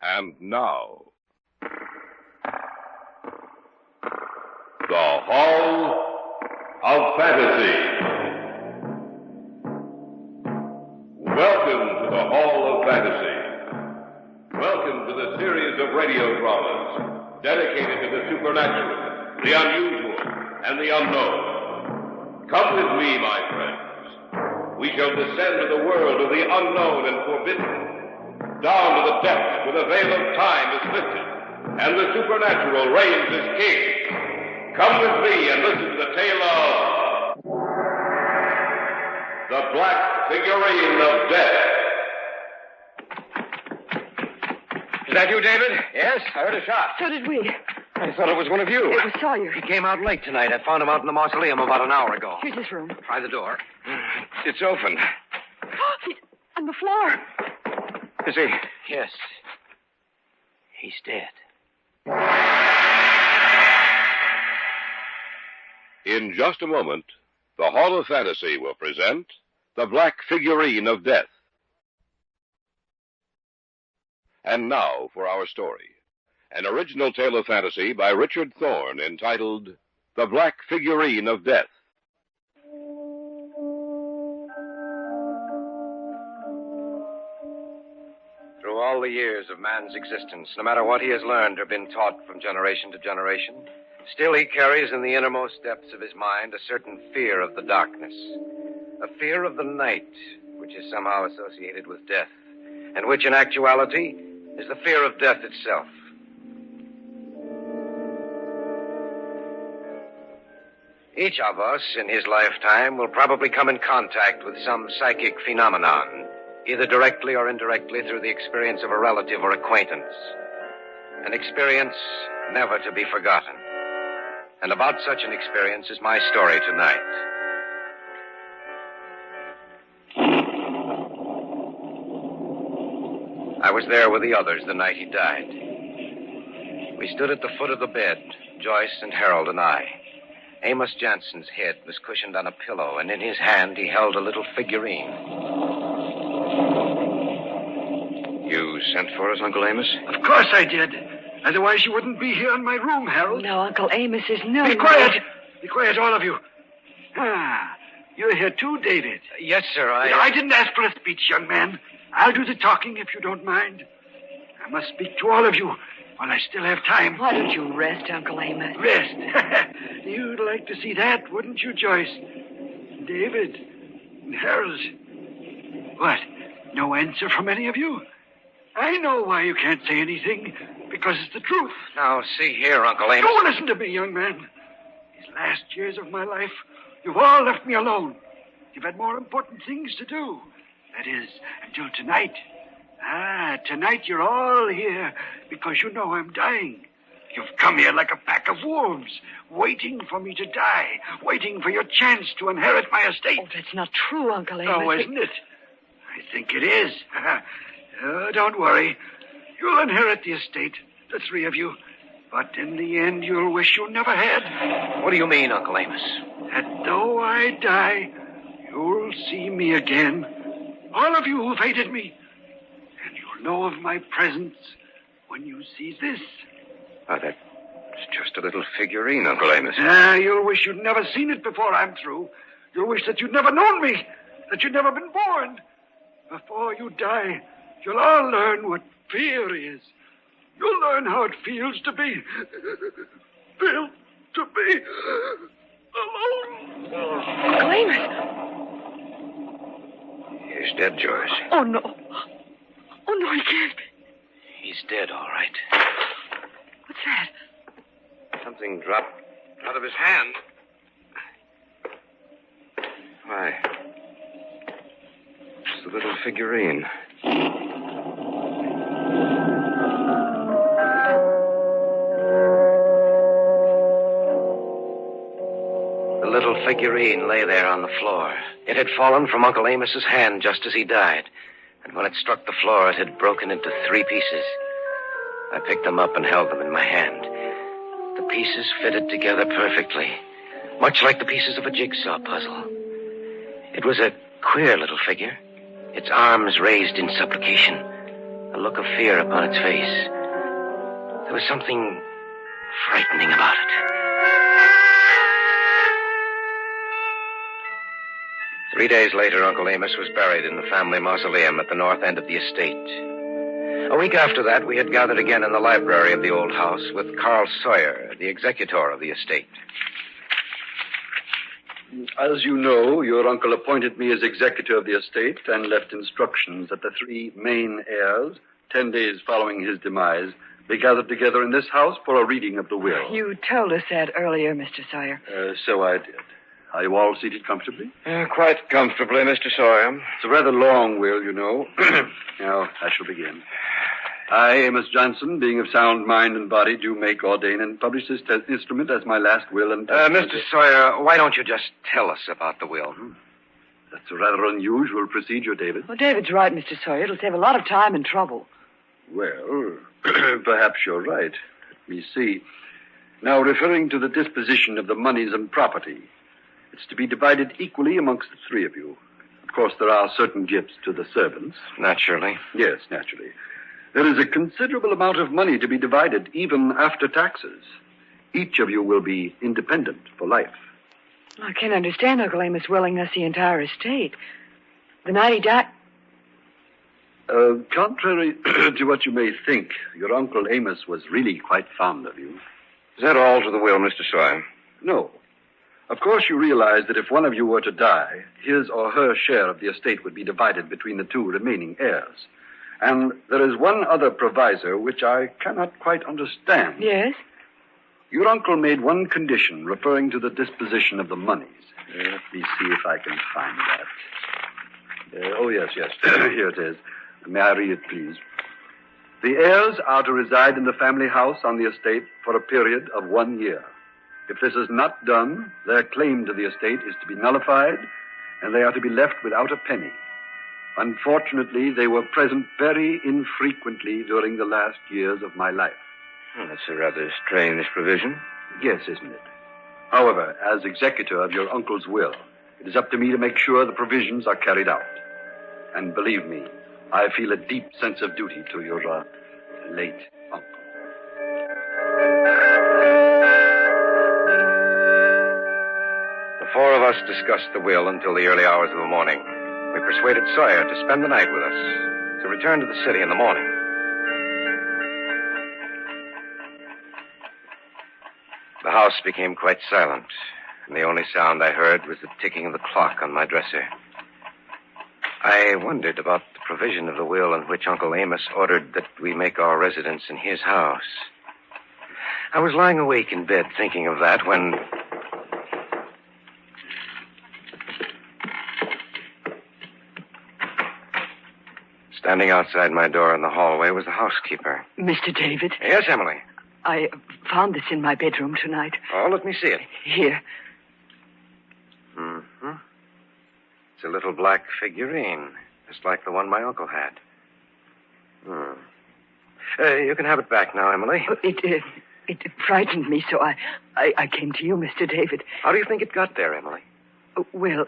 And now, the Hall of Fantasy. Welcome to the Hall of Fantasy. Welcome to the series of radio dramas dedicated to the supernatural, the unusual, and the unknown. Come with me, my friends. We shall descend to the world of the unknown and forbidden, down to the depths where the veil of time is lifted, and the supernatural reigns as king. Come with me and listen to the tale of the Black Figurine of Death. Is that you, David? Yes, I heard a shot. So did we. I thought it was one of you. It was Sawyer. He came out late tonight. I found him out in the mausoleum about an hour ago. Here's his room. Try the door. It's open. He's on the floor. Is he? Yes. He's dead. In just a moment, the Hall of Fantasy will present the Black Figurine of Death. And now for our story. An original tale of fantasy by Richard Thorne entitled The Black Figurine of Death. Through all the years of man's existence, no matter what he has learned or been taught from generation to generation, still he carries in the innermost depths of his mind a certain fear of the darkness, a fear of the night, which is somehow associated with death, and which in actuality is the fear of death itself. Each of us in his lifetime will probably come in contact with some psychic phenomenon, either directly or indirectly through the experience of a relative or acquaintance. An experience never to be forgotten. And about such an experience is my story tonight. I was there with the others the night he died. We stood at the foot of the bed, Joyce and Harold and I. Amos Jansen's head was cushioned on a pillow, and in his hand he held a little figurine. You sent for us, Uncle Amos? Of course I did. Otherwise you wouldn't be here in my room, Harold. No, Uncle Amos is no... Be quiet. Be quiet, all of you. You're here too, David. Yes, sir, I didn't ask for a speech, young man. I'll do the talking if you don't mind. I must speak to all of you while I still have time. Why don't you rest, Uncle Amos? Rest? You'd like to see that, wouldn't you, Joyce? David and Harold. What? No answer from any of you? I know why you can't say anything. Because it's the truth. Now, see here, Uncle Amos. Don't listen to me, young man. These last years of my life, you've all left me alone. You've had more important things to do. That is, until tonight. Tonight you're all here because you know I'm dying. You've come here like a pack of wolves, waiting for me to die, waiting for your chance to inherit my estate. Oh, that's not true, Uncle Amos. Oh, isn't it? I think it is. Don't worry. You'll inherit the estate, the three of you. But in the end, you'll wish you never had. What do you mean, Uncle Amos? That though I die, you'll see me again. All of you who've hated me. And you'll know of my presence when you see this. Oh, that's just a little figurine, Uncle Amos. You'll wish you'd never seen it before I'm through. You'll wish that you'd never known me, that you'd never been born. Before you die, you'll all learn what fear is. You'll learn how it feels to be... alone. Uncle Amos. He's dead, Joyce. Oh, no. Oh, no, he can't be. He's dead, all right. What's that? Something dropped out of his hand. Why? It's the little figurine. The little figurine lay there on the floor. It had fallen from Uncle Amos's hand just as he died. And when it struck the floor, it had broken into 3 pieces. I picked them up and held them in my hand. The pieces fitted together perfectly, much like the pieces of a jigsaw puzzle. It was a queer little figure, its arms raised in supplication, a look of fear upon its face. There was something frightening about it. 3 days later, Uncle Amos was buried in the family mausoleum at the north end of the estate. A week after that, we had gathered again in the library of the old house with Carl Sawyer, the executor of the estate. As you know, your uncle appointed me as executor of the estate and left instructions that the 3 main heirs, 10 days following his demise, be gathered together in this house for a reading of the will. You told us that earlier, Mr. Sawyer. So I did. Are you all seated comfortably? Quite comfortably, Mr. Sawyer. It's a rather long will, you know. Now, I shall begin. I, Amos Johnson, being of sound mind and body, do make, ordain, and publish this instrument as my last will and testament. Mr. Sawyer, why don't you just tell us about the will? That's a rather unusual procedure, David. Well, David's right, Mr. Sawyer. It'll save a lot of time and trouble. Well, perhaps you're right. Let me see. Now, referring to the disposition of the monies and property, it's to be divided equally amongst the 3 of you. Of course, there are certain gifts to the servants. Naturally. Yes, naturally. There is a considerable amount of money to be divided, even after taxes. Each of you will be independent for life. I can't understand Uncle Amos willing us the entire estate. The night he died... Contrary to what you may think, your Uncle Amos was really quite fond of you. Is that all to the will, Mr. Sawyer? No. Of course, you realize that if one of you were to die, his or her share of the estate would be divided between the 2 remaining heirs. And there is one other proviso which I cannot quite understand. Yes? Your uncle made one condition referring to the disposition of the monies. Let me see if I can find that. Oh, yes. Here it is. May I read it, please? The heirs are to reside in the family house on the estate for a period of 1 year. If this is not done, their claim to the estate is to be nullified, and they are to be left without a penny. Unfortunately, they were present very infrequently during the last years of my life. That's a rather strange provision. Yes, isn't it? However, as executor of your uncle's will, it is up to me to make sure the provisions are carried out. And believe me, I feel a deep sense of duty to your late uncle. The 4 of us discussed the will until the early hours of the morning. We persuaded Sawyer to spend the night with us, to return to the city in the morning. The house became quite silent, and the only sound I heard was the ticking of the clock on my dresser. I wondered about the provision of the will in which Uncle Amos ordered that we make our residence in his house. I was lying awake in bed thinking of that when... Standing outside my door in the hallway was the housekeeper. Mr. David? Yes, Emily? I found this in my bedroom tonight. Oh, let me see it. Here. Mm-hmm. It's a little black figurine, just like the one my uncle had. You can have it back now, Emily. It frightened me, so I came to you, Mr. David. How do you think it got there, Emily? Well,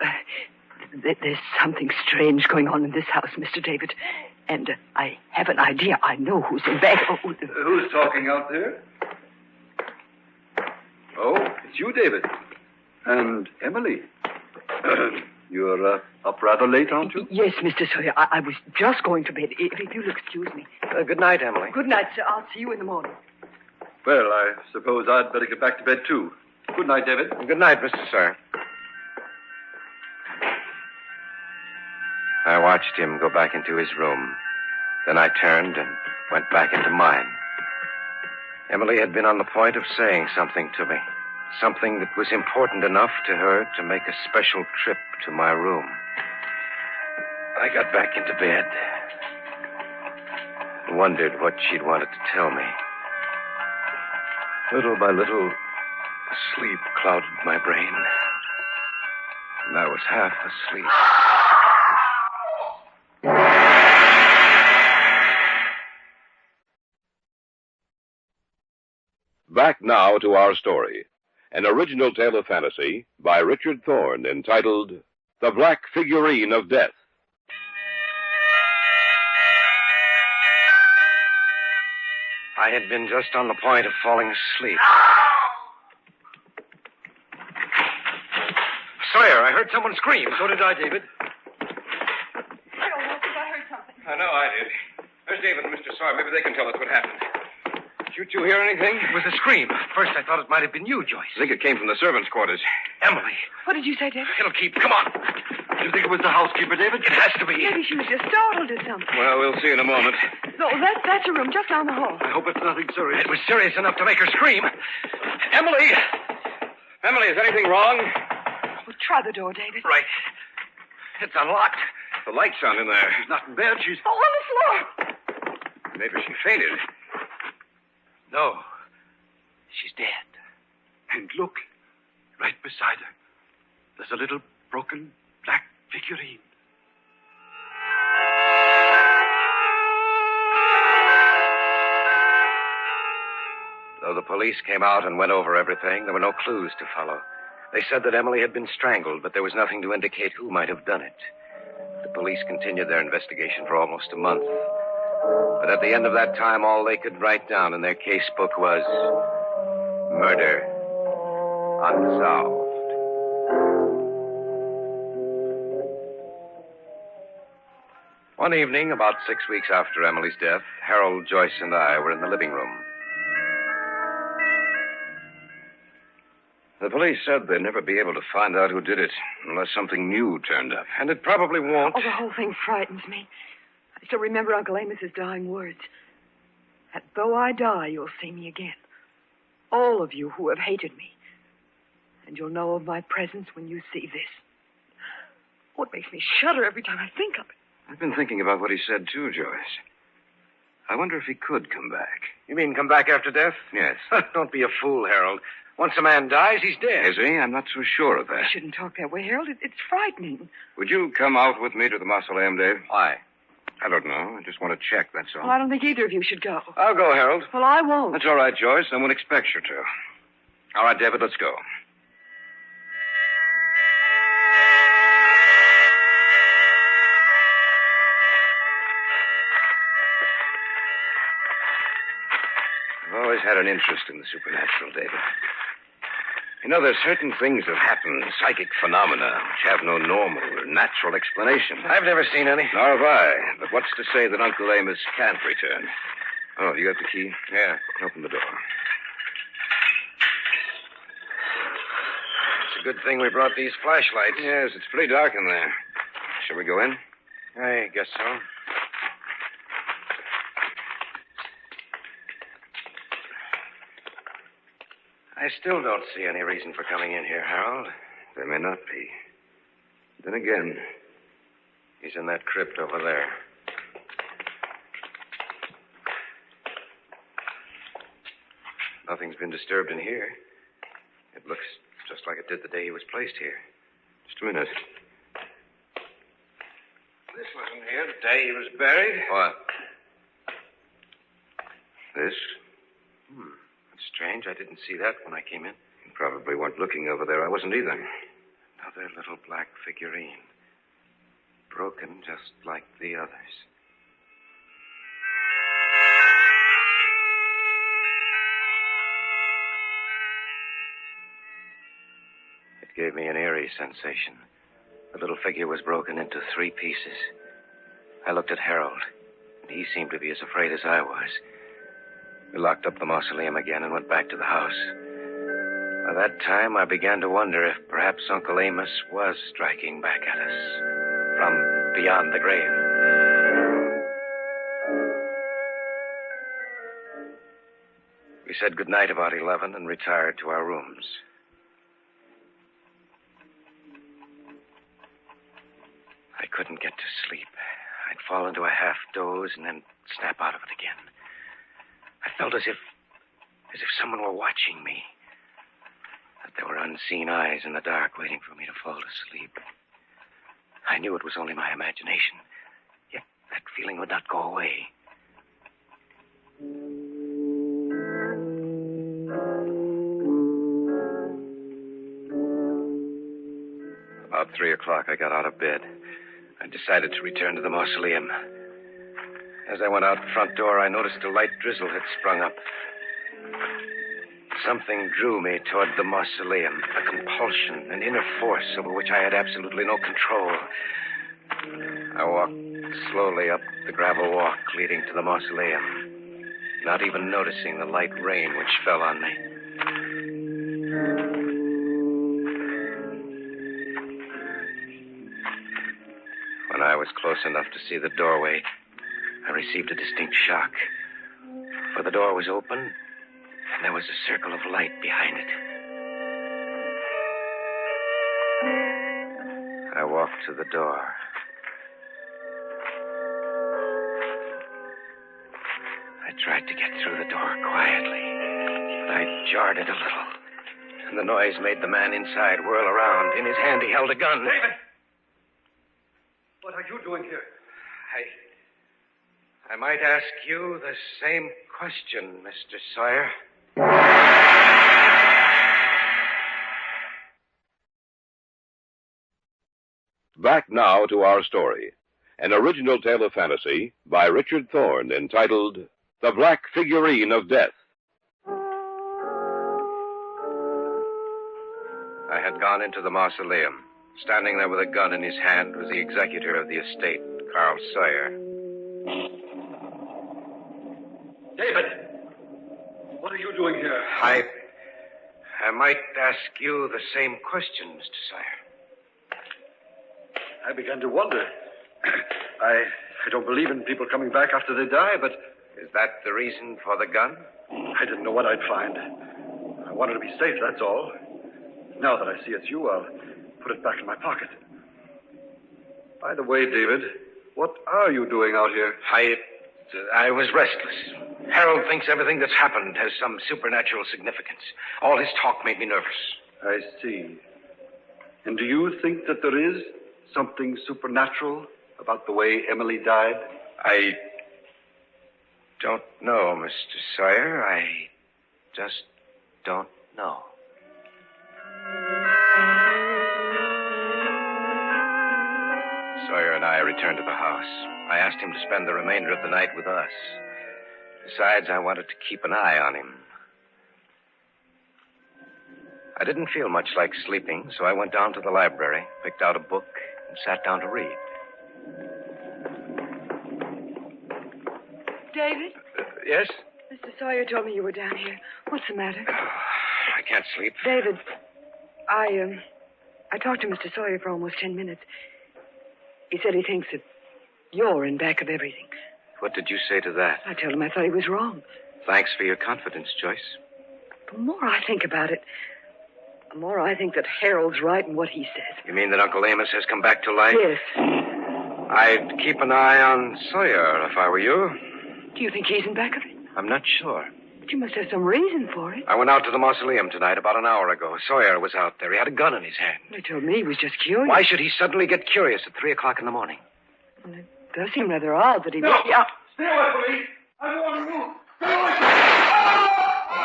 there's something strange going on in this house, Mr. David. And I have an idea. I know who's in bed. Who's talking out there? Oh, it's you, David. And Emily. You're up rather late, aren't you? Yes, Mr. Sawyer. I was just going to bed. If you'll excuse me. Good night, Emily. Good night, sir. I'll see you in the morning. Well, I suppose I'd better get back to bed, too. Good night, David. Good night, Mr. Sawyer. I watched him go back into his room. Then I turned and went back into mine. Emily had been on the point of saying something to me. Something that was important enough to her to make a special trip to my room. I got back into bed and wondered what she'd wanted to tell me. Little by little, sleep clouded my brain. And I was half asleep. Back now to our story. An original tale of fantasy by Richard Thorne entitled The Black Figurine of Death. I had been just on the point of falling asleep. Sawyer, I heard someone scream. So did I, David. I don't know if I heard something. I know I did. There's David and Mr. Sawyer. Maybe they can tell us what happened. Did you two hear anything? It was a scream. First, I thought it might have been you, Joyce. I think it came from the servants' quarters. Emily. What did you say, David? It'll keep. Come on. You think it was the housekeeper, David? It has to be. Maybe she was just startled or something. Well, we'll see in a moment. No, that's a room just down the hall. I hope it's nothing serious. It was serious enough to make her scream. Emily! Emily, is anything wrong? Well, try the door, David. Right. It's unlocked. The light's on in there. She's not in bed. She's... Oh, on the floor. Maybe she fainted. No. She's dead. And look, right beside her, there's a little broken black figurine. Though the police came out and went over everything, there were no clues to follow. They said that Emily had been strangled, but there was nothing to indicate who might have done it. The police continued their investigation for almost a month. But at the end of that time, all they could write down in their case book was murder unsolved. One evening, about 6 weeks after Emily's death, Harold, Joyce, and I were in the living room. The police said they'd never be able to find out who did it unless something new turned up. And it probably won't. Oh, the whole thing frightens me. I still remember Uncle Amos's dying words. That though I die, you'll see me again. All of you who have hated me. And you'll know of my presence when you see this. Oh, it makes me shudder every time I think of it. I've been thinking about what he said, too, Joyce. I wonder if he could come back. You mean come back after death? Yes. Don't be a fool, Harold. Once a man dies, he's dead. Is he? I'm not so sure of that. You shouldn't talk that way, Harold. It's frightening. Would you come out with me to the mausoleum, Dave? Why? I don't know. I just want to check, that's all. Well, I don't think either of you should go. I'll go, Harold. Well, I won't. That's all right, Joyce. I won't expect you to. All right, David, let's go. I've always had an interest in the supernatural, David. You know, there's certain things that happen, psychic phenomena, which have no normal or natural explanation. I've never seen any. Nor have I. But what's to say that Uncle Amos can't return? Oh, you got the key? Yeah. Open the door. It's a good thing we brought these flashlights. Yes, it's pretty dark in there. Shall we go in? I guess so. I still don't see any reason for coming in here, Harold. There may not be. Then again, he's in that crypt over there. Nothing's been disturbed in here. It looks just like it did the day he was placed here. Just a minute. This wasn't here the day he was buried. What? This? That's strange. I didn't see that when I came in. You probably weren't looking over there. I wasn't either. Another little black figurine. Broken just like the others. It gave me an eerie sensation. The little figure was broken into 3 pieces. I looked at Harold, and he seemed to be as afraid as I was. We locked up the mausoleum again and went back to the house. By that time, I began to wonder if perhaps Uncle Amos was striking back at us from beyond the grave. We We said goodnight about 11 and retired to our rooms. I couldn't get to sleep. I'd fall into a half doze and then snap out of it again. I felt as if someone were watching me. That there were unseen eyes in the dark waiting for me to fall asleep. I knew it was only my imagination, yet that feeling would not go away. About 3 o'clock, I got out of bed. I decided to return to the mausoleum. As I went out the front door, I noticed a light drizzle had sprung up. Something drew me toward the mausoleum, a compulsion, an inner force over which I had absolutely no control. I walked slowly up the gravel walk leading to the mausoleum, not even noticing the light rain which fell on me. When I was close enough to see the doorway, I received a distinct shock. For the door was open, and there was a circle of light behind it. I walked to the door. I tried to get through the door quietly, but I jarred it a little, and the noise made the man inside whirl around. In his hand, he held a gun. David! What are you doing here? I might ask you the same question, Mr. Sawyer. Back now to our story. An original tale of fantasy by Richard Thorne entitled The Black Figurine of Death. I had gone into the mausoleum. Standing there with a gun in his hand was the executor of the estate, Carl Sawyer. David! What are you doing here? I might ask you the same question, Mr. Sawyer. I began to wonder. I don't believe in people coming back after they die, but... Is that the reason for the gun? I didn't know what I'd find. I wanted to be safe, that's all. Now that I see it's you, I'll put it back in my pocket. By the way, David, what are you doing out here? I was restless. Harold thinks everything that's happened has some supernatural significance. All his talk made me nervous. I see. And do you think that there is something supernatural about the way Emily died? I don't know, Mr. Sawyer. I just don't know. Sawyer and I returned to the house. I asked him to spend the remainder of the night with us. Besides, I wanted to keep an eye on him. I didn't feel much like sleeping, so I went down to the library, picked out a book, and sat down to read. David? Yes? Mr. Sawyer told me you were down here. What's the matter? I can't sleep. David, I talked to Mr. Sawyer for almost 10 minutes. He said he thinks that you're in back of everything. What did you say to that? I told him I thought he was wrong. Thanks for your confidence, Joyce. The more I think about it, the more I think that Harold's right in what he says. You mean that Uncle Amos has come back to life? Yes. I'd keep an eye on Sawyer if I were you. Do you think he's in back of it? I'm not sure. But you must have some reason for it. I went out to the mausoleum tonight about an hour ago. Sawyer was out there. He had a gun in his hand. He told me he was just curious. Why should he suddenly get curious at 3 o'clock in the morning? Well, it does seem rather odd that he... No! Yeah. Stay away from me! I don't want to move! Stay away from me!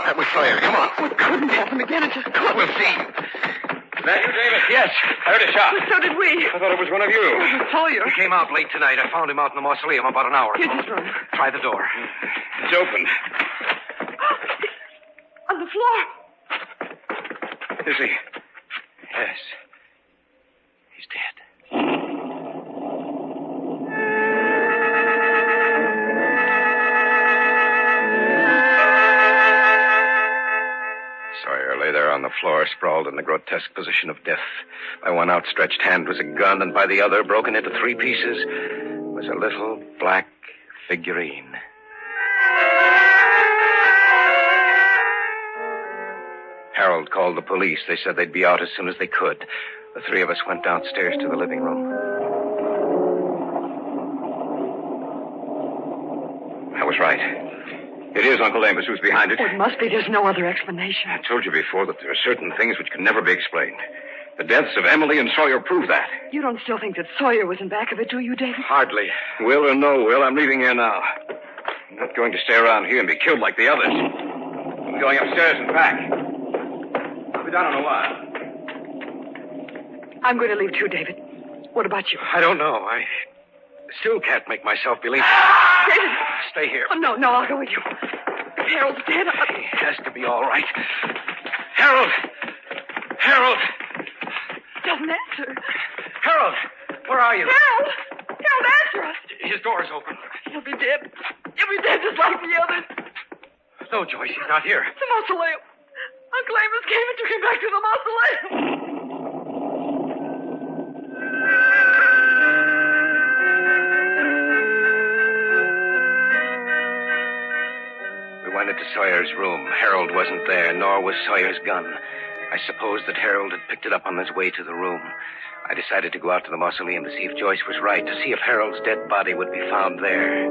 That was Sawyer. Come on. It couldn't happen again. It just couldn't. We'll see. Is that you, David? Yes. I heard a shot. Well, so did we. I thought it was one of you. It was Sawyer. He came out late tonight. I found him out in the mausoleum about an hour ago. Here, just run. Try the door. It's open. On the floor. Is he? Yes. He's dead. Sawyer lay there on the floor, sprawled in the grotesque position of death. By one outstretched hand was a gun, and by the other, broken into 3 pieces, was a little black figurine. Harold called the police. They said they'd be out as soon as they could. The three of us went downstairs to the living room. I was right. It is Uncle Amos who's behind it. Oh, it must be. There's no other explanation. I told you before that there are certain things which can never be explained. The deaths of Emily and Sawyer prove that. You don't still think that Sawyer was in back of it, do you, David? Hardly. Will or no will, I'm leaving here now. I'm not going to stay around here and be killed like the others. I'm going upstairs and back. I'll be down in a while. I'm going to leave too, David. What about you? I don't know. I still can't make myself believe. David! Stay here. Oh, no, I'll go with you. If Harold's dead, He has to be all right. Harold! Harold! Doesn't answer. Harold! Where are you? Harold! Harold, answer us! His door is open. He'll be dead. He'll be dead just like the others. No, Joyce, he's not here. The mausoleum. Uncle Amos came and took him back to the mausoleum. We went into Sawyer's room. Harold wasn't there, nor was Sawyer's gun. I supposed that Harold had picked it up on his way to the room. I decided to go out to the mausoleum to see if Joyce was right, to see if Harold's dead body would be found there.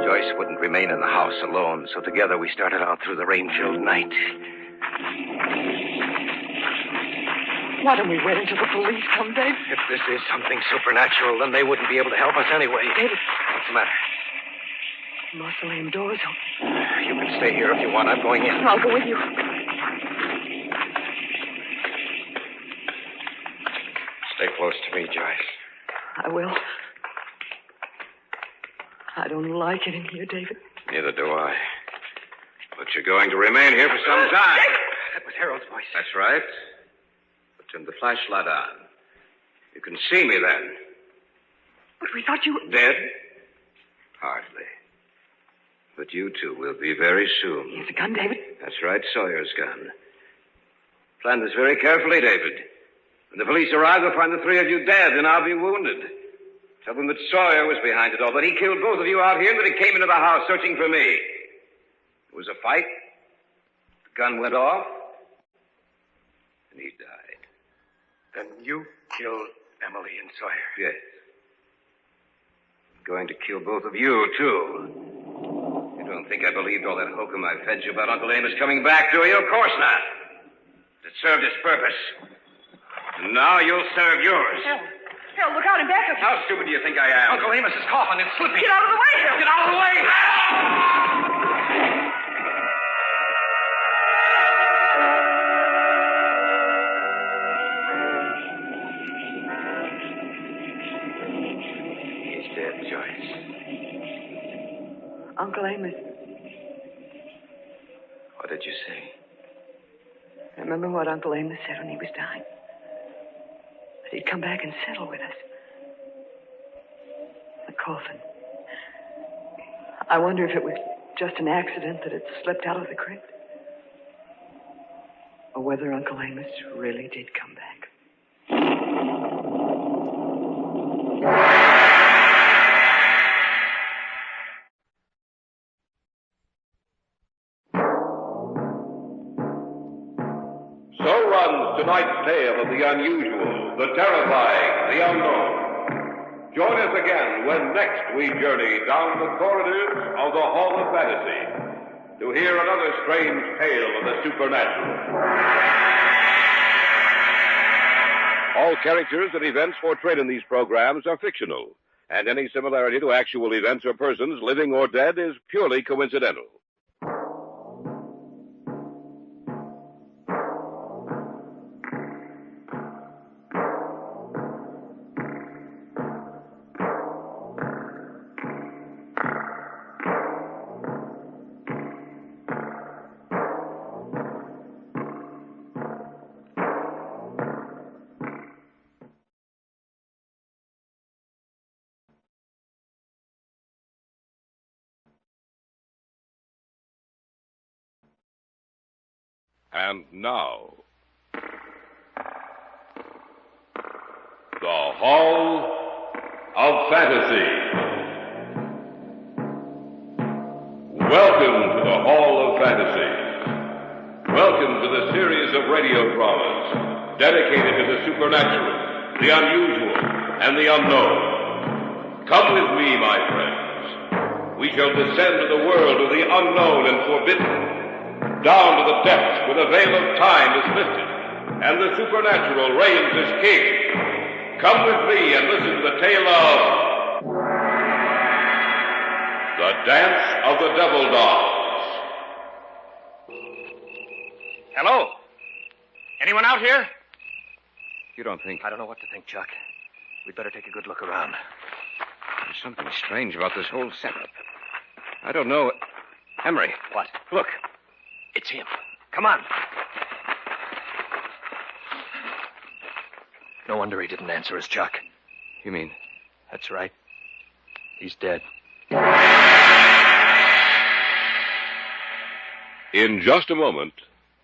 Joyce wouldn't remain in the house alone, so together we started out through the rain-filled night. Why don't we wait until the police come, Dave? If this is something supernatural, then they wouldn't be able to help us anyway. David. What's the matter? The mausoleum door's open. You can stay here if you want. I'm going in. I'll go with you. Stay close to me, Joyce. I will. I don't like it in here, David. Neither do I. But you're going to remain here for some time. That was Harold's voice. That's right. But turn the flashlight on. You can see me then. But we thought you were... Dead? Hardly. But you two will be very soon. Here's a gun, David. That's right, Sawyer's gun. Plan this very carefully, David. When the police arrive, they'll find the three of you dead, and I'll be wounded. Tell them that Sawyer was behind it all, that he killed both of you out here, and that he came into the house searching for me. There was a fight. The gun went off, and he died. Then you killed Emily and Sawyer? Yes. I'm going to kill both of you, too. You don't think I believed all that hokum I fed you about Uncle Amos coming back, do you? Of course not. It served its purpose. And now you'll serve yours. Harold, look out and back up. How stupid do you think I am? Uncle Amos is coughing. It's slipping. Get out of the way, Harold. Get out of the way! He's dead, Joyce. Uncle Amos. What did you say? Remember what Uncle Amos said when he was dying? That he'd come back and settle with us. The coffin. I wonder if it was just an accident that it slipped out of the crypt. Or whether Uncle Amos really did come back. So runs tonight's tale of the unusual, the terrifying, the unknown. Join us again when next we journey down the corridors of the Hall of Fantasy to hear another strange tale of the supernatural. All characters and events portrayed in these programs are fictional, and any similarity to actual events or persons, living or dead, is purely coincidental. And now, the Hall of Fantasy. Welcome to the Hall of Fantasy. Welcome to the series of radio dramas dedicated to the supernatural, the unusual, and the unknown. Come with me, my friends. We shall descend to the world of the unknown and forbidden, down to the depths where the veil of time is lifted, and the supernatural reigns as king. Come with me and listen to the tale of The Dance of the Devil Dolls. Hello? Anyone out here? You don't think... I don't know what to think, Chuck. We'd better take a good look around. There's something strange about this whole setup. I don't know... Emery. What? Look. It's him. Come on. No wonder he didn't answer us, Chuck. You mean? That's right. He's dead. In just a moment,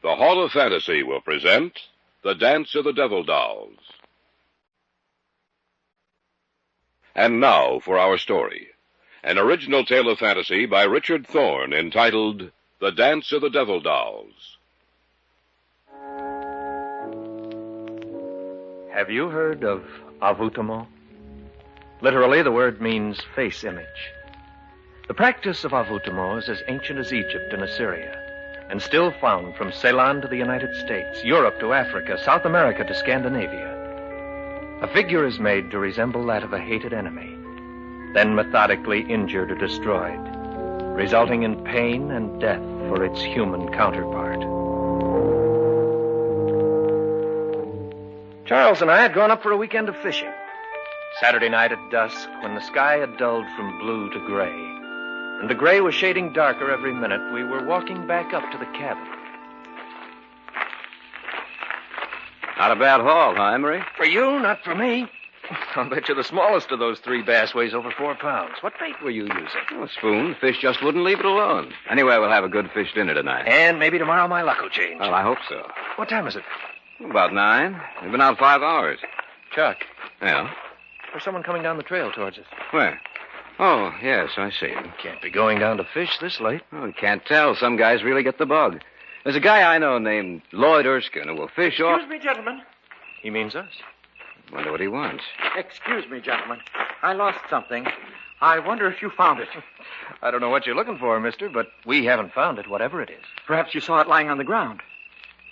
the Hall of Fantasy will present The Dance of the Devil Dolls. And now for our story. An original tale of fantasy by Richard Thorne entitled The Dance of the Devil Dolls. Have you heard of avoutement? Literally, the word means face image. The practice of avoutement is as ancient as Egypt and Assyria, and still found from Ceylon to the United States, Europe to Africa, South America to Scandinavia. A figure is made to resemble that of a hated enemy, then methodically injured or destroyed, resulting in pain and death for its human counterpart. Charles and I had gone up for a weekend of fishing. Saturday night at dusk, when the sky had dulled from blue to gray, and the gray was shading darker every minute, we were walking back up to the cabin. Not a bad haul, huh, Emery? For you, not for me. I'll bet you the smallest of those 3 bass weighs over 4 pounds. What bait were you using? Oh, spoon. Fish just wouldn't leave it alone. Anyway, we'll have a good fish dinner tonight. And maybe tomorrow my luck will change. Well, I hope so. What time is it? About 9. We've been out 5 hours. Chuck, Yeah? there's someone coming down the trail towards us. Where? Oh, yes, I see. Can't be going down to fish this late. Oh, you can't tell. Some guys really get the bug. There's a guy I know named Lloyd Erskine who will fish off... Excuse me, gentlemen. He means us. Wonder what he wants. Excuse me, gentlemen. I lost something. I wonder if you found it. I don't know what you're looking for, mister, but we haven't found it, whatever it is. Perhaps you saw it lying on the ground.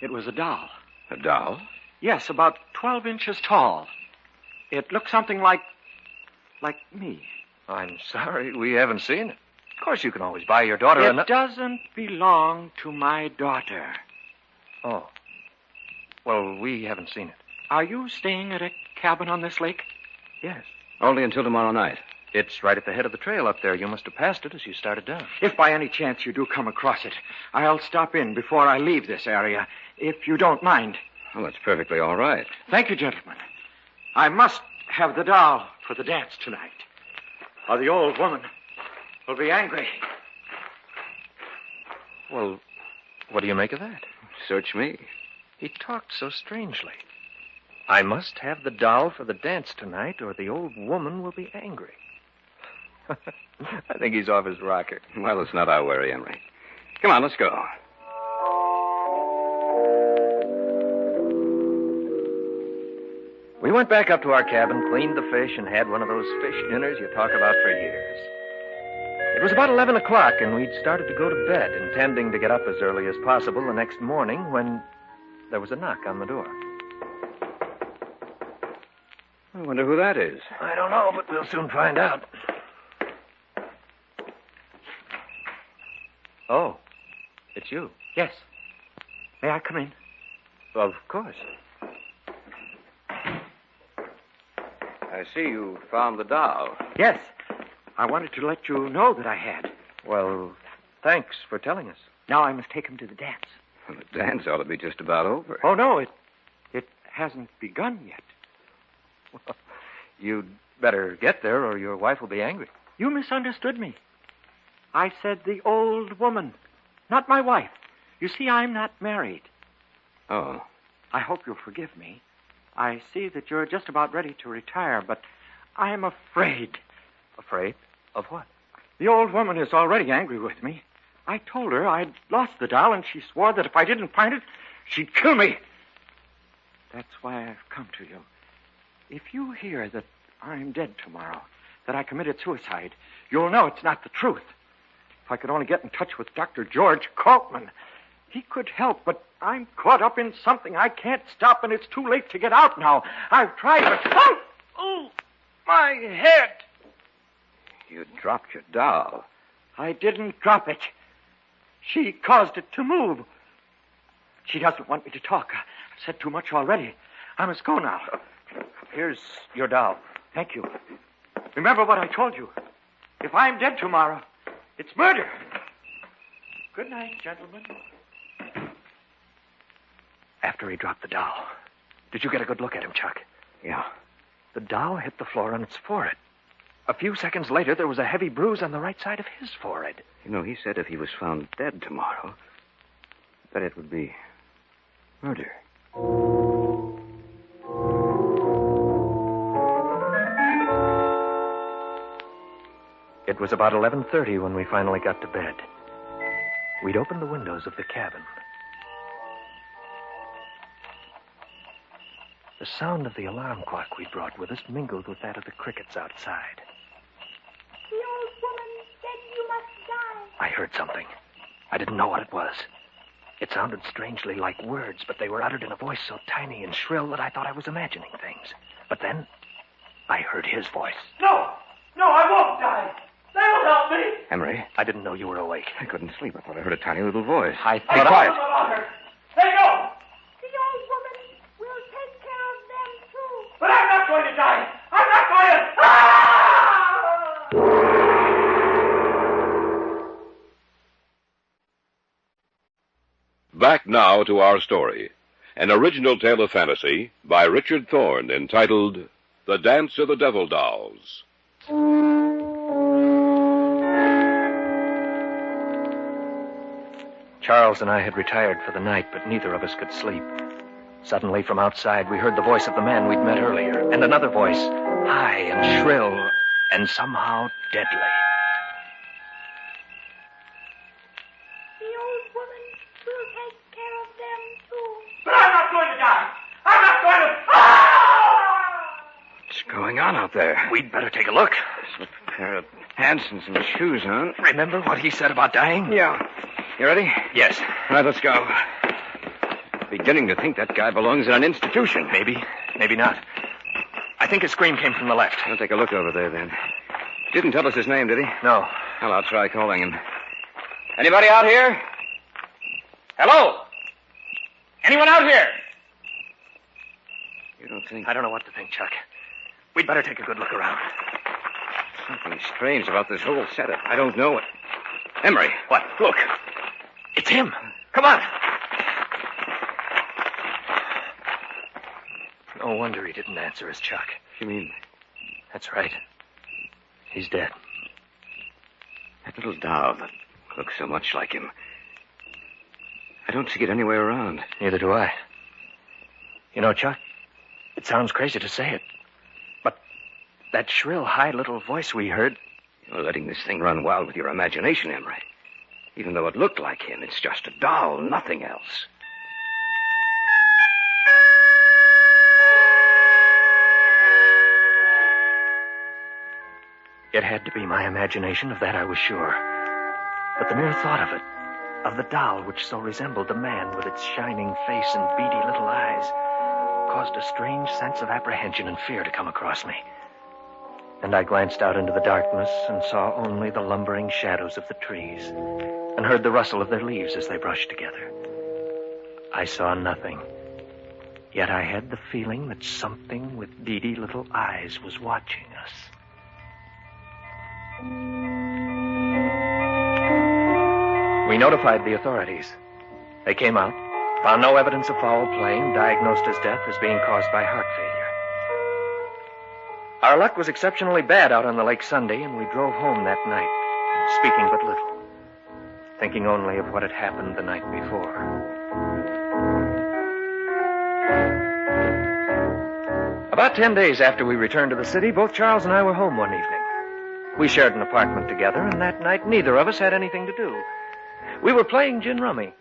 It was a doll. A doll? Yes, about 12 inches tall. It looked something like me. I'm sorry, we haven't seen it. Of course, you can always buy your daughter It doesn't belong to my daughter. Oh. Well, we haven't seen it. Are you staying at a cabin on this lake? Yes. Only until tomorrow night. It's right at the head of the trail up there. You must have passed it as you started down. If by any chance you do come across it, I'll stop in before I leave this area, if you don't mind. Well, that's perfectly all right. Thank you, gentlemen. I must have the doll for the dance tonight, or the old woman will be angry. Well, what do you make of that? Search me. He talked so strangely. I must have the doll for the dance tonight, or the old woman will be angry. I think he's off his rocker. Well, it's not our worry, Emery. Come on, let's go. We went back up to our cabin, cleaned the fish, and had one of those fish dinners you talk about for years. It was about 11 o'clock, and we'd started to go to bed, intending to get up as early as possible the next morning when there was a knock on the door. I wonder who that is. I don't know, but we'll soon find out. Oh, it's you. Yes. May I come in? Of course. I see you found the doll. Yes. I wanted to let you know that I had. Well, thanks for telling us. Now I must take him to the dance. Well, the dance ought to be just about over. Oh, no, it hasn't begun yet. Well, you'd better get there, or your wife will be angry. You misunderstood me. I said the old woman, not my wife. You see, I'm not married. Oh. I hope you'll forgive me. I see that you're just about ready to retire, but I'm afraid. Afraid of what? The old woman is already angry with me. I told her I'd lost the doll, and she swore that if I didn't find it, she'd kill me. That's why I've come to you. If you hear that I'm dead tomorrow, that I committed suicide, you'll know it's not the truth. If I could only get in touch with Dr. George Kaltman, he could help, but I'm caught up in something I can't stop, and it's too late to get out now. I've tried, but... Oh, my head. You dropped your doll. I didn't drop it. She caused it to move. She doesn't want me to talk. I've said too much already. I must go now. Here's your doll. Thank you. Remember what I told you. If I'm dead tomorrow, it's murder. Good night, gentlemen. After he dropped the doll, did you get a good look at him, Chuck? Yeah. The doll hit the floor on its forehead. A few seconds later, there was a heavy bruise on the right side of his forehead. You know, he said if he was found dead tomorrow, that it would be murder. It was about 11:30 when we finally got to bed. We'd opened the windows of the cabin. The sound of the alarm clock we brought with us mingled with that of the crickets outside. The old woman said you must die. I heard something. I didn't know what it was. It sounded strangely like words, but they were uttered in a voice so tiny and shrill that I thought I was imagining things. But then, I heard his voice. No, I won't die. They'll help me. Emery, I didn't know you were awake. I couldn't sleep. I thought I heard a tiny little voice. I Be thought quiet. They know. The old woman will take care of them, too. But I'm not going to die. I'm not going to... Back now to our story. An original tale of fantasy by Richard Thorne entitled The Dance of the Devil Dolls. Charles and I had retired for the night, but neither of us could sleep. Suddenly, from outside, we heard the voice of the man we'd met earlier, and another voice, high and shrill, and somehow deadly. The old woman will take care of them, too. But I'm not going to die. I'm not going to... What's going on out there? We'd better take a look. There's a pair of pants and some shoes on. Remember what he said about dying? Yeah. You ready? Yes. All right, let's go. Beginning to think that guy belongs in an institution. Maybe, maybe not. I think his scream came from the left. I'll take a look over there, then. Didn't tell us his name, did he? No. Well, I'll try calling him. Anybody out here? Hello? Anyone out here? You don't think... I don't know what to think, Chuck. We'd better take a good look around. Something strange about this whole setup. I don't know it. Emery. What? Look. It's him. Come on. No wonder he didn't answer us, Chuck. You mean... That's right. He's dead. That little doll that looks so much like him. I don't see it anywhere around. Neither do I. You know, Chuck, it sounds crazy to say it, but that shrill, high little voice we heard... You're letting this thing run wild with your imagination, Emery. Even though it looked like him, it's just a doll, nothing else. It had to be my imagination, of that I was sure. But the mere thought of it, of the doll which so resembled the man with its shining face and beady little eyes, caused a strange sense of apprehension and fear to come across me. And I glanced out into the darkness and saw only the lumbering shadows of the trees and heard the rustle of their leaves as they brushed together. I saw nothing, yet I had the feeling that something with beady little eyes was watching us. We notified the authorities. They came out, found no evidence of foul play, and diagnosed his death as being caused by heart failure. Our luck was exceptionally bad out on the lake Sunday, and we drove home that night, speaking but little, thinking only of what had happened the night before. About 10 days after we returned to the city, both Charles and I were home one evening. We shared an apartment together, and that night neither of us had anything to do. We were playing gin rummy.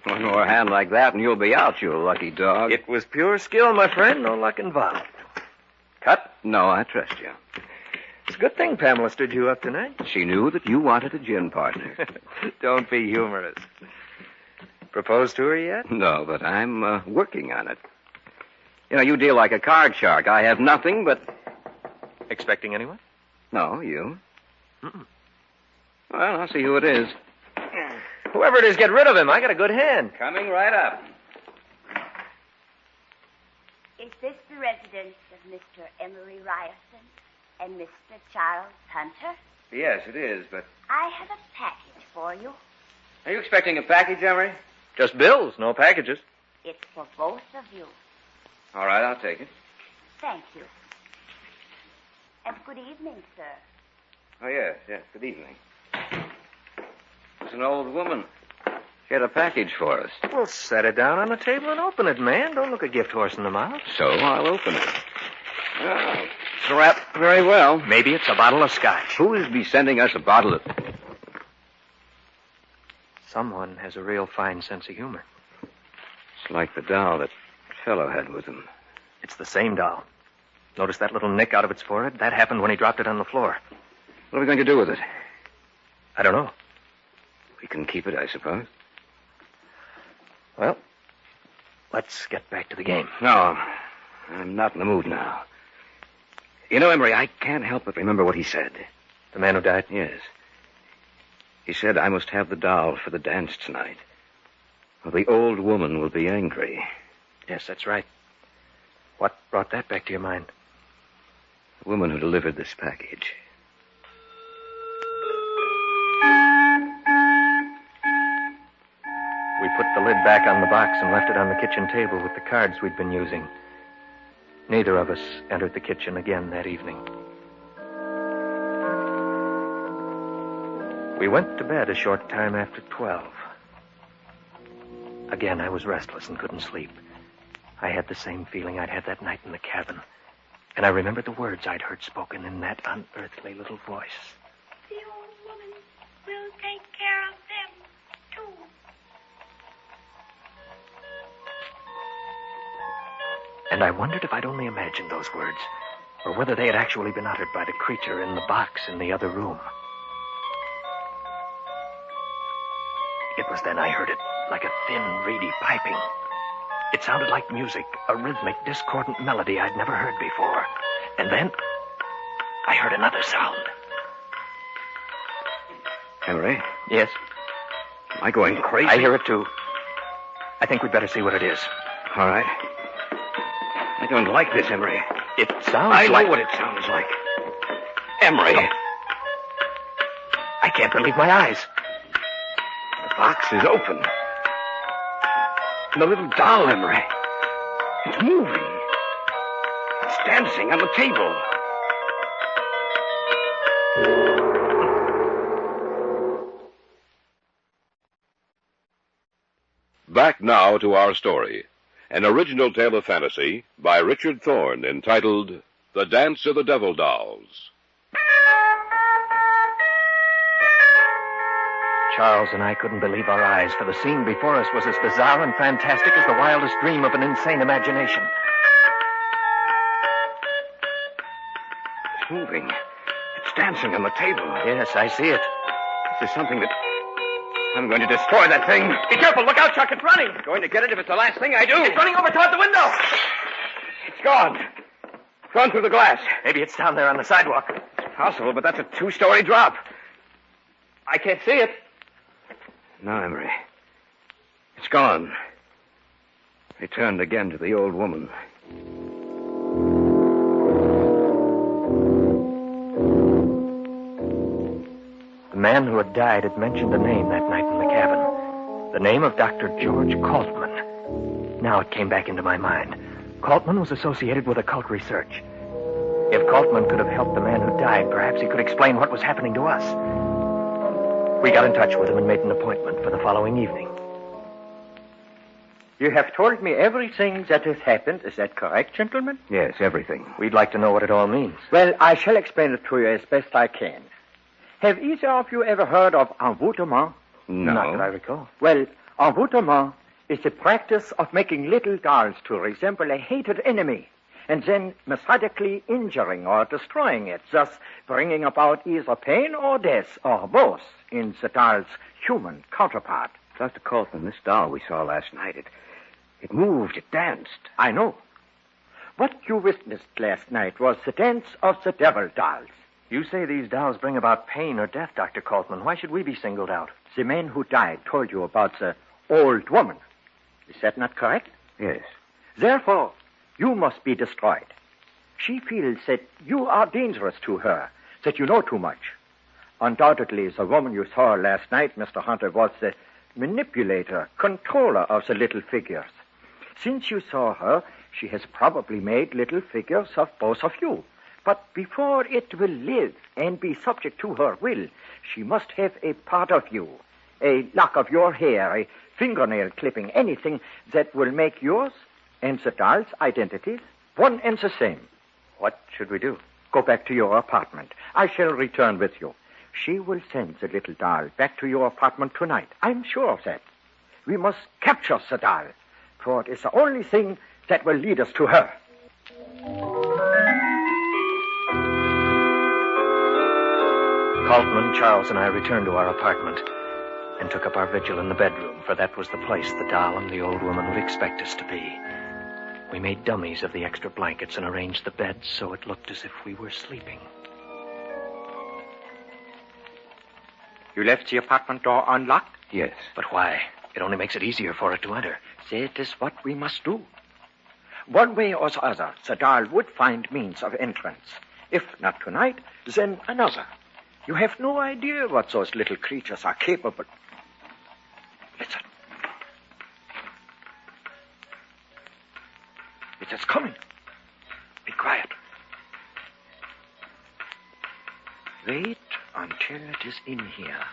One more hand like that and you'll be out, you lucky dog. It was pure skill, my friend. No luck involved. Cut? No, I trust you. It's a good thing Pamela stood you up tonight. She knew that you wanted a gin partner. Don't be humorous. Proposed to her yet? No, but I'm working on it. You know, you deal like a card shark. I have nothing but... Expecting anyone? No, you. Mm-mm. Well, I'll see who it is. Whoever it is, get rid of him. I got a good hand. Coming right up. Is this the residence of Mr. Emery Ryerson and Mr. Charles Hunter? Yes, it is, but... I have a package for you. Are you expecting a package, Emery? Just bills, no packages. It's for both of you. All right, I'll take it. Thank you. And good evening, sir. Oh, yes, good evening. It's an old woman. She had a package for us. Well, set it down on the table and open it, man. Don't look a gift horse in the mouth. So I'll open it. Oh, it's wrapped very well. Maybe it's a bottle of scotch. Who is be sending us a bottle of... Someone has a real fine sense of humor. It's like the doll that fellow had with him. It's the same doll. Notice that little nick out of its forehead? That happened when he dropped it on the floor. What are we going to do with it? I don't know. We can keep it, I suppose. Well, let's get back to the game. No, I'm not in the mood now. You know, Emery, I can't help but remember what he said. The man who died? Yes. He said I must have the doll for the dance tonight, or the old woman will be angry. Yes, that's right. What brought that back to your mind? The woman who delivered this package. We put the lid back on the box and left it on the kitchen table with the cards we'd been using. Neither of us entered the kitchen again that evening. We went to bed a short time after 12. Again, I was restless and couldn't sleep. I had the same feeling I'd had that night in the cabin. And I remembered the words I'd heard spoken in that unearthly little voice. The old woman will take care of them, too. And I wondered if I'd only imagined those words, or whether they had actually been uttered by the creature in the box in the other room. It was then I heard it, like a thin, reedy piping. It sounded like music, a rhythmic, discordant melody I'd never heard before. And then I heard another sound. Henry? Yes? Am I going crazy? I hear it, too. I think we'd better see what it is. All right. I don't like this, Emery. It sounds I like... know what it sounds like. Emery. Oh. I can't believe my eyes. The box is open. And the little doll, Emery. It's moving. It's dancing on the table. Back now to our story. An original tale of fantasy by Richard Thorne entitled The Dance of the Devil Dolls. Charles and I couldn't believe our eyes, for the scene before us was as bizarre and fantastic as the wildest dream of an insane imagination. It's moving. It's dancing on the table. Yes, I see it. This is something that... I'm going to destroy that thing. Be careful. Look out, Chuck. It's running. Going to get it if it's the last thing I do. It's running over toward the window. It's gone. Gone through the glass. Maybe it's down there on the sidewalk. It's possible, but that's a 2-story drop. I can't see it. No, Emery. It's gone. They turned again to the old woman. The man who had died had mentioned a name that night in the cabin. The name of Dr. George Kaltman. Now it came back into my mind. Kaltman was associated with occult research. If Kaltman could have helped the man who died, perhaps he could explain what was happening to us. We got in touch with him and made an appointment for the following evening. You have told me everything that has happened. Is that correct, gentlemen? Yes, everything. We'd like to know what it all means. Well, I shall explain it to you as best I can. Have either of you ever heard of envoûtement? No. Not that I recall. Well, envoûtement is the practice of making little dolls to resemble a hated enemy and then methodically injuring or destroying it, thus bringing about either pain or death, or both, in the doll's human counterpart. Dr. Colton, this doll we saw last night, it moved, it danced. I know. What you witnessed last night was the dance of the devil dolls. You say these dolls bring about pain or death, Dr. Coltman. Why should we be singled out? The man who died told you about the old woman. Is that not correct? Yes. Therefore, you must be destroyed. She feels that you are dangerous to her, that you know too much. Undoubtedly, the woman you saw last night, Mr. Hunter, was the manipulator, controller of the little figures. Since you saw her, she has probably made little figures of both of you. But before it will live and be subject to her will, she must have a part of you, a lock of your hair, a fingernail clipping, anything that will make yours and the doll's identities one and the same. What should we do? Go back to your apartment. I shall return with you. She will send the little doll back to your apartment tonight. I'm sure of that. We must capture the doll, for it is the only thing that will lead us to her. Coltman, Charles, and I returned to our apartment and took up our vigil in the bedroom, for that was the place the doll and the old woman would expect us to be. We made dummies of the extra blankets and arranged the beds so it looked as if we were sleeping. You left the apartment door unlocked? Yes. But why? It only makes it easier for it to enter. That is what we must do. One way or the other, the doll would find means of entrance. If not tonight, then another. You have no idea what those little creatures are capable. Listen. It is coming. Be quiet. Wait until it is in here.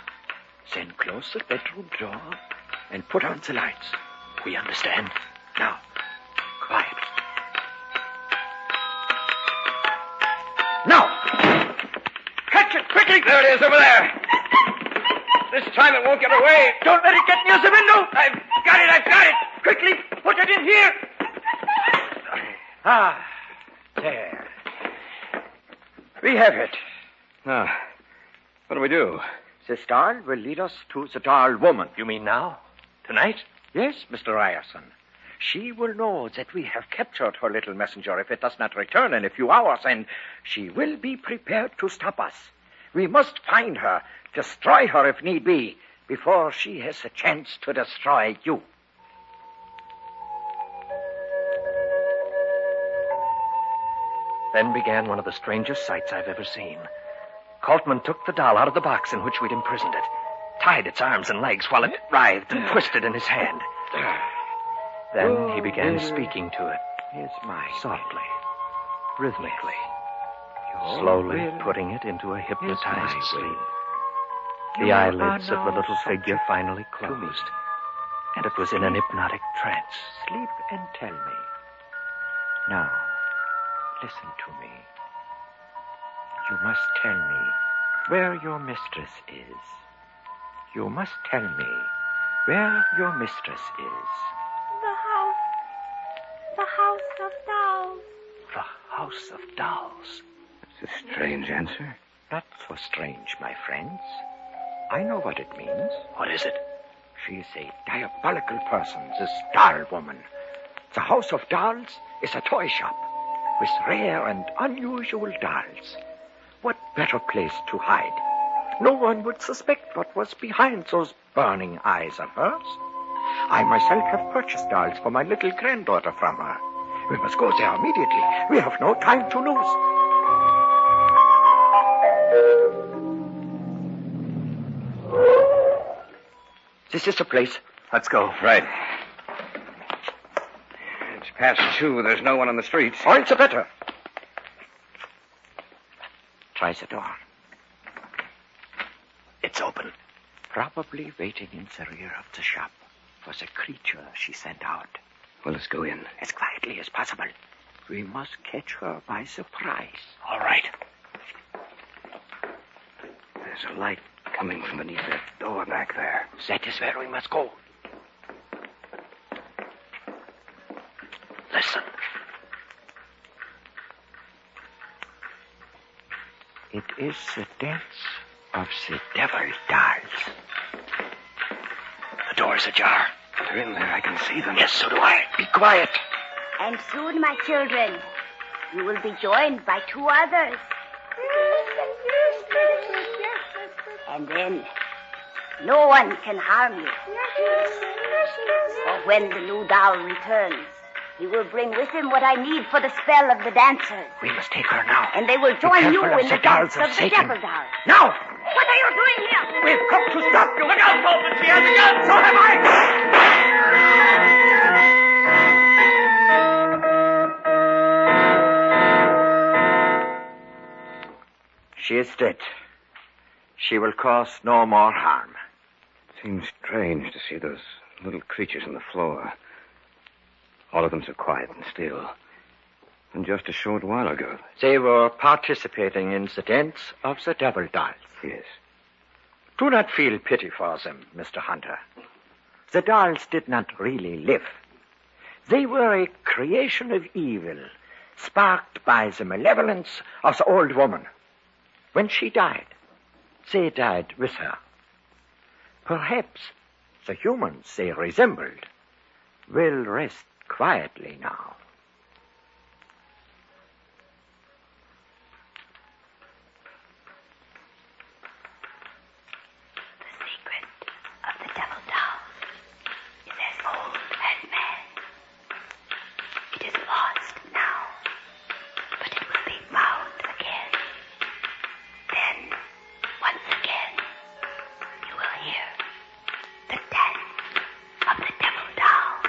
Then close the bedroom door and put on the lights. We understand. Now, quiet. Now! Catch it quickly! There it is over there. This time it won't get away. Don't let it get near the window! I've got it. Quickly, put it in here! Ah, there. We have it. Now, what do we do? This doll will lead us to the doll woman. You mean now? Tonight? Yes, Mr. Ryerson. She will know that we have captured her little messenger if it does not return in a few hours, and she will be prepared to stop us. We must find her, destroy her if need be, before she has a chance to destroy you. Then began one of the strangest sights I've ever seen. Coltman took the doll out of the box in which we'd imprisoned it, tied its arms and legs while it writhed and twisted in his hand. Then he began speaking to it, softly, rhythmically, slowly putting it into a hypnotized sleep. The eyelids of the little figure finally closed, and it was in an hypnotic trance. Sleep and tell me. Now, listen to me. You must tell me where your mistress is. You must tell me where your mistress is. The house of dolls. The House of Dolls. It's a strange answer. Not so strange, my friends. I know what it means. What is it? She is a diabolical person, this doll woman. The House of Dolls is a toy shop with rare and unusual dolls. What better place to hide? No one would suspect what was behind those burning eyes of hers. I myself have purchased dolls for my little granddaughter from her. We must go there immediately. We have no time to lose. This is the place. Let's go. Right. It's past 2. There's no one on the streets. All the better. Try the door. It's open. Probably waiting in the rear of the shop was a creature she sent out. Well, let's go in. As quietly as possible. We must catch her by surprise. All right. There's a light coming from beneath that door back there. That is where we must go. Listen. It is the dance of the devil dolls. The door's ajar. They're in there. I can see them. Yes, so do I. Be quiet. And soon, my children, you will be joined by 2 others. And then, no one can harm you. For when the new doll returns, he will bring with him what I need for the spell of the dancers. We must take her now. And they will join you in the dance of the Satan. devil doll. Now! What are you doing here? We've come to stop you. Look out, Bolton. She has a gun. So have I. She is dead. She will cause no more harm. Seems strange to see those little creatures on the floor. All of them so quiet and still. And just a short while ago. They were participating in the dance of the devil dolls. Yes. Do not feel pity for them, Mr. Hunter. The dolls did not really live. They were a creation of evil, sparked by the malevolence of the old woman. When she died, they died with her. Perhaps the humans they resembled will rest quietly now. The secret of the devil dolls is as old as man. It is lost now, but it will be found again. Then, once again, you will hear the dance of the devil dolls.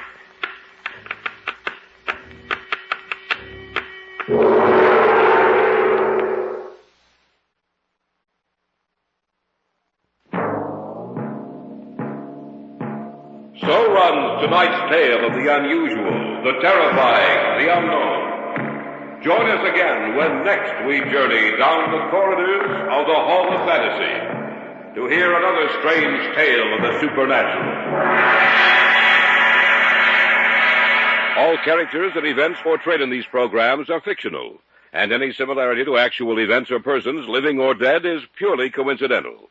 So runs tonight's tale of the unusual, the terrifying, the unknown. Join us again when next we journey down the corridors of the Hall of Fantasy to hear another strange tale of the supernatural. All characters and events portrayed in these programs are fictional, and any similarity to actual events or persons, living or dead, is purely coincidental.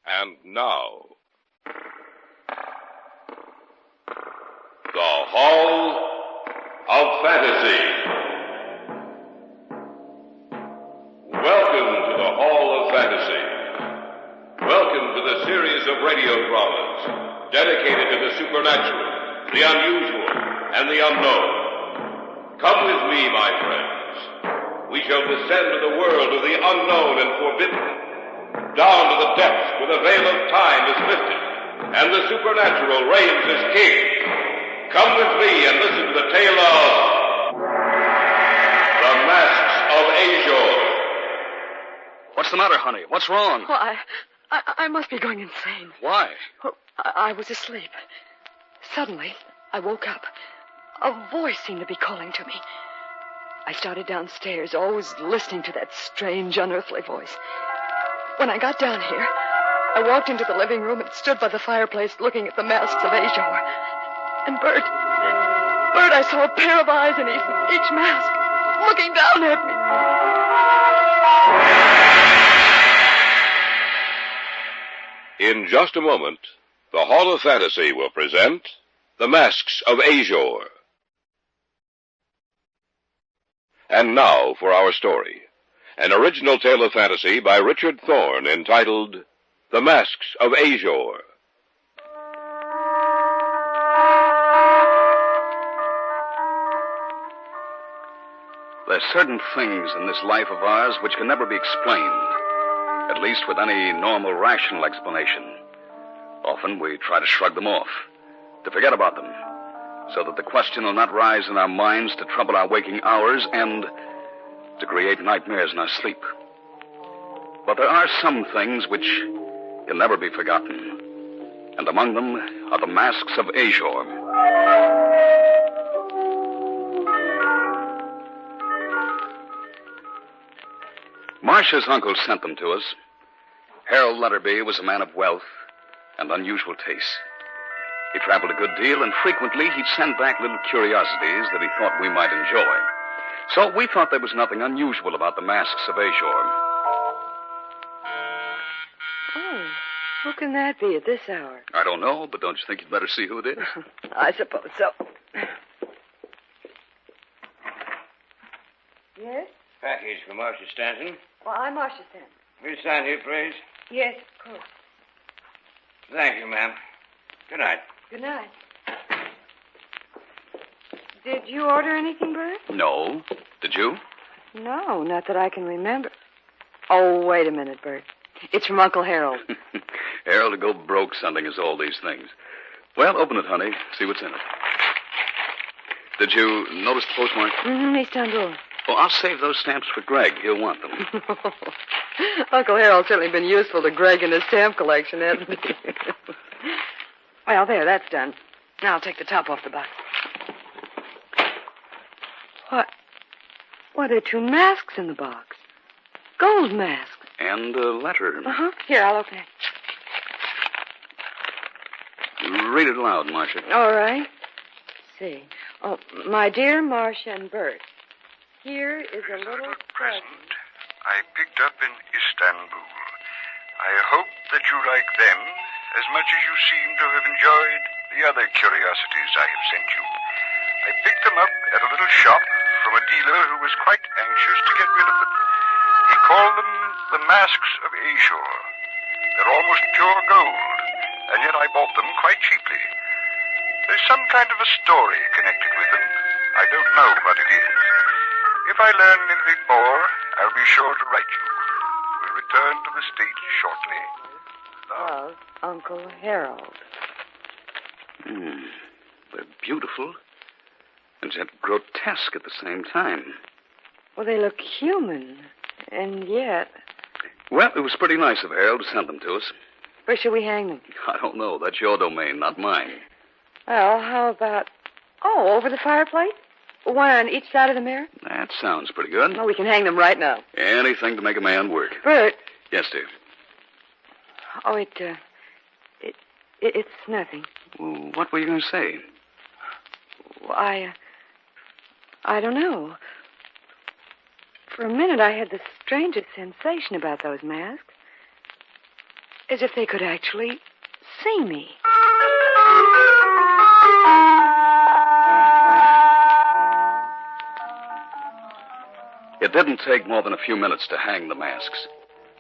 And now, the Hall of Fantasy. Welcome to the Hall of Fantasy. Welcome to the series of radio dramas dedicated to the supernatural, the unusual, and the unknown. Come with me, my friends. We shall descend to the world of the unknown and forbidden. Down to the depths where the veil of time is lifted and the supernatural reigns as king. Come with me and listen to the tale of the Masks of ASHOR. What's the matter, honey? What's wrong? Oh, I must be going insane. Why? Oh, I was asleep. Suddenly, I woke up. A voice seemed to be calling to me. I started downstairs, always listening to that strange, unearthly voice. When I got down here, I walked into the living room and stood by the fireplace looking at the masks of ASHOR. And Bert, I saw a pair of eyes in each mask, looking down at me. In just a moment, the Hall of Fantasy will present The Masks of ASHOR. And now for our story. an original tale of fantasy by Richard Thorne entitled The Masks of ASHOR. There's certain things in this life of ours which can never be explained, at least with any normal, rational explanation. Often we try to shrug them off, to forget about them, so that the question will not rise in our minds to trouble our waking hours and to create nightmares in our sleep. But there are some things which can never be forgotten, and among them are the masks of ASHOR. Marcia's uncle sent them to us. Harold Lutterby was a man of wealth and unusual tastes. He traveled a good deal, and frequently he'd send back little curiosities that he thought we might enjoy. So we thought there was nothing unusual about the masks of ASHOR. Oh, who can that be at this hour? I don't know, but don't you think you'd better see who it is? I suppose so. Yes? Package for Marcia Stanton. Well, I'm Marcia Stanton. Will you sign here, please? Yes, of course. Thank you, ma'am. Good night. Good night. Did you order anything, Bert? No. Did you? No, not that I can remember. Oh, wait a minute, Bert. It's from Uncle Harold. Harold to go broke sending us all these things. Well, open it, honey. See what's in it. Did you notice the postmark? Mm-hmm, East Honduras. Well, I'll save those stamps for Greg. He'll want them. Uncle Harold's certainly been useful to Greg in his stamp collection, hasn't he? Well, there, that's done. Now I'll take the top off the box. What are two masks in the box? Gold masks. And a letter. Uh-huh. Here, I'll open it. Read it aloud, Marcia. All right. Let's see. Oh, my dear Marcia and Bert, here is a little present I picked up in Istanbul. I hope that you like them as much as you seem to have enjoyed the other curiosities I have sent you. I picked them up at a little shop from a dealer who was quite anxious to get rid of them. He called them the masks of ASHOR. They're almost pure gold, and yet I bought them quite cheaply. There's some kind of a story connected with them. I don't know what it is. If I learn anything more, I'll be sure to write you. We'll return to the States shortly. Love, Uncle Harold. They're beautiful, and yet grotesque at the same time. Well, they look human, and yet... Well, it was pretty nice of Harold to send them to us. Where should we hang them? I don't know. That's your domain, not mine. Well, how about... Oh, over the fireplace? One on each side of the mirror? That sounds pretty good. Well, we can hang them right now. Anything to make a man work. Bert. Yes, dear. Oh, it's nothing. Well, what were you going to say? Well, I don't know. For a minute, I had the strangest sensation about those masks. As if they could actually see me. It didn't take more than a few minutes to hang the masks.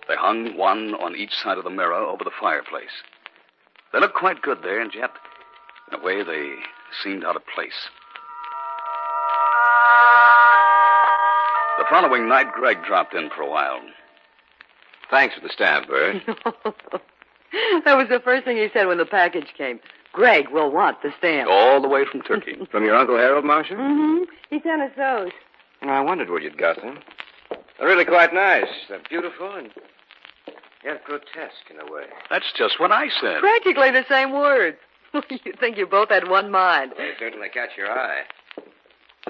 They hung one on each side of the mirror over the fireplace. They looked quite good there, and yet, in a way, they seemed out of place. The following night, Greg dropped in for a while. Thanks for the stamp, Bert. That was the first thing he said when the package came. Greg will want the stamp. All the way from Turkey. From your Uncle Harold, Marcia? Mm-hmm. He sent us those. I wondered where you'd got them. They're really quite nice. They're beautiful and yet grotesque in a way. That's just what I said. Practically the same words. You think you both had one mind. They certainly catch your eye.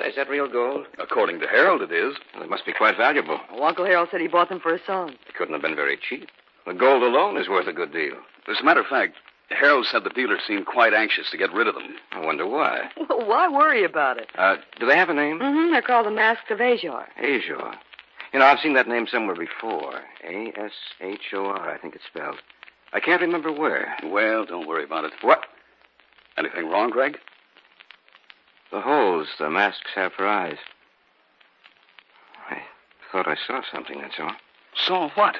Is that real gold? According to Harold, it is. Well, they must be quite valuable. Well, Uncle Harold said he bought them for a song. They couldn't have been very cheap. The gold alone is worth a good deal. As a matter of fact, Harold said the dealer seemed quite anxious to get rid of them. I wonder why. Well, why worry about it? Do they have a name? Mm-hmm. They're called the Masks of ASHOR. ASHOR. You know, I've seen that name somewhere before. ASHOR, I think it's spelled. I can't remember where. Well, don't worry about it. What? Anything wrong, Greg? The holes the masks have for eyes. I thought I saw something, that's all. Saw what?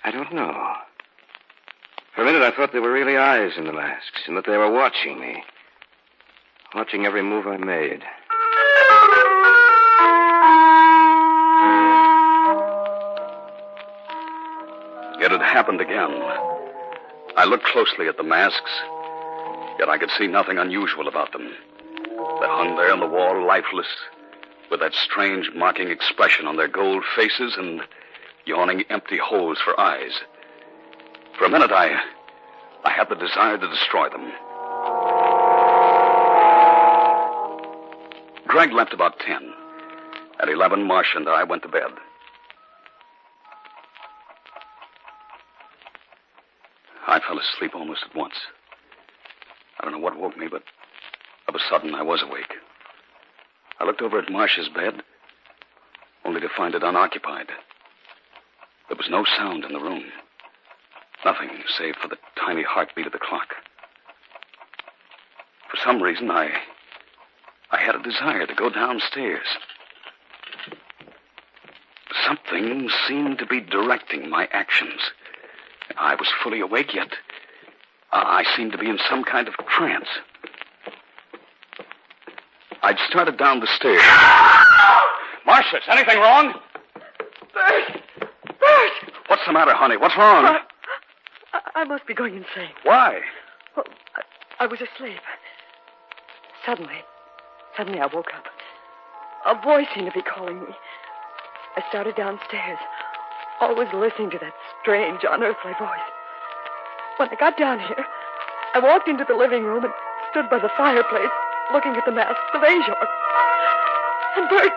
I don't know. For a minute, I thought there were really eyes in the masks and that they were watching me. Watching every move I made. It had happened again. I looked closely at the masks, yet I could see nothing unusual about them. They hung there on the wall, lifeless, with that strange, mocking expression on their gold faces and yawning empty holes for eyes. For a minute, I had the desire to destroy them. Greg left about 10. At 11, Marcia and I went to bed. I fell asleep almost at once. I don't know what woke me, but of a sudden I was awake. I looked over at Marcia's bed, only to find it unoccupied. There was no sound in the room. Nothing save for the tiny heartbeat of the clock. For some reason, I had a desire to go downstairs. Something seemed to be directing my actions. I was fully awake, yet I seemed to be in some kind of trance. I'd started down the stairs. Marcia, is anything wrong? Bert! Bert! What's the matter, honey? What's wrong? I must be going insane. Why? Well, I was asleep. Suddenly I woke up. A voice seemed to be calling me. I started downstairs, always listening to that strange, unearthly voice. When I got down here, I walked into the living room and stood by the fireplace, looking at the masks of ASHOR. And Bert,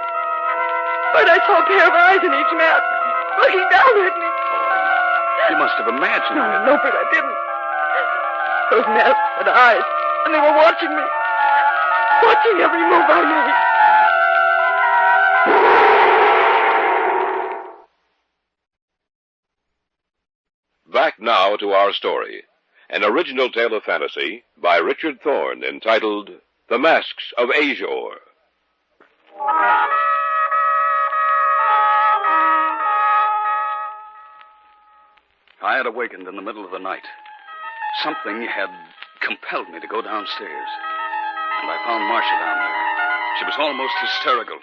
I saw a pair of eyes in each mask, looking down at me. You must have imagined it. No, Bert, I didn't. Those masks had eyes, and they were watching me. Watching every move I made. Back now to our story. An original tale of fantasy by Richard Thorne entitled The Masks of ASHOR. I had awakened in the middle of the night. Something had compelled me to go downstairs. And I found Marcia down there. She was almost hysterical.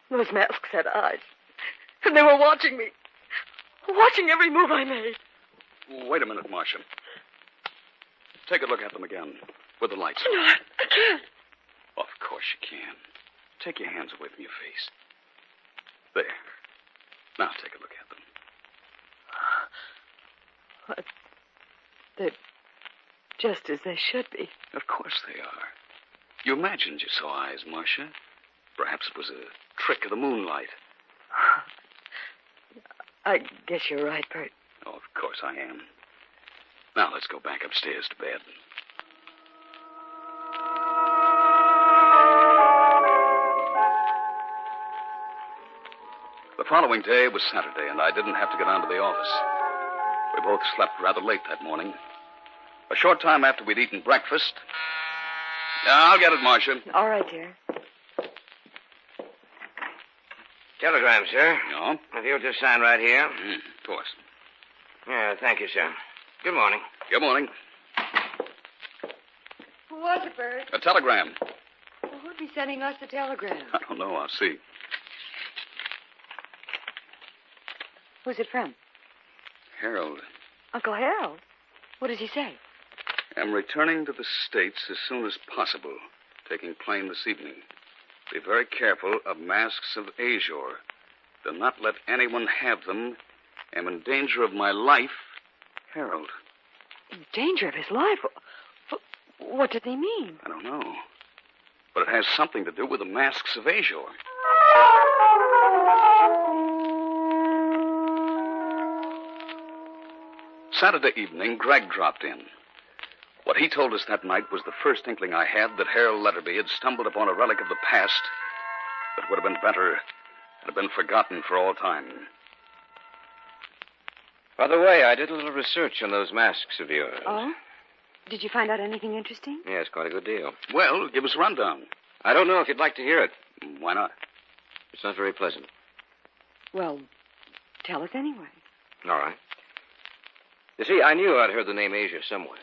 Those masks had eyes. And they were watching me. Watching every move I made. Wait a minute, Marcia. Take a look at them again. With the lights on. No, I can't. Of course you can. Take your hands away from your face. There. Now take a look at them. What? They're just as they should be. Of course they are. You imagined you saw eyes, Marcia. Perhaps it was a trick of the moonlight. I guess you're right, Bert. Oh, of course I am. Now let's go back upstairs to bed. The following day was Saturday, and I didn't have to get down to the office. We both slept rather late that morning. A short time after we'd eaten breakfast... Yeah, I'll get it, Marcia. All right, dear. Telegram, sir. No? If you'll just sign right here. Of course. Yeah, thank you, sir. Good morning. Good morning. Who was it, Bert? A telegram. Well, who'd be sending us the telegram? I don't know. I'll see. Who's it from? Harold. Uncle Harold? What does he say? I'm returning to the States as soon as possible. Taking plane this evening. Be very careful of masks of ASHOR. Do not let anyone have them. Am in danger of my life. Harold. In danger of his life? What did they mean? I don't know. But it has something to do with the masks of ASHOR. Saturday evening, Greg dropped in. What he told us that night was the first inkling I had that Harold Letterby had stumbled upon a relic of the past that would have been better had been forgotten for all time. By the way, I did a little research on those masks of yours. Oh? Did you find out anything interesting? Yes, quite a good deal. Well, give us a rundown. I don't know if you'd like to hear it. Why not? It's not very pleasant. Well, tell us anyway. All right. You see, I knew I'd heard the name Asia somewhere.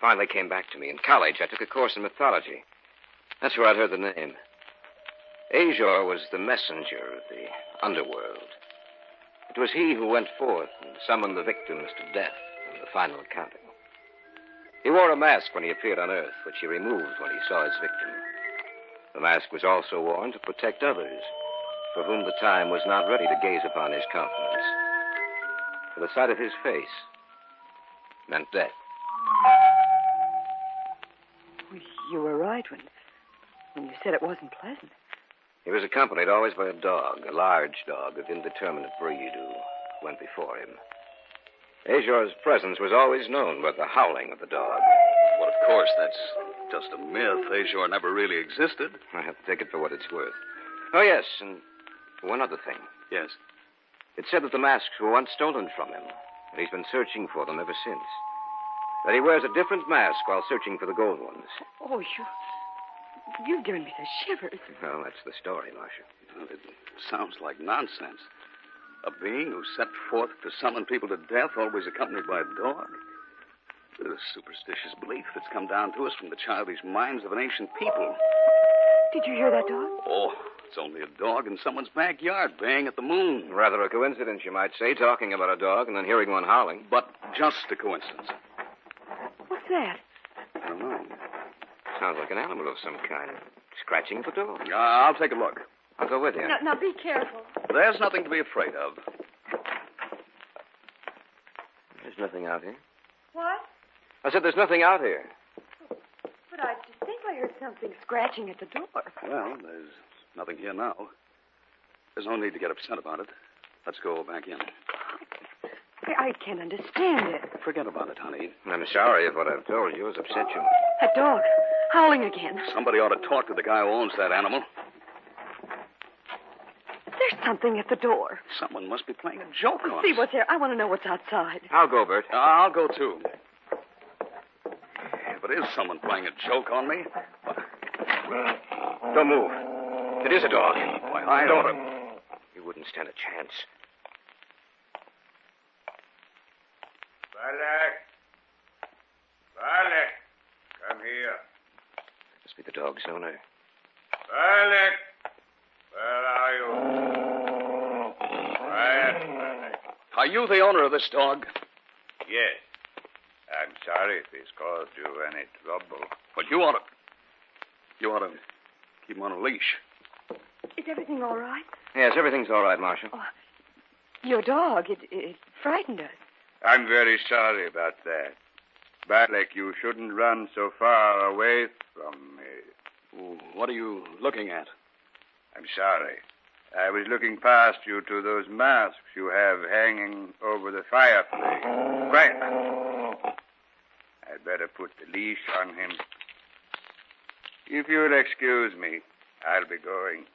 Finally came back to me. In college, I took a course in mythology. That's where I'd heard the name. ASHOR was the messenger of the underworld. It was he who went forth and summoned the victims to death in the final accounting. He wore a mask when he appeared on Earth, which he removed when he saw his victim. The mask was also worn to protect others, for whom the time was not ready to gaze upon his countenance. For the sight of his face meant death. Well, you were right when you said it wasn't pleasant. He was accompanied always by a dog, a large dog of indeterminate breed who went before him. ASHOR's presence was always known by the howling of the dog. Well, of course, that's just a myth. ASHOR never really existed. I have to take it for what it's worth. Oh, yes, and one other thing. Yes. It said that the masks were once stolen from him, and he's been searching for them ever since. That he wears a different mask while searching for the gold ones. Oh, you've given me the shivers. Well, that's the story, Marcia. Well, it sounds like nonsense. A being who set forth to summon people to death, always accompanied by a dog? It's a superstitious belief that's come down to us from the childish minds of an ancient people. Did you hear that dog? Oh, it's only a dog in someone's backyard baying at the moon. Rather a coincidence, you might say, talking about a dog and then hearing one howling. But just a coincidence. What's that? I don't know. Sounds like an animal of some kind. Scratching at the door. I'll take a look. I'll go with you. Now be careful. There's nothing to be afraid of. There's nothing out here. What? I said there's nothing out here. But I distinctly heard something scratching at the door. Well, there's nothing here now. There's no need to get upset about it. Let's go back in. I can't understand it. Forget about it, honey. I'm sorry if what I've told you has upset you. That dog, howling again. Somebody ought to talk to the guy who owns that animal. There's something at the door. Someone must be playing a joke on us. See what's there. I want to know what's outside. I'll go, Bert. I'll go, too. If it is someone playing a joke on me... Don't move. It is a dog. Why, I ought to... You wouldn't stand a chance. Balak, come here. Must be the dog's owner. Balak, where are you? Quiet, Balak. Are you the owner of this dog? Yes. I'm sorry if it's caused you any trouble. But you ought to keep him on a leash. Is everything all right? Yes, everything's all right, Marshal. Oh, your dog, it frightened us. I'm very sorry about that. Balak, you shouldn't run so far away from me. What are you looking at? I'm sorry. I was looking past you to those masks you have hanging over the fireplace. Right. I'd better put the leash on him. If you'll excuse me, I'll be going.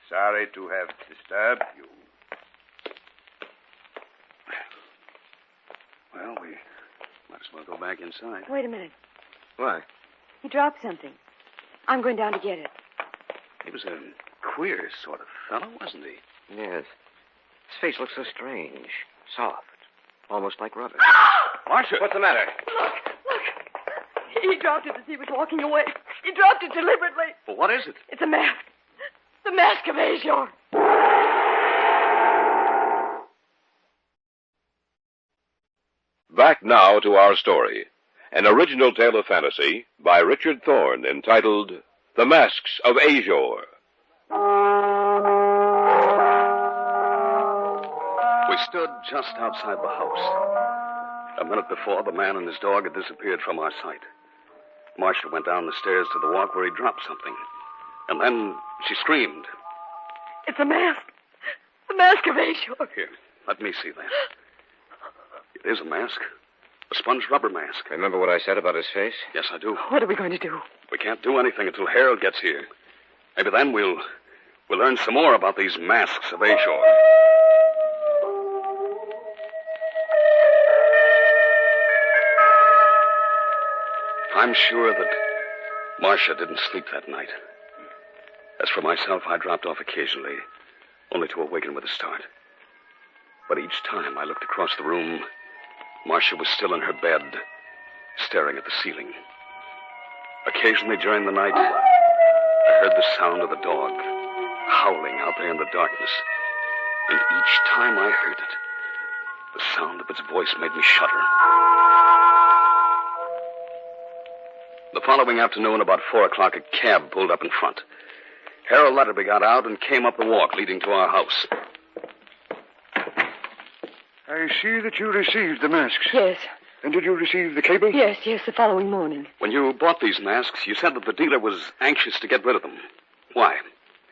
Sorry to have disturbed you. Well, we might as well go back inside. Wait a minute. Why? He dropped something. I'm going down to get it. He was a queer sort of fellow, wasn't he? Yes. His face looks so strange. Soft. Almost like rubber. Marcia! What's the matter? Look. He dropped it as he was walking away. He dropped it deliberately. Well, what is it? It's a mask. The mask of ASHOR. Back now to our story. An original tale of fantasy by Richard Thorne entitled The Masks of ASHOR. We stood just outside the house. A minute before, the man and his dog had disappeared from our sight. Marcia went down the stairs to the walk where he dropped something. And then she screamed. It's a mask. The mask of ASHOR. Here, let me see that. It is a mask. A sponge rubber mask. Remember what I said about his face? Yes, I do. What are we going to do? We can't do anything until Harold gets here. Maybe then we'll learn some more about these masks of ASHOR. I'm sure that Marcia didn't sleep that night. As for myself, I dropped off occasionally, only to awaken with a start. But each time I looked across the room, Marcia was still in her bed, staring at the ceiling. Occasionally during the night, I heard the sound of the dog howling out there in the darkness. And each time I heard it, the sound of its voice made me shudder. The following afternoon, about 4 o'clock, a cab pulled up in front. Harold Letterby got out and came up the walk leading to our house. I see that you received the masks. Yes. And did you receive the cable? Yes, the following morning. When you bought these masks, you said that the dealer was anxious to get rid of them. Why?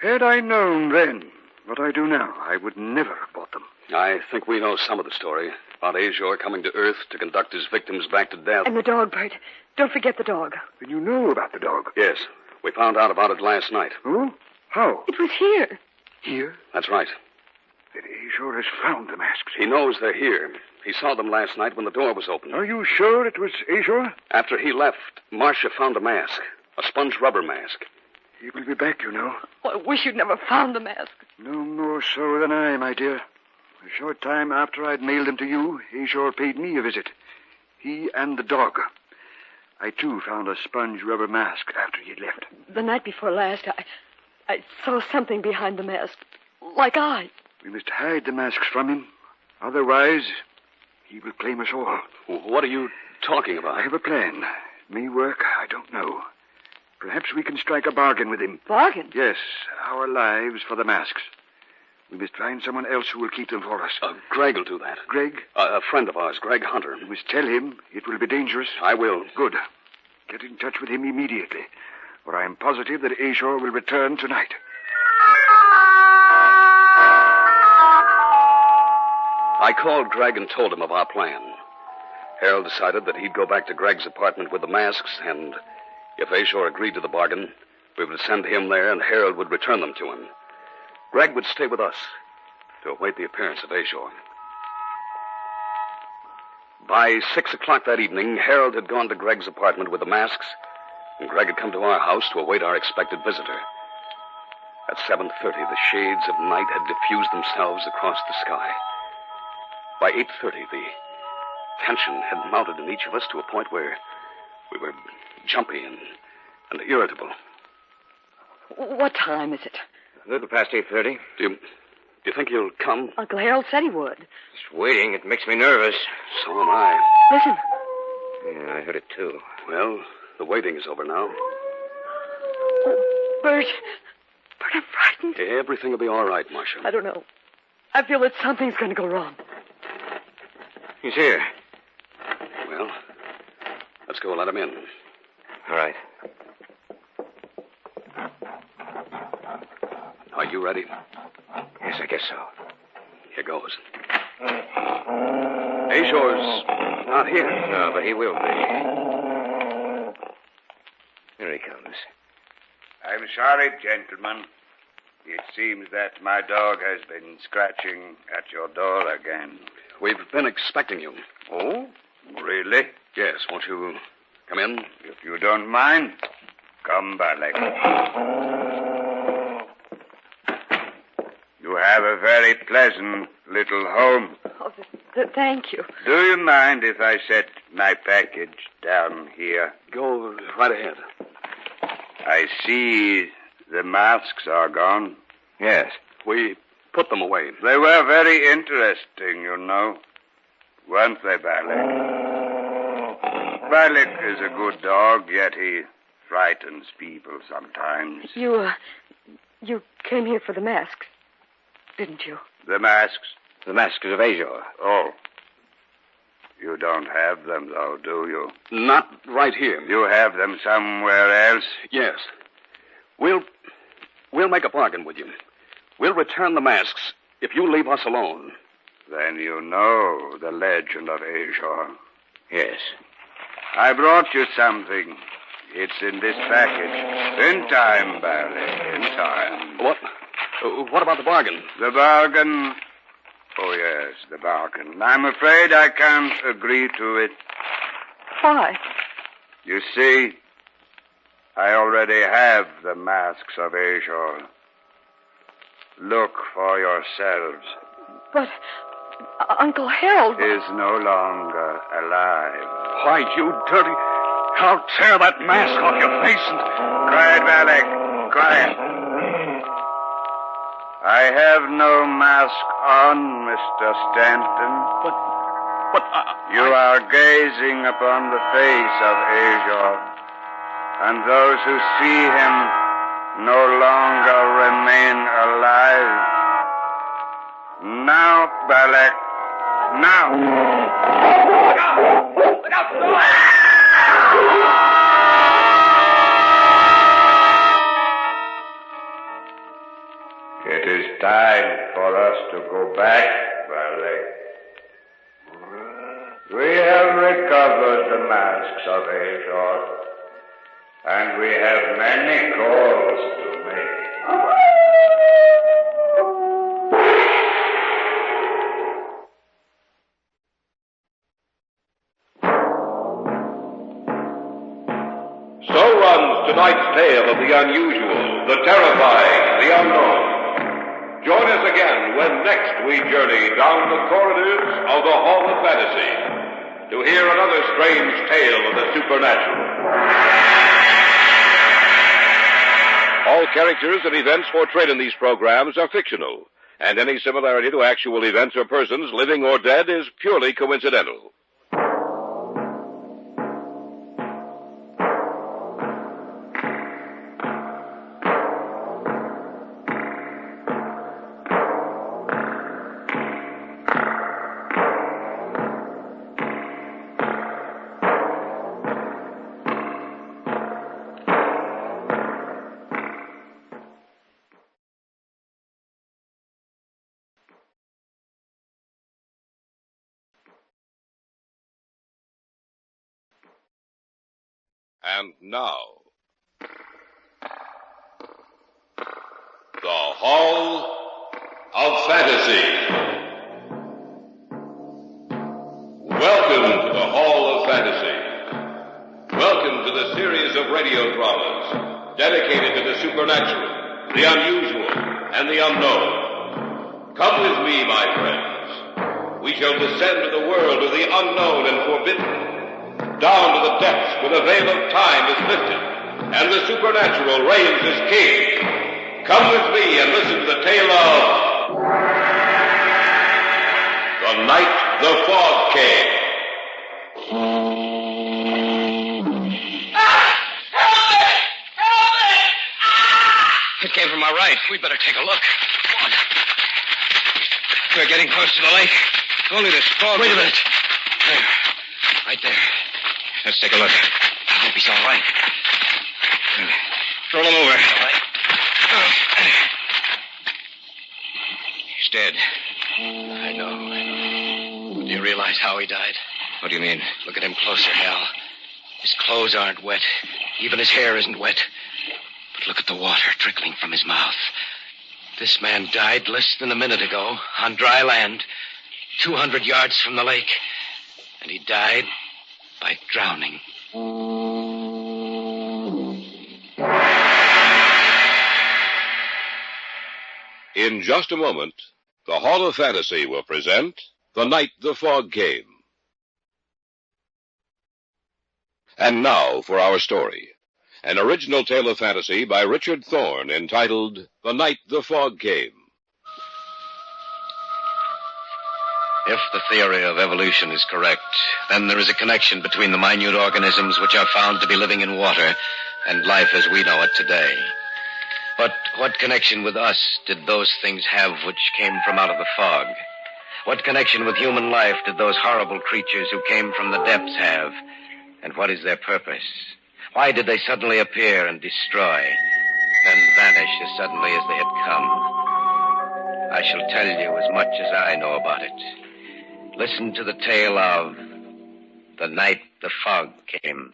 Had I known then what I do now, I would never have bought them. I think we know some of the story about ASHOR coming to Earth to conduct his victims back to death. And the dog, Bert. Don't forget the dog. Then you know about the dog? Yes. We found out about it last night. Oh? How? It was here. Here? That's right. Then ASHOR has found the masks. He knows they're here. He saw them last night when the door was open. Are you sure it was ASHOR? After he left, Marcia found a mask. A sponge rubber mask. He will be back, you know. Oh, I wish you'd never found the mask. No more so than I, my dear. A short time after I'd mailed them to you, ASHOR paid me a visit. He and the dog. I, too, found a sponge rubber mask after he'd left. The night before last, I saw something behind the mask. Like eyes. We must hide the masks from him. Otherwise, he will claim us all. What are you talking about? I have a plan. It may work, I don't know. Perhaps we can strike a bargain with him. Bargain? Yes, our lives for the masks. We must find someone else who will keep them for us. Greg will do that. Greg? A friend of ours, Greg Hunter. You must tell him it will be dangerous. I will. Good. Get in touch with him immediately, or I am positive that ASHOR will return tonight. I called Greg and told him of our plan. Harold decided that he'd go back to Greg's apartment with the masks, and if ASHOR agreed to the bargain, we would send him there and Harold would return them to him. Greg would stay with us to await the appearance of ASHOR. By 6 o'clock that evening, Harold had gone to Greg's apartment with the masks, and Greg had come to our house to await our expected visitor. At 7:30, the shades of night had diffused themselves across the sky. By 8:30, the tension had mounted in each of us to a point where we were jumpy and irritable. What time is it? A little past 8:30. Do you think he'll come? Uncle Harold said he would. Just waiting. It makes me nervous. So am I. Listen. Yeah, I heard it, too. Well, the waiting is over now. Oh, Bert. Bert, I'm frightened. Everything will be all right, Marcia. I don't know. I feel that something's going to go wrong. He's here. Well, let's go let him in. All right. Are you ready? Yes, I guess so. Here goes. ASHOR's not here. No, but he will be. Here he comes. I'm sorry, gentlemen. It seems that my dog has been scratching at your door again. We've been expecting you. Oh? Really? Yes, won't you come in? If you don't mind, come, Balak. You have a very pleasant little home. Oh, thank you. Do you mind if I set my package down here? Go right ahead. I see the masks are gone. Yes. We put them away. They were very interesting, you know. Weren't they, Balak? Balak is a good dog, yet he frightens people sometimes. You came here for the masks, didn't you? The masks? The masks of ASHOR. Oh. You don't have them, though, do you? Not right here. You have them somewhere else? Yes. We'll make a bargain with you. We'll return the masks if you leave us alone. Then you know the legend of ASHOR. Yes. I brought you something. It's in this package. In time, Barry, in time. What about the bargain? The bargain? Oh, yes, the bargain. I'm afraid I can't agree to it. Why? You see, I already have the masks of ASHOR. Look for yourselves. But Uncle Harold... Is no longer alive. Why, you dirty... I'll tear that mask off your face and... Quiet, Valek. Quiet. I have no mask on, Mr. Stanton. But You are gazing upon the face of ASHOR, and those who see him no longer remain alive. Now, Balak, now. Look out! Look out! It is time for us to go back, Balak. We have recovered the masks of ASHOR, and we have many calls to make. So runs tonight's tale of the unusual, the terrifying, the unknown. Join us again when next we journey down the corridors of the Hall of Fantasy to hear another strange tale of the supernatural. All characters and events portrayed in these programs are fictional, and any similarity to actual events or persons, living or dead, is purely coincidental. And now, the Hall of Fantasy. Welcome to the Hall of Fantasy. Welcome to the series of radio dramas dedicated to the supernatural, the unusual, and the unknown. Come with me, my friends. We shall descend to the world of the unknown and forbidden, down to the depths where the veil of time is lifted and the supernatural reigns as king. Come with me and listen to the tale of The Night the Fog Came. It came from our right. We'd better take a look. Come on. We're getting close to the lake. Only this fog. Wait a minute. There. Right there. Let's take a look. I hope he's all right. Roll him over. All right. He's dead. I know. Do you realize how he died? What do you mean? Look at him closer, Hal. His clothes aren't wet. Even his hair isn't wet. But look at the water trickling from his mouth. This man died less than a minute ago on dry land, 200 yards from the lake. And he died by drowning. In just a moment, the Hall of Fantasy will present The Night the Fog Came. And now for our story. An original tale of fantasy by Richard Thorne entitled The Night the Fog Came. If the theory of evolution is correct, then there is a connection between the minute organisms which are found to be living in water and life as we know it today. But what connection with us did those things have which came from out of the fog? What connection with human life did those horrible creatures who came from the depths have? And what is their purpose? Why did they suddenly appear and destroy, then vanish as suddenly as they had come? I shall tell you as much as I know about it. Listen to the tale of The Night the Fog Came.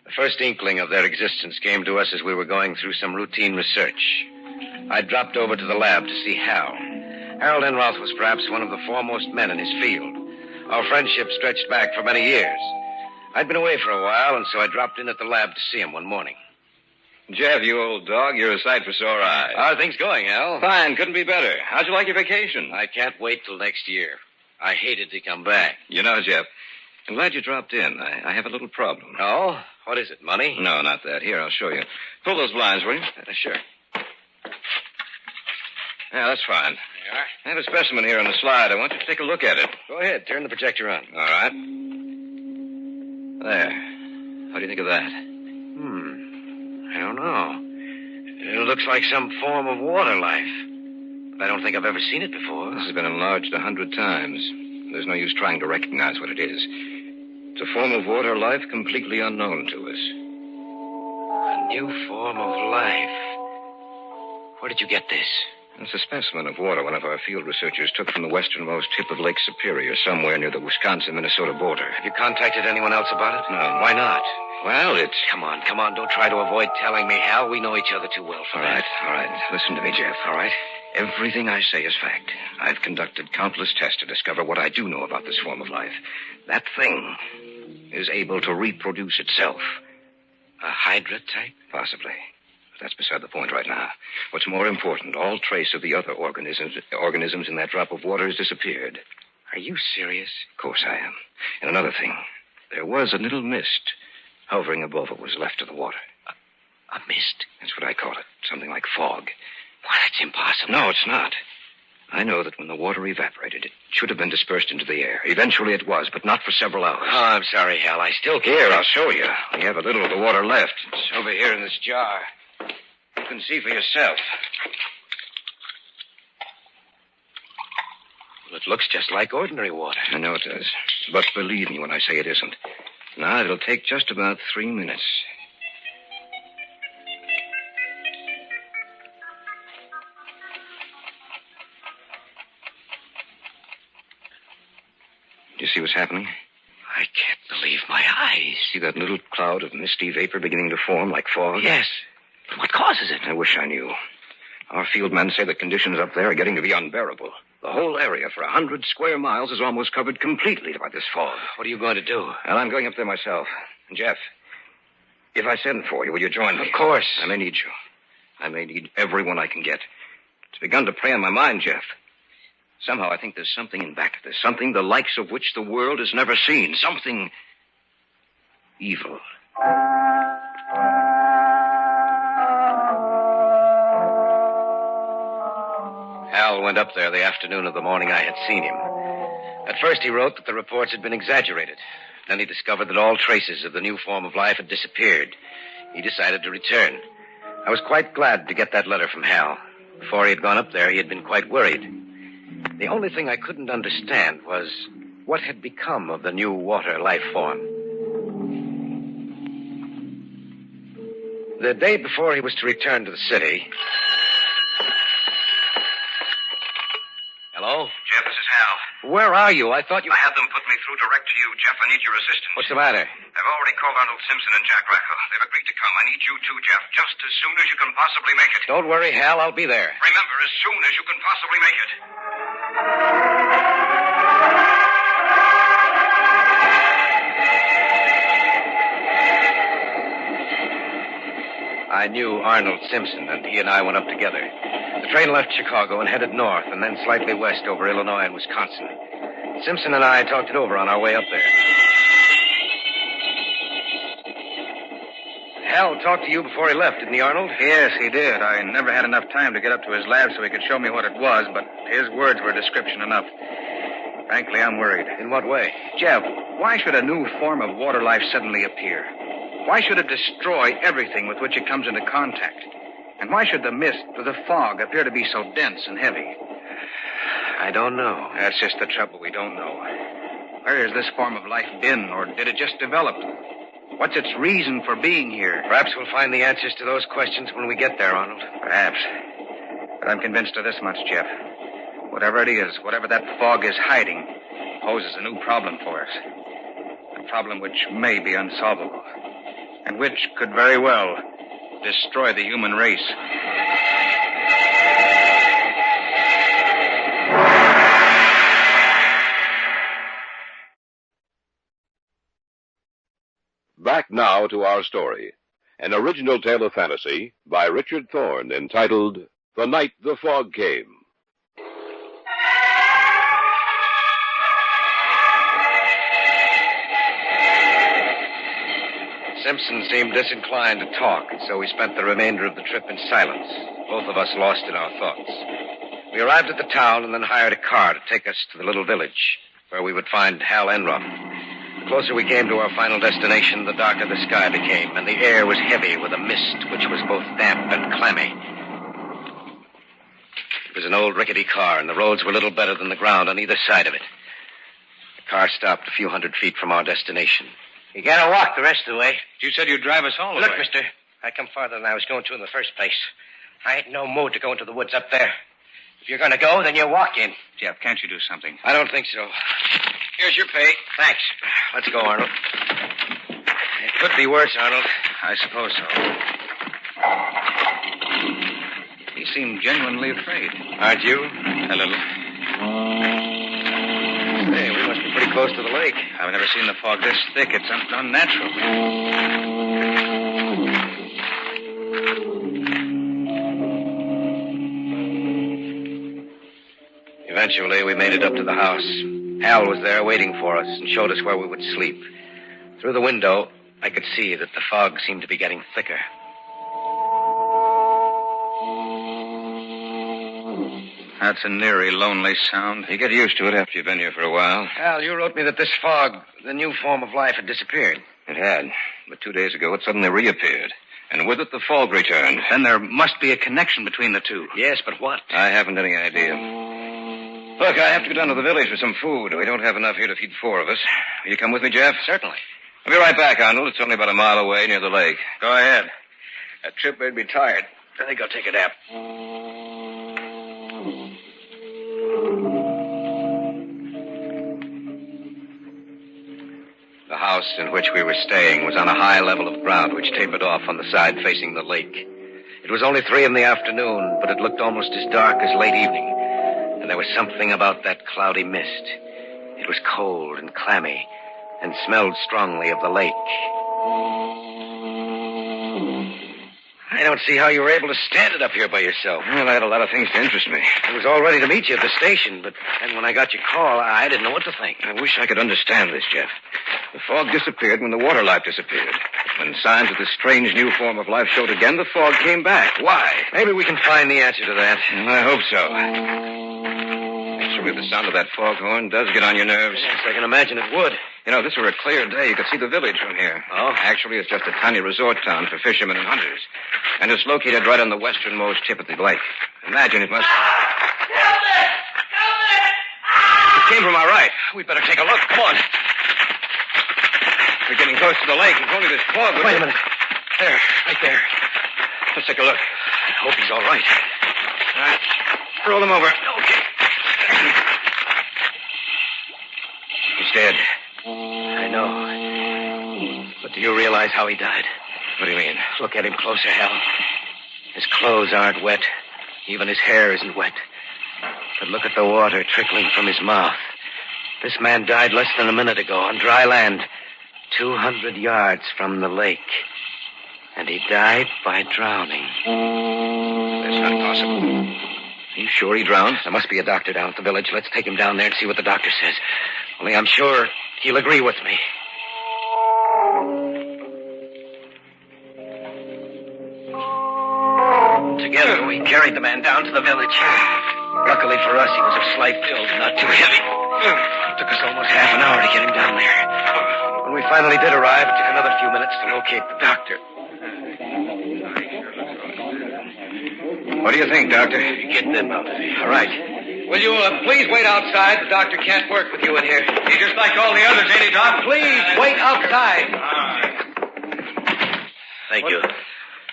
The first inkling of their existence came to us as we were going through some routine research. I dropped over to the lab to see Hal. Harold Enroth was perhaps one of the foremost men in his field. Our friendship stretched back for many years. I'd been away for a while, and so I dropped in at the lab to see him one morning. Jeff, you old dog, you're a sight for sore eyes. How are things going, Al? Fine, couldn't be better. How'd you like your vacation? I can't wait till next year. I hated to come back. You know, Jeff, I'm glad you dropped in. I have a little problem. Oh? What is it, money? No, not that. Here, I'll show you. Pull those blinds, will you? Sure. Yeah, that's fine. There you are. I have a specimen here on the slide. I want you to take a look at it. Go ahead. Turn the projector on. All right. There. How do you think of that? I don't know. It looks like some form of water life. But I don't think I've ever seen it before. This has been enlarged 100 times. There's no use trying to recognize what it is. It's a form of water life completely unknown to us. A new form of life. Where did you get this? It's a specimen of water one of our field researchers took from the westernmost tip of Lake Superior, somewhere near the Wisconsin-Minnesota border. Have you contacted anyone else about it? No. Why not? Well, it's... Come on. Don't try to avoid telling me, Hal. We know each other too well for that. All right. Listen to me, Jeff. All right. Everything I say is fact. I've conducted countless tests to discover what I do know about this form of life. That thing is able to reproduce itself. A Hydra type? Possibly. But that's beside the point right now. What's more important, all trace of the other organisms in that drop of water has disappeared. Are you serious? Of course I am. And another thing. There was a little mist hovering above what was left of the water. A mist? That's what I call it. Something like fog. Why, that's impossible. No, it's not. I know that when the water evaporated, it should have been dispersed into the air. Eventually it was, but not for several hours. Oh, I'm sorry, Hal. I still can't... Here, I'll show you. We have a little of the water left. It's over here in this jar. You can see for yourself. Well, it looks just like ordinary water. I know it does. But believe me when I say it isn't. Now, it'll take just about 3 minutes. Do you see what's happening? I can't believe my eyes. See that little cloud of misty vapor beginning to form like fog? Yes. But what causes it? I wish I knew. Our field men say the conditions up there are getting to be unbearable. The whole area for 100 square miles is almost covered completely by this fog. What are you going to do? Well, I'm going up there myself. And Jeff, if I send for you, will you join me? Of course. I may need you. I may need everyone I can get. It's begun to prey on my mind, Jeff. Somehow I think there's something in back of this. Something the likes of which the world has never seen. Something evil. Hal went up there the afternoon of the morning I had seen him. At first he wrote that the reports had been exaggerated. Then he discovered that all traces of the new form of life had disappeared. He decided to return. I was quite glad to get that letter from Hal. Before he had gone up there, he had been quite worried. The only thing I couldn't understand was what had become of the new water life form. The day before he was to return to the city... Hello? Jeff, this is Hal. Where are you? I thought you... I had them put me through direct to you. Jeff, I need your assistance. What's the matter? I've already called Arnold Simpson and Jack Rackle. They've agreed to come. I need you too, Jeff, just as soon as you can possibly make it. Don't worry, Hal. I'll be there. Remember, as soon as you can possibly make it. I knew Arnold Simpson, and he and I went up together. The train left Chicago and headed north, and then slightly west over Illinois and Wisconsin. Simpson and I talked it over on our way up there. Hal talked to you before he left, didn't he, Arnold? Yes, he did. I never had enough time to get up to his lab so he could show me what it was, but his words were description enough. Frankly, I'm worried. In what way? Jeff, why should a new form of water life suddenly appear? Why should it destroy everything with which it comes into contact? And why should the mist or the fog appear to be so dense and heavy? I don't know. That's just the trouble. We don't know. Where has this form of life been, or did it just develop? What's its reason for being here? Perhaps we'll find the answers to those questions when we get there, Arnold. Perhaps. But I'm convinced of this much, Jeff. Whatever it is, whatever that fog is hiding, poses a new problem for us. A problem which may be unsolvable. And which could very well destroy the human race. Back now to our story. An original tale of fantasy by Richard Thorne entitled The Night the Fog Came. Simpson seemed disinclined to talk, and so we spent the remainder of the trip in silence, both of us lost in our thoughts. We arrived at the town and then hired a car to take us to the little village, where we would find Hal Enrum. The closer we came to our final destination, the darker the sky became, and the air was heavy with a mist which was both damp and clammy. It was an old rickety car, and the roads were little better than the ground on either side of it. The car stopped a few hundred feet from our destination. You gotta walk the rest of the way. You said you'd drive us all the Look, way. mister, I come farther than I was going to in the first place. I ain't no mood to go into the woods up there. If you're gonna go, then you walk in. Jeff, can't you do something? I don't think so. Here's your pay. Thanks. Let's go, Arnold. It could be worse, Arnold. I suppose so. He seemed genuinely afraid. Aren't you? A little. Hey, we must be pretty close to the lake. I've never seen the fog this thick. It's unnatural. Eventually, we made it up to the house. Hal was there waiting for us and showed us where we would sleep. Through the window, I could see that the fog seemed to be getting thicker. That's an eerie, lonely sound. You get used to it after you've been here for a while. Hal, you wrote me that this fog, the new form of life, had disappeared. It had. But 2 days ago, it suddenly reappeared. And with it, the fog returned. Then there must be a connection between the two. Yes, but what? I haven't any idea. Look, I have to go down to the village for some food. We don't have enough here to feed 4 of us. Will you come with me, Jeff? Certainly. I'll be right back, Arnold. It's only about a mile away near the lake. Go ahead. That trip made me tired. I think I'll take a nap. The house in which we were staying was on a high level of ground which tapered off on the side facing the lake. It was only 3 p.m, but it looked almost as dark as late evening. And there was something about that cloudy mist. It was cold and clammy and smelled strongly of the lake. I don't see how you were able to stand it up here by yourself. Well, I had a lot of things to interest me. I was all ready to meet you at the station, but then when I got your call, I didn't know what to think. I wish I could understand this, Jeff. The fog disappeared when the water life disappeared. When signs of this strange new form of life showed again, the fog came back. Why? Maybe we can find the answer to that. Well, I hope so. Naturally, the sound of that foghorn does get on your nerves. Yes, I can imagine it would. You know, if this were a clear day, you could see the village from here. Oh? Actually, it's just a tiny resort town for fishermen and hunters. And it's located right on the westernmost tip of the lake. Imagine it must... Help me! It came from our right. We'd better take a look. Come on. We're getting close to the lake. If only this fog would... Wait a minute. There, right there. Let's take a look. I hope he's all right. All right. Roll him over. Okay. He's dead. I know. But do you realize how he died? What do you mean? Look at him closer, Hal. His clothes aren't wet. Even his hair isn't wet. But look at the water trickling from his mouth. This man died less than a minute ago on dry land, 200 yards from the lake. And he died by drowning. That's not possible. Are you sure he drowned? There must be a doctor down at the village. Let's take him down there and see what the doctor says. Only I'm sure he'll agree with me. Together, we carried the man down to the village. Luckily for us, he was of slight build, not too heavy. It took us almost half an hour to get him down there. When we finally did arrive, it took another few minutes to locate the doctor. What do you think, Doctor? Get them out of here. All right. Will you please wait outside? The doctor can't work with you in here. He's just like all the others, ain't he, Doc? Please, wait outside. Thank you.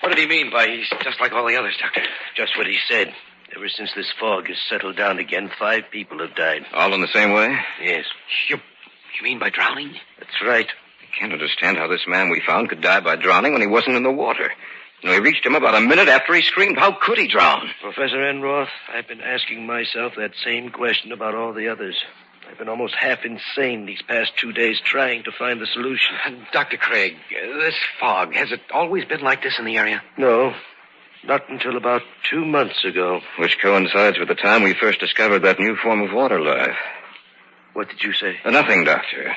What did he mean by he's just like all the others, Doctor? Just what he said. Ever since this fog has settled down again, 5 people have died. All in the same way? Yes. You mean by drowning? That's right. I can't understand how this man we found could die by drowning when he wasn't in the water. You know, we reached him about a minute after he screamed. How could he drown? Professor Enroth, I've been asking myself that same question about all the others. I I've been almost half insane these past 2 days trying to find the solution. Dr. Craig, this fog, has it always been like this in the area? No, not until about 2 months ago. Which coincides with the time we first discovered that new form of water life. What did you say? Nothing, Doctor.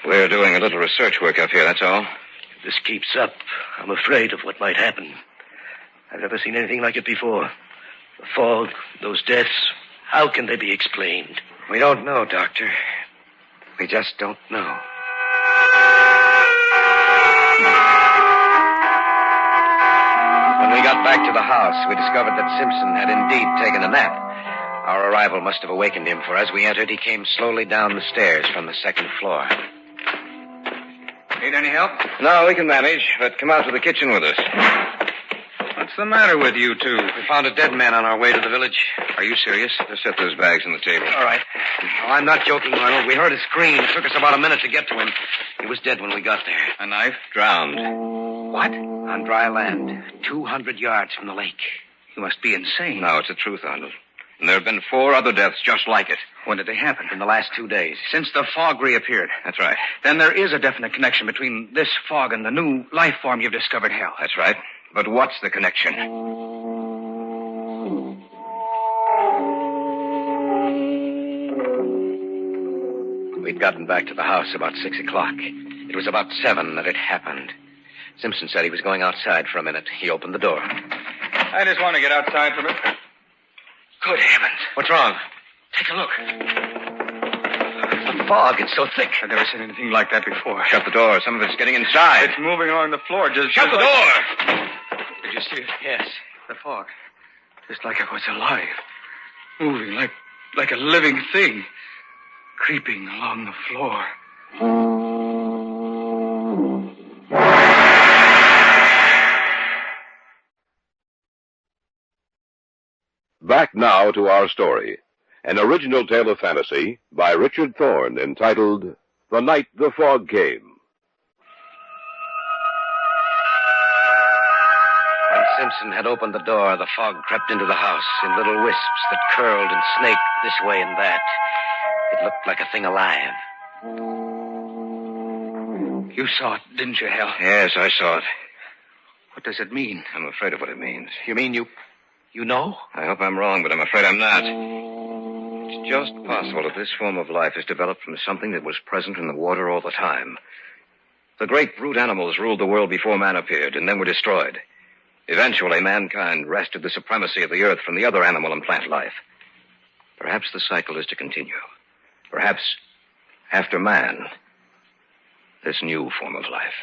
We're doing a little research work up here, that's all. If this keeps up, I'm afraid of what might happen. I've never seen anything like it before. The fog, those deaths, how can they be explained? We don't know, Doctor. We just don't know. When we got back to the house, we discovered that Simpson had indeed taken a nap. Our arrival must have awakened him, for as we entered, he came slowly down the stairs from the second floor. Need any help? No, we can manage, but come out to the kitchen with us. What's the matter with you two? We found a dead man on our way to the village. Are you serious? Just set those bags on the table. All right. Oh, I'm not joking, Arnold. We heard a scream. It took us about a minute to get to him. He was dead when we got there. A knife? Drowned. What? On dry land, 200 yards from the lake. You must be insane. No, it's the truth, Arnold. And there have been 4 other deaths just like it. When did they happen? In the last 2 days. Since the fog reappeared. That's right. Then there is a definite connection between this fog and the new life form you've discovered, Hal. That's right. But what's the connection? We'd gotten back to the house about 6 o'clock. It was about 7 that it happened. Simpson said he was going outside for a minute. He opened the door. I just want to get outside for a minute. Good heavens. What's wrong? Take a look. The fog, it's so thick. I've never seen anything like that before. Shut the door. Some of it's getting inside. It's moving along the floor. Just Shut the door! Did you see it? Yes. The fog. Just like it was alive. Moving like a living thing. Creeping along the floor. Back now to our story. An original tale of fantasy by Richard Thorne entitled The Night the Fog Came. When Simpson had opened the door, the fog crept into the house in little wisps that curled and snaked this way and that. It looked like a thing alive. You saw it, didn't you, Hal? Yes, I saw it. What does it mean? I'm afraid of what it means. You mean you know? I hope I'm wrong, but I'm afraid I'm not. It's just possible that this form of life has developed from something that was present in the water all the time. The great brute animals ruled the world before man appeared and then were destroyed. Eventually, mankind wrested the supremacy of the earth from the other animal and plant life. Perhaps the cycle is to continue. Perhaps, after man, this new form of life.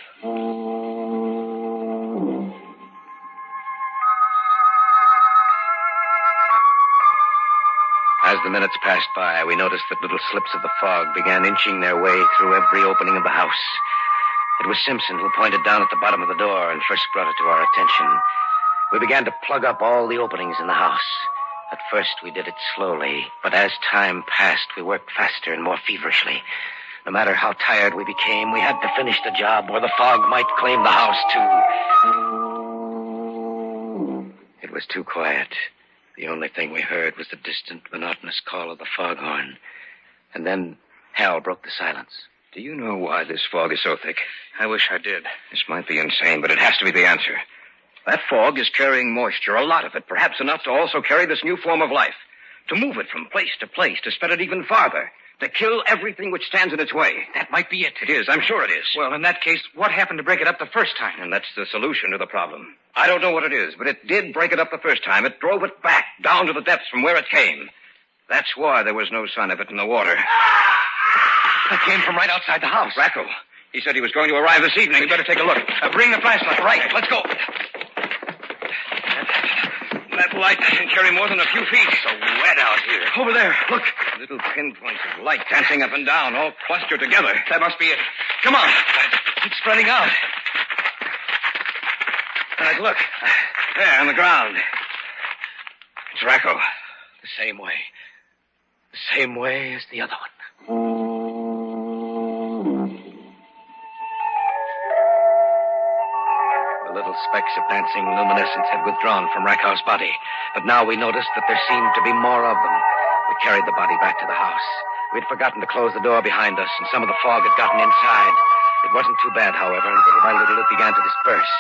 As the minutes passed by, we noticed that little slips of the fog began inching their way through every opening of the house. It was Simpson who pointed down at the bottom of the door and first brought it to our attention. We began to plug up all the openings in the house. At first, we did it slowly, but as time passed, we worked faster and more feverishly. No matter how tired we became, we had to finish the job, or the fog might claim the house, too. It was too quiet. The only thing we heard was the distant, monotonous call of the foghorn. And then Hal broke the silence. Do you know why this fog is so thick? I wish I did. This might be insane, but it has to be the answer. That fog is carrying moisture, a lot of it, perhaps enough to also carry this new form of life. To move it from place to place, to spread it even farther. To kill everything which stands in its way. That might be it. It is. I'm sure it is. Well, in that case, what happened to break it up the first time? And that's the solution to the problem. I don't know what it is, but it did break it up the first time. It drove it back, down to the depths from where it came. That's why there was no sign of it in the water. That came from right outside the house. Racco. He said he was going to arrive this evening. We better take a look. Bring the flashlight. Right. Let's go. That light can carry more than a few feet. It's so wet out here. Over there. Look. Little pinpoints of light dancing up and down, all clustered together. That must be it. Come on. It's spreading out. Right, look. There, on the ground. It's Racco. The same way. The same way as the other one. The little specks of dancing luminescence had withdrawn from Racco's body, but now we noticed that there seemed to be more of them. We carried the body back to the house. We'd forgotten to close the door behind us, and some of the fog had gotten inside. It wasn't too bad, however, and little by little it began to disperse.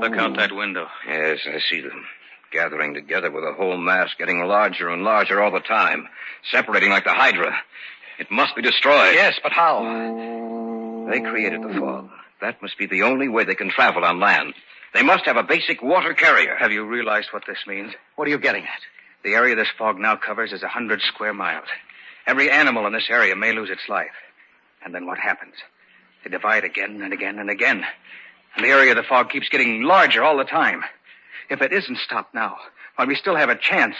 Look out that window. Yes, I see them. Gathering together with a whole mass, getting larger and larger all the time. Separating like the Hydra. It must be destroyed. Yes, but how? They created the fog. That must be the only way they can travel on land. They must have a basic water carrier. Have you realized what this means? What are you getting at? The area this fog now covers is 100 square miles. Every animal in this area may lose its life. And then what happens? They divide again and again and again. And the area of the fog keeps getting larger all the time. If it isn't stopped now, while we still have a chance,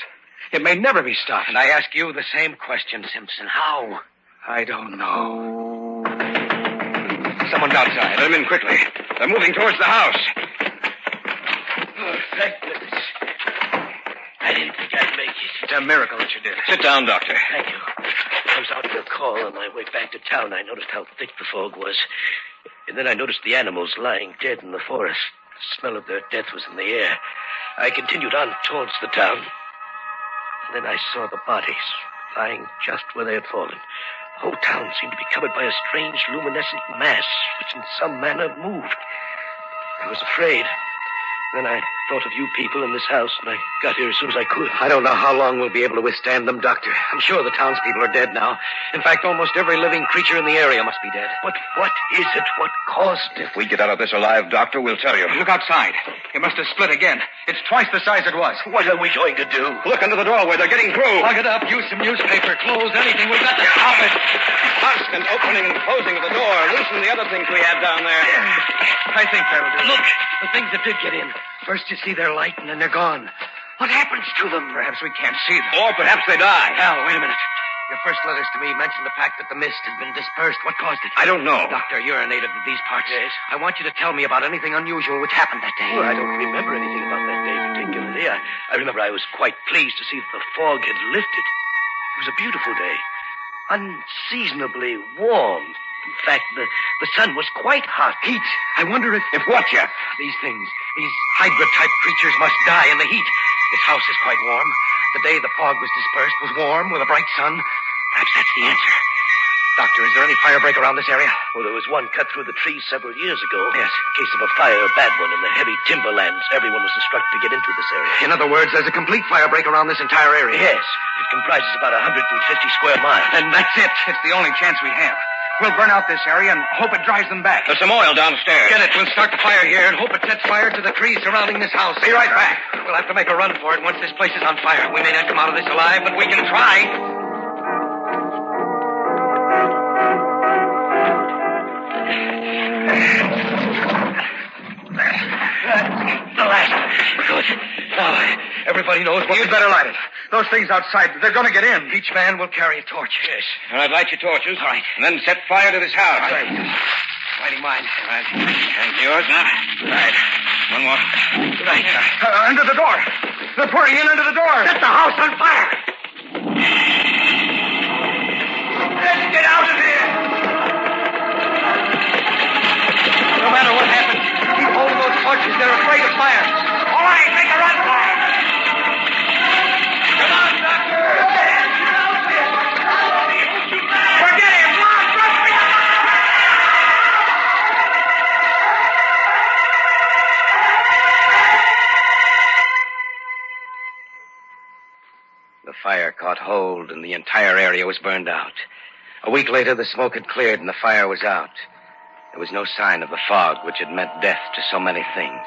it may never be stopped. And I ask you the same question, Simpson. How? I don't know. Someone's outside. Let them in quickly. They're moving towards the house. Oh, thank goodness. I didn't think I'd make it. It's a miracle that you did. Sit down, Doctor. Thank you. I was out for a call on my way back to town. I noticed how thick the fog was. And then I noticed the animals lying dead in the forest. The smell of their death was in the air. I continued on towards the town. And then I saw the bodies lying just where they had fallen. The whole town seemed to be covered by a strange luminescent mass, which in some manner moved. I was afraid. Then I thought of you people in this house, and I got here as soon as I could. I don't know how long we'll be able to withstand them, Doctor. I'm sure the townspeople are dead now. In fact, almost every living creature in the area must be dead. But what is it? What caused it? If we get out of this alive, Doctor, we'll tell you. Look outside. It must have split again. It's twice the size it was. What are we going to do? Look under the doorway. They're getting through. Plug it up. Use some newspaper, clothes, anything. We've got to stop it. Constant opening and closing of the door. Loosen the other things we had down there. I think that'll do. Look, the things that did get in. First you see their light, and then they're gone. What happens to them? Perhaps we can't see them. Or perhaps they die. Al, wait a minute. Your first letters to me mentioned the fact that the mist had been dispersed. What caused it? I don't know. Doctor, you're a native of these parts. Yes. I want you to tell me about anything unusual which happened that day. Well, I don't remember anything about that day particularly. I remember I was quite pleased to see that the fog had lifted. It was a beautiful day. Unseasonably warm. In fact, the sun was quite hot. Heat. I wonder if... If what, Jeff? These things, these Hydra-type creatures must die in the heat. This house is quite warm. The day the fog was dispersed was warm with a bright sun. Perhaps that's the answer. Doctor, is there any fire break around this area? Well, there was one cut through the trees several years ago. Yes. In case of a fire, a bad one, in the heavy timberlands. Everyone was instructed to get into this area. In other words, there's a complete fire break around this entire area. Yes. It comprises about 150 square miles. And that's it. It's the only chance we have. We'll burn out this area and hope it drives them back. There's some oil downstairs. Get it. We'll start the fire here and hope it sets fire to the trees surrounding this house. Be right back. We'll have to make a run for it once this place is on fire. We may not come out of this alive, but we can try. The last. Good. Now, everybody knows what... You'd better light it. Those things outside, they're going to get in. Each man will carry a torch. Yes. All right, light your torches. All right. And then set fire to this house. All right. Lighting mine. All right. And yours now. All right. One more. Right. Under the door. They're pouring in under the door. Set the house on fire. Let's get out of here. No matter what happens, keep hold of those torches. They're afraid of fire. All right, make a run for it. Come on, Doctor. Forget him. Come on, run for your life. The fire caught hold, and the entire area was burned out. A week later, the smoke had cleared, and the fire was out. There was no sign of the fog, which had meant death to so many things.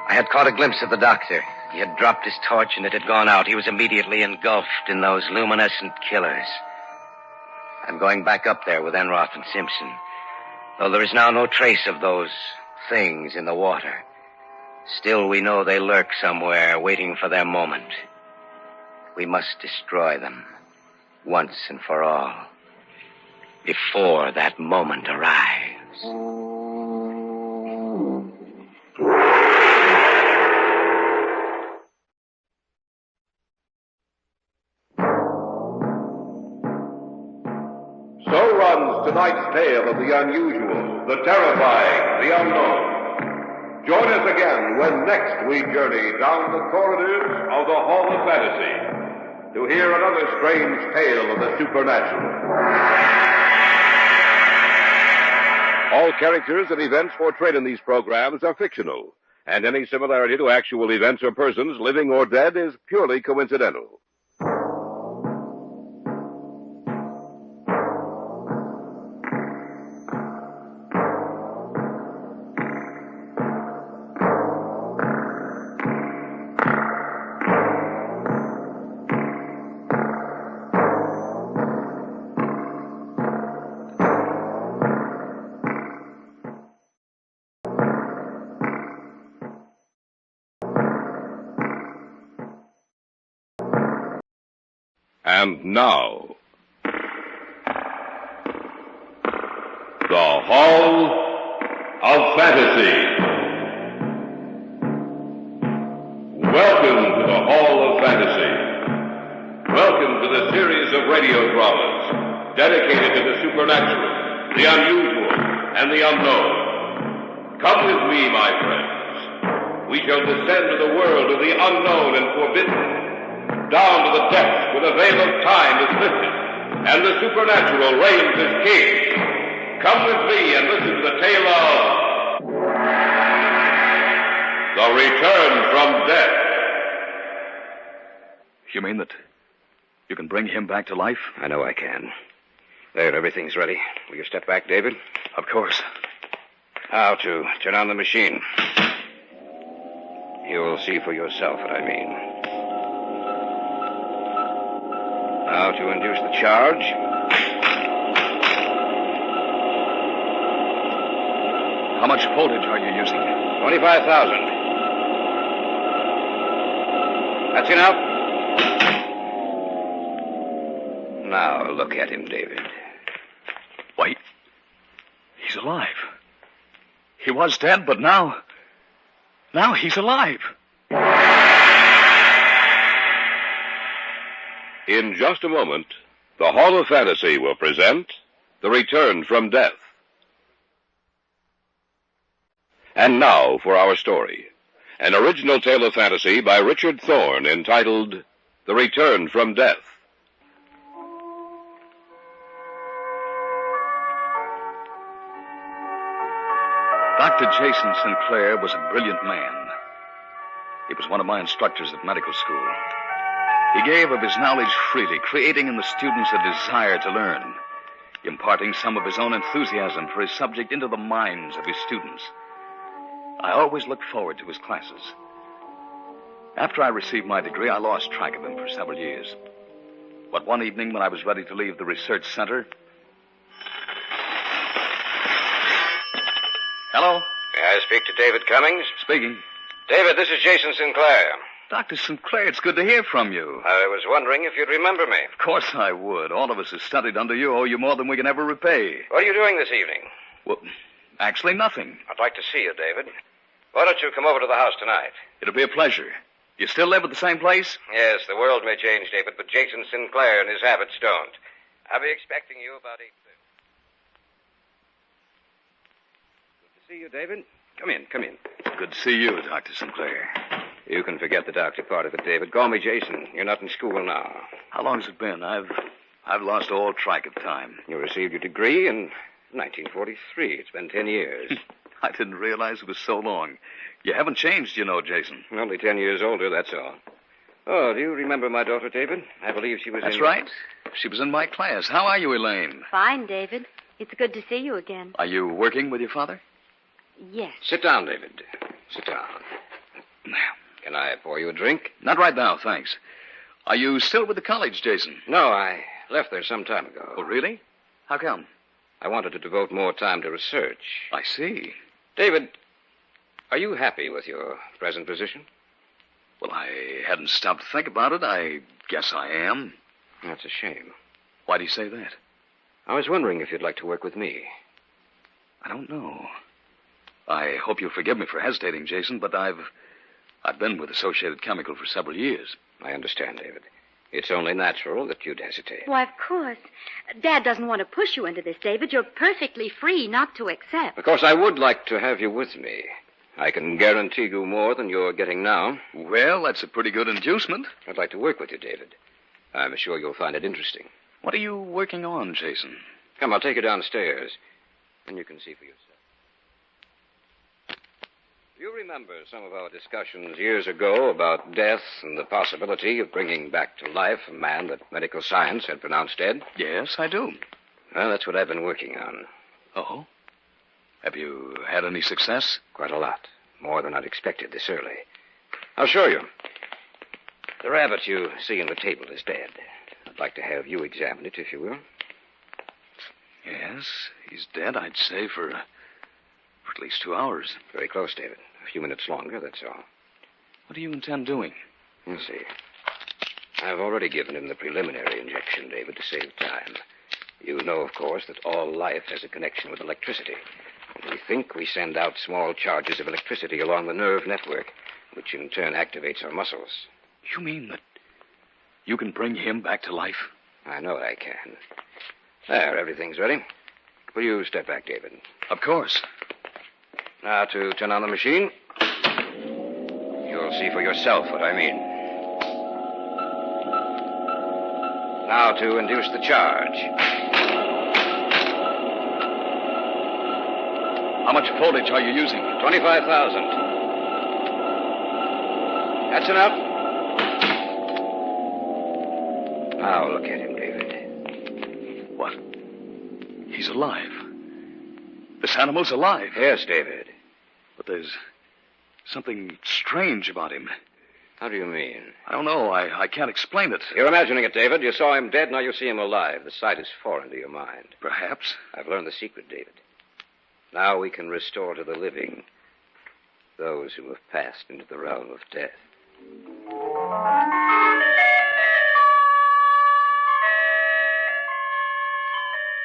I had caught a glimpse of the doctor. He had dropped his torch, and it had gone out. He was immediately engulfed in those luminescent killers. I'm going back up there with Enroth and Simpson, though there is now no trace of those things in the water. Still, we know they lurk somewhere, waiting for their moment. We must destroy them, once and for all, before that moment arrives. So runs tonight's tale of the unusual, the terrifying, the unknown. Join us again when next we journey down the corridors of the Hall of Fantasy to hear hear another strange tale of the supernatural. All characters and events portrayed in these programs are fictional, and any similarity to actual events or persons, living or dead, is purely coincidental. And now, the Hall of Fantasy. Welcome to the Hall of Fantasy. Welcome to the series of radio dramas dedicated to the supernatural, the unusual, and the unknown. Come with me, my friends. We shall descend to the world of the unknown and forbidden, down to the depths where the veil of time is lifted, and the supernatural reigns as king. Come with me and listen to the tale of The Return from Death. You mean that you can bring him back to life? I know I can. There, everything's ready. Will you step back, David? Of course. Now to turn on the machine. You'll see for yourself what I mean. Now to induce the charge. How much voltage are you using? 25,000. That's enough. Now look at him, David. Wait. He's alive. He was dead, but now he's alive. In just a moment, the Hall of Fantasy will present The Return from Death. And now for our story. An original tale of fantasy by Richard Thorne entitled The Return from Death. Dr. Jason Sinclair was a brilliant man. He was one of my instructors at medical school. He gave of his knowledge freely, creating in the students a desire to learn, imparting some of his own enthusiasm for his subject into the minds of his students. I always looked forward to his classes. After I received my degree, I lost track of him for several years. But one evening, when I was ready to leave the research center... Hello? May I speak to David Cummings? Speaking. David, this is Jason Sinclair. Dr. Sinclair, it's good to hear from you. I was wondering if you'd remember me. Of course I would. All of us who studied under you owe you more than we can ever repay. What are you doing this evening? Well, actually nothing. I'd like to see you, David. Why don't you come over to the house tonight? It'll be a pleasure. You still live at the same place? Yes, the world may change, David, but Jason Sinclair and his habits don't. I'll be expecting you about 8:30. Good to see you, David. Come in. Good to see you, Dr. Sinclair. You can forget the doctor part of it, David. Call me Jason. You're not in school now. How long's it been? I've lost all track of time. You received your degree in 1943. It's been 10 years. I didn't realize it was so long. You haven't changed, you know, Jason. Only 10 years older, that's all. Oh, do you remember my daughter, David? I believe she was That's right. She was in my class. How are you, Elaine? Fine, David. It's good to see you again. Are you working with your father? Yes. Sit down, David. Sit down. Can I pour you a drink? Not right now, thanks. Are you still with the college, Jason? No, I left there some time ago. Oh, really? How come? I wanted to devote more time to research. I see. David, are you happy with your present position? Well, I hadn't stopped to think about it. I guess I am. That's a shame. Why do you say that? I was wondering if you'd like to work with me. I don't know. I hope you'll forgive me for hesitating, Jason, but I've been with Associated Chemical for several years. I understand, David. It's only natural that you'd hesitate. Why, of course. Dad doesn't want to push you into this, David. You're perfectly free not to accept. Of course, I would like to have you with me. I can guarantee you more than you're getting now. Well, that's a pretty good inducement. I'd like to work with you, David. I'm sure you'll find it interesting. What are you working on, Jason? Come, I'll take you downstairs, and you can see for yourself. You remember some of our discussions years ago about death and the possibility of bringing back to life a man that medical science had pronounced dead? Yes, I do. Well, that's what I've been working on. Oh? Have you had any success? Quite a lot. More than I'd expected this early. I'll show you. The rabbit you see on the table is dead. I'd like to have you examine it, if you will. Yes, he's dead, I'd say, for at least 2 hours. Very close, David. A few minutes longer, that's all. What do you intend doing? You'll see. I've already given him the preliminary injection, David, to save time. You know, of course, that all life has a connection with electricity. And we think we send out small charges of electricity along the nerve network, which in turn activates our muscles. You mean that you can bring him back to life? I know I can. There, everything's ready. Will you step back, David? Of course. Now to turn on the machine. You'll see for yourself what I mean. Now to induce the charge. How much voltage are you using? 25,000. That's enough. Now look at him, David. What? He's alive. This animal's alive. Yes, David. But there's something strange about him. How do you mean? I don't know. I can't explain it. You're imagining it, David. You saw him dead, now you see him alive. The sight is foreign to your mind. Perhaps. I've learned the secret, David. Now we can restore to the living those who have passed into the realm of death.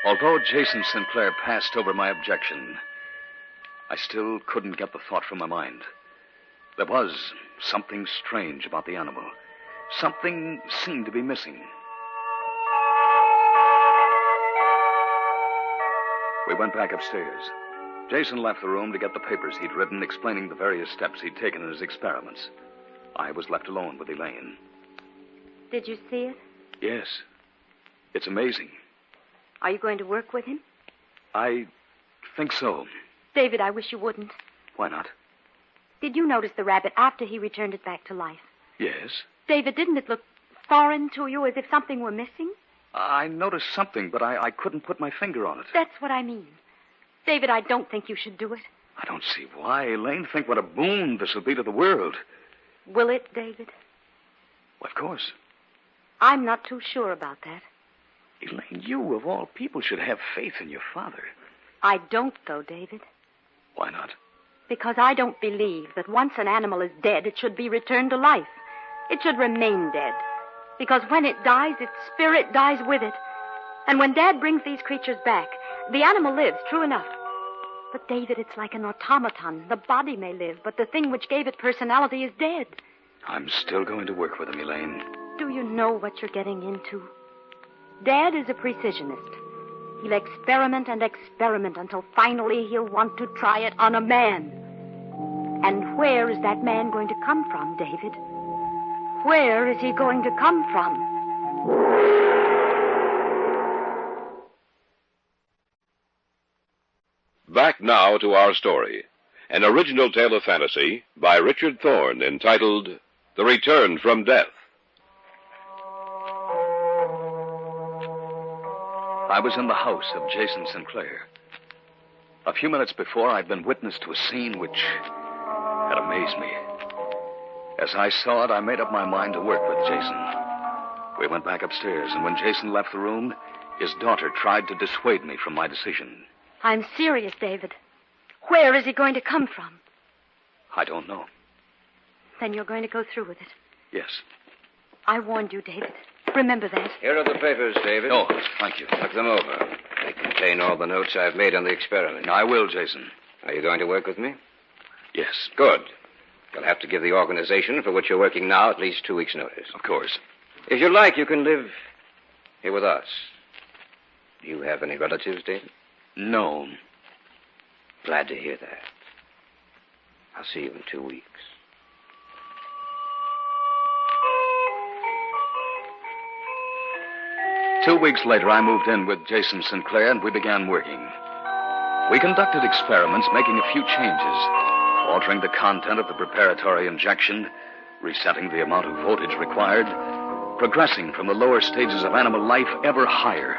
Although Jason Sinclair passed over my objection, I still couldn't get the thought from my mind. There was something strange about the animal. Something seemed to be missing. We went back upstairs. Jason left the room to get the papers he'd written explaining the various steps he'd taken in his experiments. I was left alone with Elaine. Did you see it? Yes. It's amazing. Are you going to work with him? I think so. David, I wish you wouldn't. Why not? Did you notice the rabbit after he returned it back to life? Yes. David, didn't it look foreign to you, as if something were missing? I noticed something, but I couldn't put my finger on it. That's what I mean. David, I don't think you should do it. I don't see why. Elaine, think what a boon this will be to the world. Will it, David? Well, of course. I'm not too sure about that. Elaine, you, of all people, should have faith in your father. I don't, though, David. Why not? Because I don't believe that once an animal is dead, it should be returned to life. It should remain dead. Because when it dies, its spirit dies with it. And when Dad brings these creatures back, the animal lives, true enough. But, David, it's like an automaton. The body may live, but the thing which gave it personality is dead. I'm still going to work with him, Elaine. Do you know what you're getting into? Dad is a precisionist. He'll experiment and experiment until finally he'll want to try it on a man. And where is that man going to come from, David? Where is he going to come from? Back now to our story. An original tale of fantasy by Richard Thorne entitled The Return from Death. I was in the house of Jason Sinclair. A few minutes before, I'd been witness to a scene which had amazed me. As I saw it, I made up my mind to work with Jason. We went back upstairs, and when Jason left the room, his daughter tried to dissuade me from my decision. I'm serious, David. Where is he going to come from? I don't know. Then you're going to go through with it. Yes. I warned you, David. Remember that. Here are the papers, David. Oh, thank you. Look them over. They contain all the notes I've made on the experiment. I will, Jason. Are you going to work with me? Yes. Good. You'll have to give the organization for which you're working now at least 2 weeks' notice. Of course. If you like, you can live here with us. Do you have any relatives, David? No. Glad to hear that. I'll see you in 2 weeks. 2 weeks later, I moved in with Jason Sinclair, and we began working. We conducted experiments, making a few changes, altering the content of the preparatory injection, resetting the amount of voltage required, progressing from the lower stages of animal life ever higher.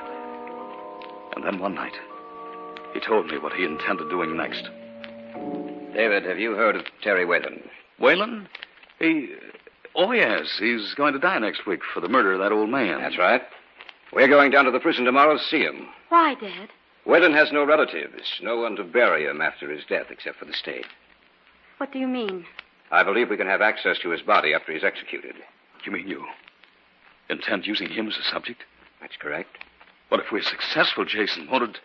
And then one night, he told me what he intended doing next. David, have you heard of Terry Whalen? Whalen? Oh, yes. He's going to die next week for the murder of that old man. That's right. We're going down to the prison tomorrow to see him. Why, Dad? Whalen has no relatives, no one to bury him after his death except for the state. What do you mean? I believe we can have access to his body after he's executed. You mean you intend using him as a subject? That's correct. What if we're successful, Jason? Won't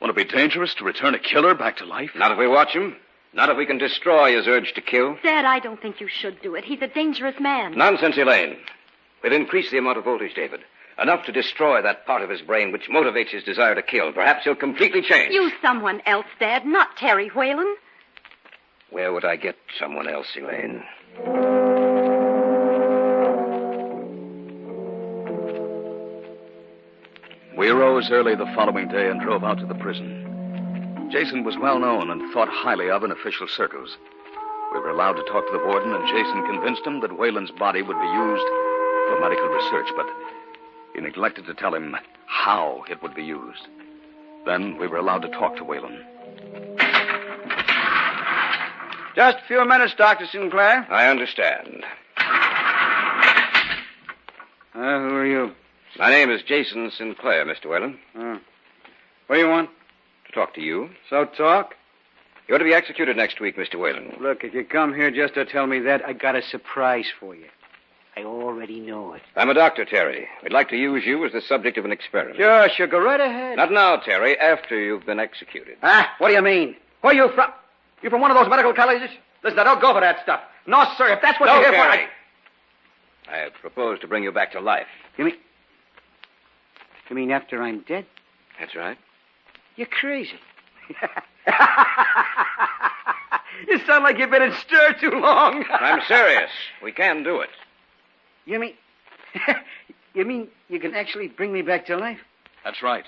it be dangerous to return a killer back to life? Not if we watch him. Not if we can destroy his urge to kill. Dad, I don't think you should do it. He's a dangerous man. Nonsense, Elaine. We'll increase the amount of voltage, David. Enough to destroy that part of his brain which motivates his desire to kill. Perhaps he'll completely change. Use someone else, Dad, not Terry Whalen. Where would I get someone else, Elaine? We arose early the following day and drove out to the prison. Jason was well known and thought highly of in official circles. We were allowed to talk to the warden, and Jason convinced him that Whalen's body would be used for medical research, but he neglected to tell him how it would be used. Then we were allowed to talk to Whalen. Just a few minutes, Dr. Sinclair. I understand. Who are you? My name is Jason Sinclair, Mr. Whalen. What do you want? To talk to you. So talk? You're to be executed next week, Mr. Whalen. Look, if you come here just to tell me that, I got a surprise for you. I already know it. I'm a doctor, Terry. We'd like to use you as the subject of an experiment. Sure, go right ahead. Not now, Terry, after you've been executed. What do you mean? Where are you from? You from one of those medical colleges? Listen, I don't go for that stuff. No, sir, if that's what you're here Terry. for, I propose to bring you back to life. You mean after I'm dead? That's right. You're crazy. You sound like you've been in stir too long. I'm serious. We can do it. You mean you can actually bring me back to life? That's right.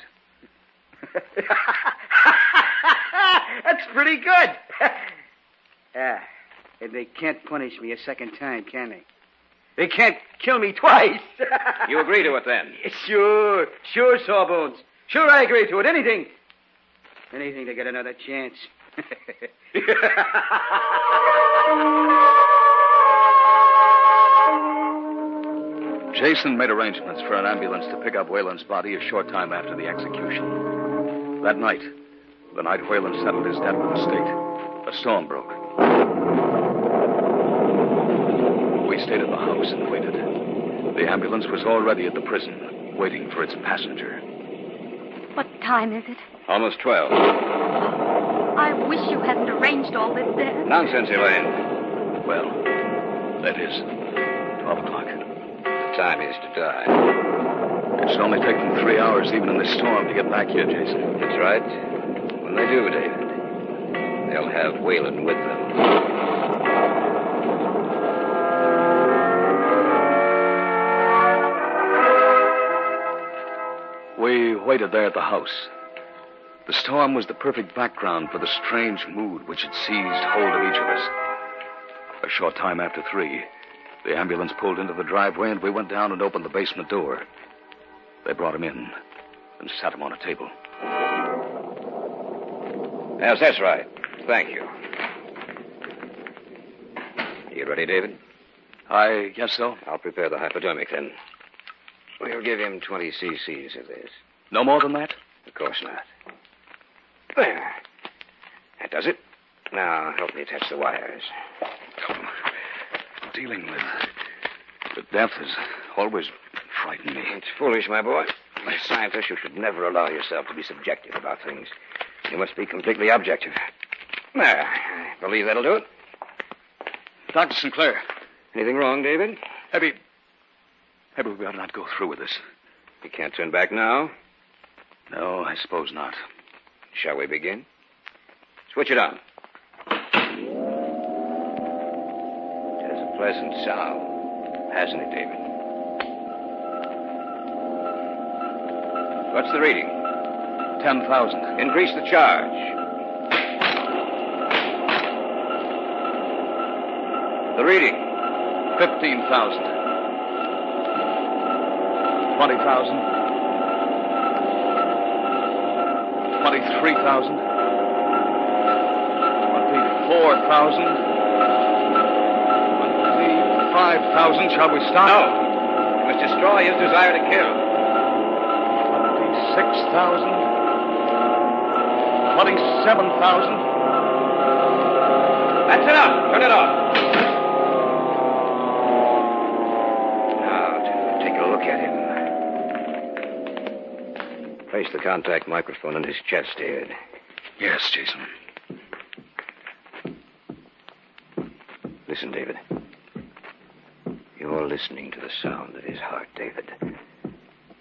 That's pretty good. And they can't punish me a second time, can they? They can't kill me twice. You agree to it, then? Sure, Sawbones. Sure, I agree to it. Anything to get another chance. Jason made arrangements for an ambulance to pick up Whalen's body a short time after the execution. That night, the night Whalen settled his debt with the state, a storm broke. We stayed at the house and waited. The ambulance was already at the prison, waiting for its passenger. What time is it? Almost 12. I wish you hadn't arranged all this, Dad. Nonsense, Elaine. Well, that is 12 o'clock. The time is to die. It's only taken 3 hours, even in this storm, to get back here, Jason. That's right. When they do, David, they'll have Whalen with them. We waited there at the house. The storm was the perfect background for the strange mood which had seized hold of each of us. A short time after 3, the ambulance pulled into the driveway, and we went down and opened the basement door. They brought him in and sat him on a table. Yes, that's right. Thank you. Are you ready, David? I guess so. I'll prepare the hypodermic, then. We'll give him 20 cc's of this. No more than that? Of course not. There. That does it. Now, help me attach the wires. Dealing with death has always frightened me. It's foolish, my boy. As a scientist, you should never allow yourself to be subjective about things. You must be completely objective. There. I believe that'll do it. Dr. Sinclair. Anything wrong, David? Maybe we ought not go through with this. You can't turn back now? No, I suppose not. Shall we begin? Switch it on. It has a pleasant sound, hasn't it, David? What's the reading? 10,000. Increase the charge. The reading? 15,000. 20,000. 23,000. 24,000. 25,000. Shall we stop? No. You must destroy his desire to kill. 26,000. 27,000. That's enough. Turn it off. Now, to take a look at him. Place the contact microphone in his chest, David. Yes, Jason. Listen, David. You're listening to the sound of his heart, David.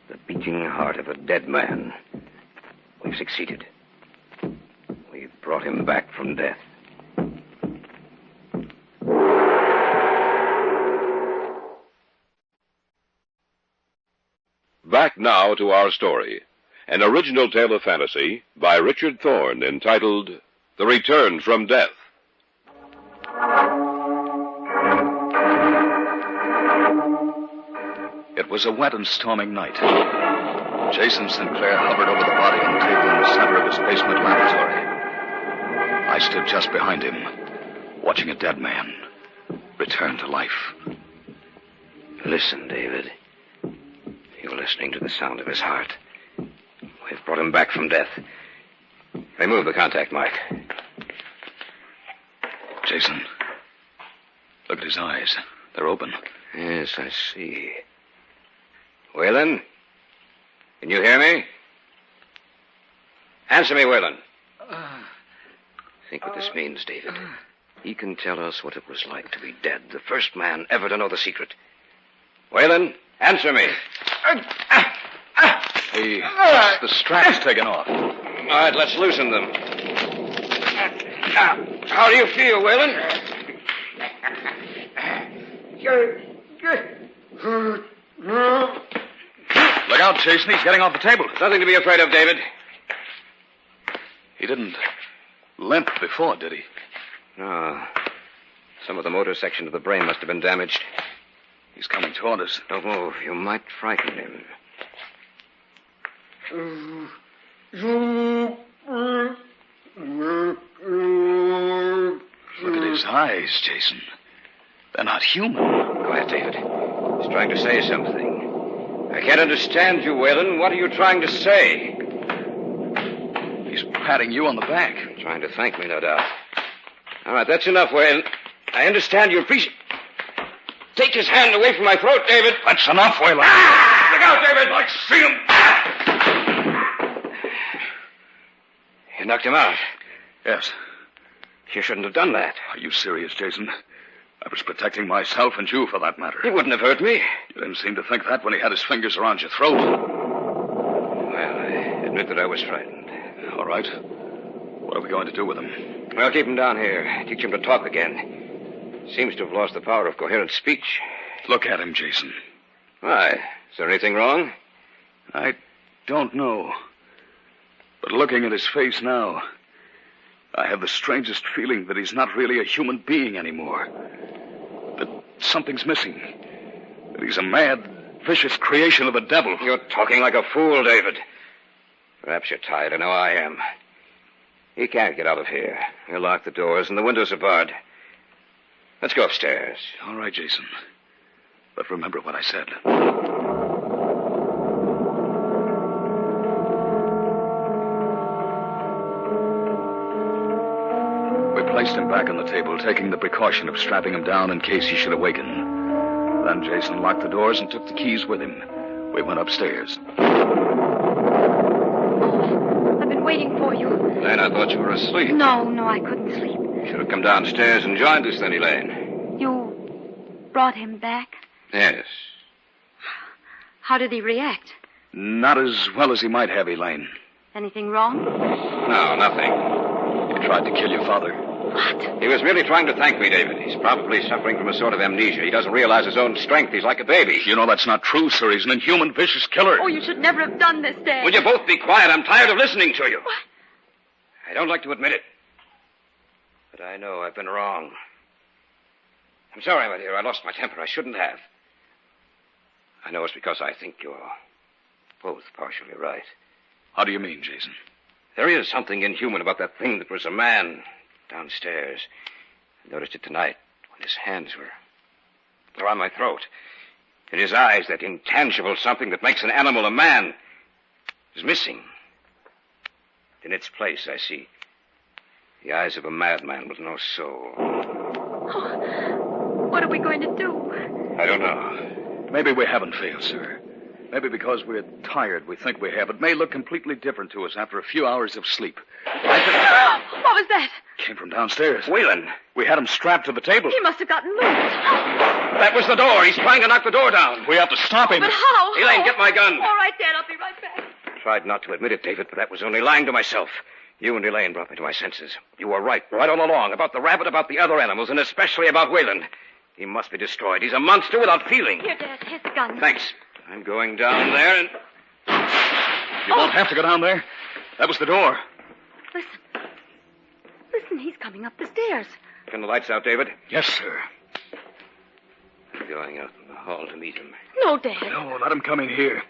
The beating heart of a dead man. We've succeeded. We've brought him back from death. Back now to our story. An original tale of fantasy by Richard Thorne entitled The Return from Death. It was a wet and storming night. Jason Sinclair hovered over the body on the table in the center of his basement laboratory. I stood just behind him, watching a dead man return to life. Listen, David. You're listening to the sound of his heart. We've brought him back from death. Remove the contact mic. Jason, look at his eyes. They're open. Yes, I see. Whalen? Can you hear me? Answer me, Whalen. Think what this means, David. He can tell us what it was like to be dead. The first man ever to know the secret. Whalen, answer me. The strap's taken off. All right, let's loosen them. How do you feel, Whalen? Look out, Jason. He's getting off the table. Nothing to be afraid of, David. He didn't limp before, did he? No. Some of the motor section of the brain must have been damaged. He's coming toward us. Don't move. You might frighten him. Look at his eyes, Jason. They're not human. Quiet, David. He's trying to say something. I can't understand you, Whalen. What are you trying to say? He's patting you on the back. Trying to thank me, no doubt. All right, that's enough, Whalen. I understand you appreciate... Take his hand away from my throat, David. That's enough, Whalen. Look out, David. I see him. You knocked him out. Yes. You shouldn't have done that. Are you serious, Jason? I was protecting myself and you, for that matter. He wouldn't have hurt me. You didn't seem to think that when he had his fingers around your throat. Well, I admit that I was frightened. All right. What are we going to do with him? Well, keep him down here. Teach him to talk again. Seems to have lost the power of coherent speech. Look at him, Jason. Why? Is there anything wrong? I don't know. But looking at his face now, I have the strangest feeling that he's not really a human being anymore. That something's missing. That he's a mad, vicious creation of the devil. You're talking like a fool, David. Perhaps you're tired. I know I am. He can't get out of here. He'll lock the doors and the windows are barred. Let's go upstairs. All right, Jason. But remember what I said. We placed him back on the table, taking the precaution of strapping him down in case he should awaken. Then Jason locked the doors and took the keys with him. We went upstairs. I've been waiting for you. Elaine, I thought you were asleep. No, I couldn't sleep. You should have come downstairs and joined us then, Elaine. You brought him back? Yes. How did he react? Not as well as he might have, Elaine. Anything wrong? No, nothing. He tried to kill your father. What? He was merely trying to thank me, David. He's probably suffering from a sort of amnesia. He doesn't realize his own strength. He's like a baby. You know that's not true, sir. He's an inhuman, vicious killer. Oh, you should never have done this, Dad. Will you both be quiet? I'm tired of listening to you. What? I don't like to admit it, but I know I've been wrong. I'm sorry, my dear. I lost my temper. I shouldn't have. I know it's because I think you're both partially right. How do you mean, Jason? There is something inhuman about that thing that was a man downstairs. I noticed it tonight when his hands were on my throat. In his eyes, that intangible something that makes an animal a man is missing. In its place, I see the eyes of a madman with no soul. Oh, what are we going to do? I don't know. Maybe we haven't failed, sir. Maybe because we're tired, we think we have. It may look completely different to us after a few hours of sleep. What was that? Came from downstairs. Whalen. We had him strapped to the table. He must have gotten loose. That was the door. He's trying to knock the door down. We have to stop him. But how? Elaine, get my gun. All right, Dad. I'll be right back. Tried not to admit it, David, but that was only lying to myself. You and Elaine brought me to my senses. You were right all along, about the rabbit, about the other animals, and especially about Whalen. He must be destroyed. He's a monster without feeling. Here, Dad. Here's the gun. Thanks. I'm going down there and... You won't have to go down there. That was the door. Listen, he's coming up the stairs. Turn the lights out, David. Yes, sir. I'm going out in the hall to meet him. No, Dad. No, let him come in here.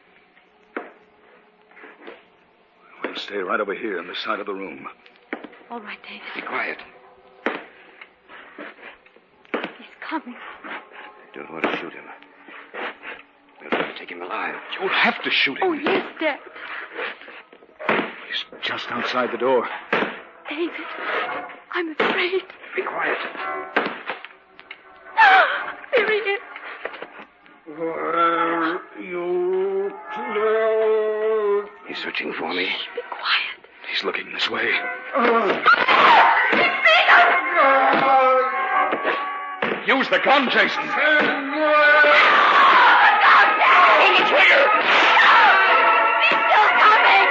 We'll stay right over here on this side of the room. All right, David. Be quiet. He's coming. I don't want to shoot him. I'll try to take him alive. You'll have to shoot him. Oh, yes, Dad. He's just outside the door. David, I'm afraid. Be quiet. There he is. Where you close. He's searching for me. Be quiet. He's looking this way. Use the gun, Jason. Pull the trigger. He's still coming.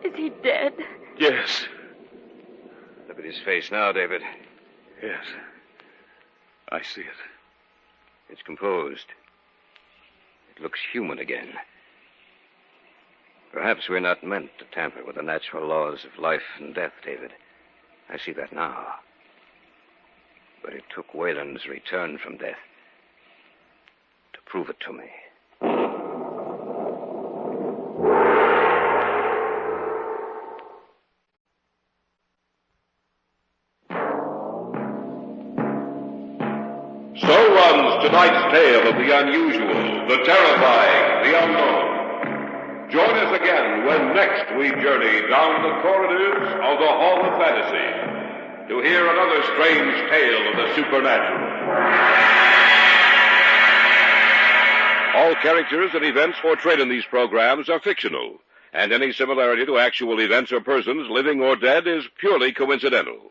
Is he dead? Yes. Look at his face now, David. Yes. I see it. It's composed. It looks human again. Perhaps we're not meant to tamper with the natural laws of life and death, David. I see that now. But it took Whalen's return from death to prove it to me. So runs tonight's tale of the unusual, the terrifying, the unknown. Join us again when next we journey down the corridors of the Hall of Fantasy to hear another strange tale of the supernatural. All characters and events portrayed in these programs are fictional, and any similarity to actual events or persons, living or dead, is purely coincidental.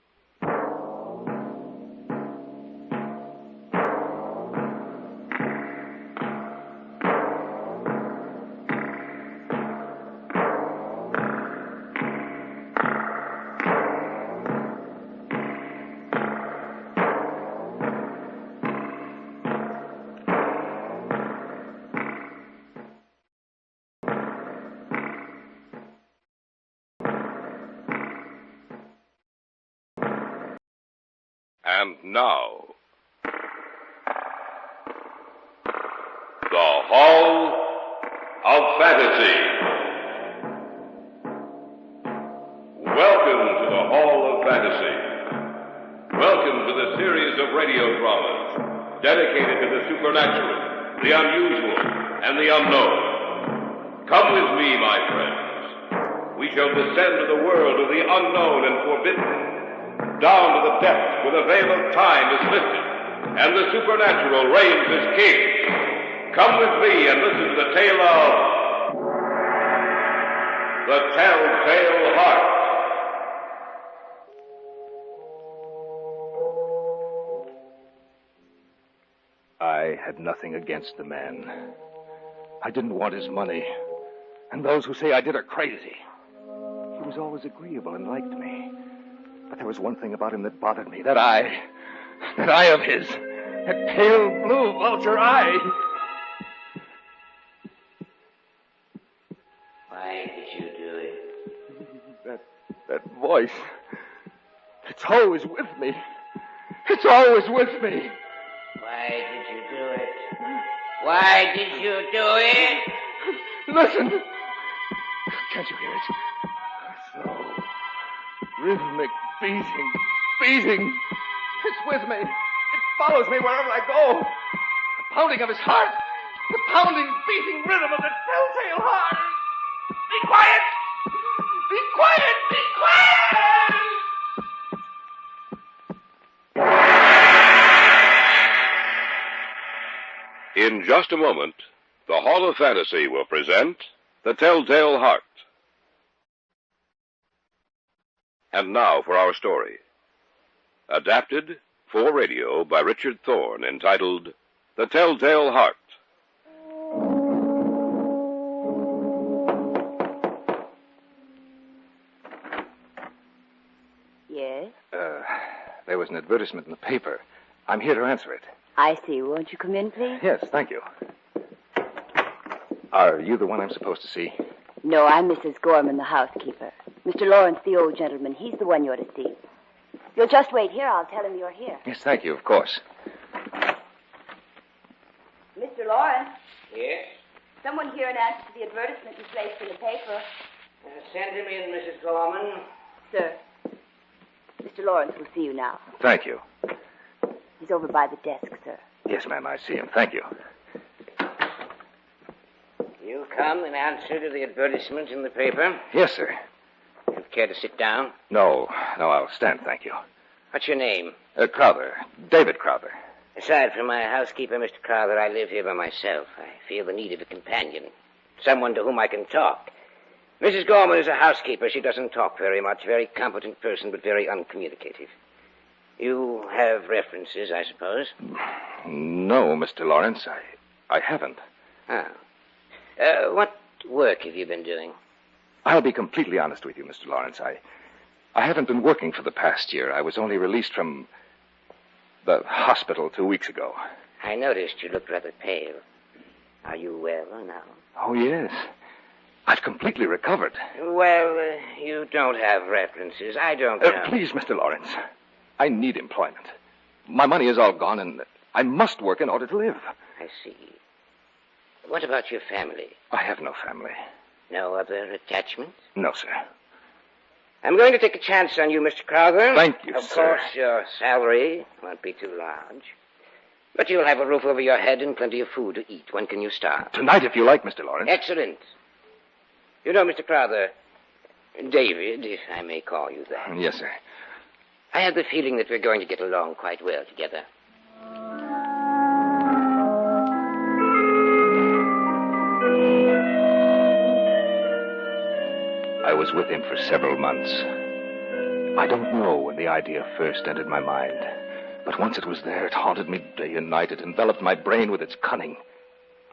And now, the Hall of Fantasy. Welcome to the Hall of Fantasy. Welcome to the series of radio dramas dedicated to the supernatural, the unusual, and the unknown. Come with me, my friends. We shall descend to the world of the unknown and forbidden, down to the depths where the veil of time is lifted and the supernatural reigns as king. Come with me and listen to the tale of the Telltale Heart. I had nothing against the man. I didn't want his money. And those who say I did are crazy. He was always agreeable and liked me. But there was one thing about him that bothered me. That eye of his. That pale blue vulture eye. Why did you do it? That voice. It's always with me. It's always with me. Why did you do it? Why did you do it? Listen. Can't you hear it? Slow, rhythmic beating. It's with me. It follows me wherever I go. The pounding of his heart. The pounding, beating rhythm of the telltale heart. Be quiet! Be quiet! Be quiet! In just a moment, the Hall of Fantasy will present The Telltale Heart. And now for our story. Adapted for radio by Richard Thorne, entitled The Telltale Heart. Yes? There was an advertisement in the paper. I'm here to answer it. I see. Won't you come in, please? Yes, thank you. Are you the one I'm supposed to see? No, I'm Mrs. Gorman, the housekeeper. Mr. Lawrence, the old gentleman, he's the one you're to see. You'll just wait here. I'll tell him you're here. Yes, thank you, of course. Mr. Lawrence, Yes? someone here in answer to the advertisement you placed in the paper. Send him in, Mrs. Gorman. Sir, Mr. Lawrence will see you now. Thank you. He's over by the desk, sir. Yes, ma'am, I see him. Thank you. You come in answer to the advertisement in the paper? Yes, sir. You care to sit down? No, I'll stand, thank you. What's your name? Crowther. David Crowther. Aside from my housekeeper, Mr. Crowther, I live here by myself. I feel the need of a companion. Someone to whom I can talk. Mrs. Gorman is a housekeeper. She doesn't talk very much. Very competent person, but very uncommunicative. You have references, I suppose? No, Mr. Lawrence, I haven't. Oh. What work have you been doing? I'll be completely honest with you, Mr. Lawrence. I haven't been working for the past year. I was only released from the hospital 2 weeks ago. I noticed you looked rather pale. Are you well now? Oh, yes. I've completely recovered. Well, you don't have references. I don't know. Please, Mr. Lawrence. I need employment. My money is all gone, and I must work in order to live. I see. What about your family? I have no family. No other attachments? No, sir. I'm going to take a chance on you, Mr. Crowther. Thank you, Of sir. course, your salary won't be too large. But you'll have a roof over your head and plenty of food to eat. When can you start? Tonight, if you like, Mr. Lawrence. Excellent. You know, Mr. Crowther, David, if I may call you that. Yes, sir. I have the feeling that we're going to get along quite well together. I was with him for several months. I don't know when the idea first entered my mind, but once it was there, it haunted me day and night. It enveloped my brain with its cunning.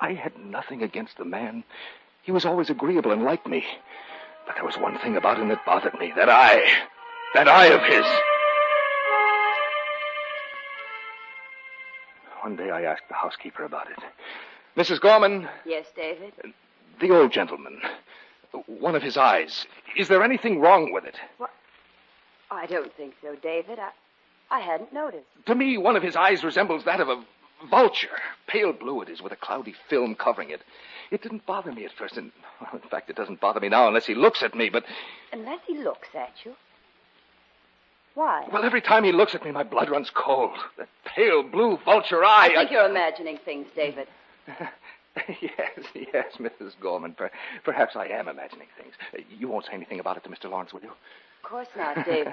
I had nothing against the man. He was always agreeable and liked me. But there was one thing about him that bothered me. That eye of his. One day I asked the housekeeper about it. Mrs. Gorman. Yes, David? The old gentleman. One of his eyes. Is there anything wrong with it? What? I don't think so, David. I hadn't noticed. To me, one of his eyes resembles that of a vulture. Pale blue it is, with a cloudy film covering it. It didn't bother me at first, and, well, in fact, it doesn't bother me now unless he looks at me, but... Unless he looks at you? Why? Well, every time he looks at me, my blood runs cold. That pale blue vulture eye... I think you're imagining things, David. Yes, Mrs. Gorman. Perhaps I am imagining things. You won't say anything about it to Mr. Lawrence, will you? Of course not, David.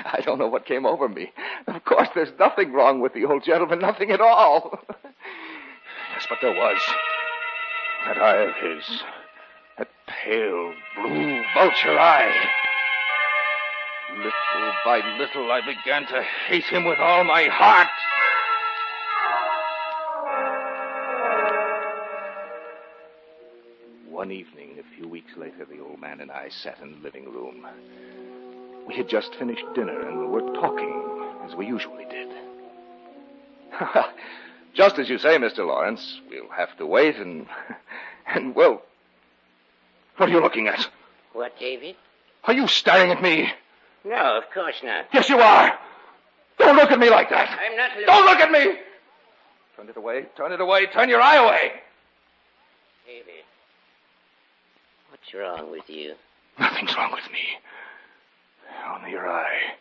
I don't know what came over me. Of course, there's nothing wrong with the old gentleman, nothing at all. Yes, but there was. That eye of his. That pale blue vulture eye. Little by little, I began to hate him with all my heart. One evening, a few weeks later, the old man and I sat in the living room. We had just finished dinner and were talking as we usually did. Just as you say, Mr. Lawrence, we'll have to wait and well, what are you looking at? What, David? Are you staring at me? No, of course not. Yes, you are. Don't look at me like that. I'm not looking... Don't look at me! Turn it away. Turn it away. Turn your eye away. David, what's wrong with you? Nothing's wrong with me. Only your eye.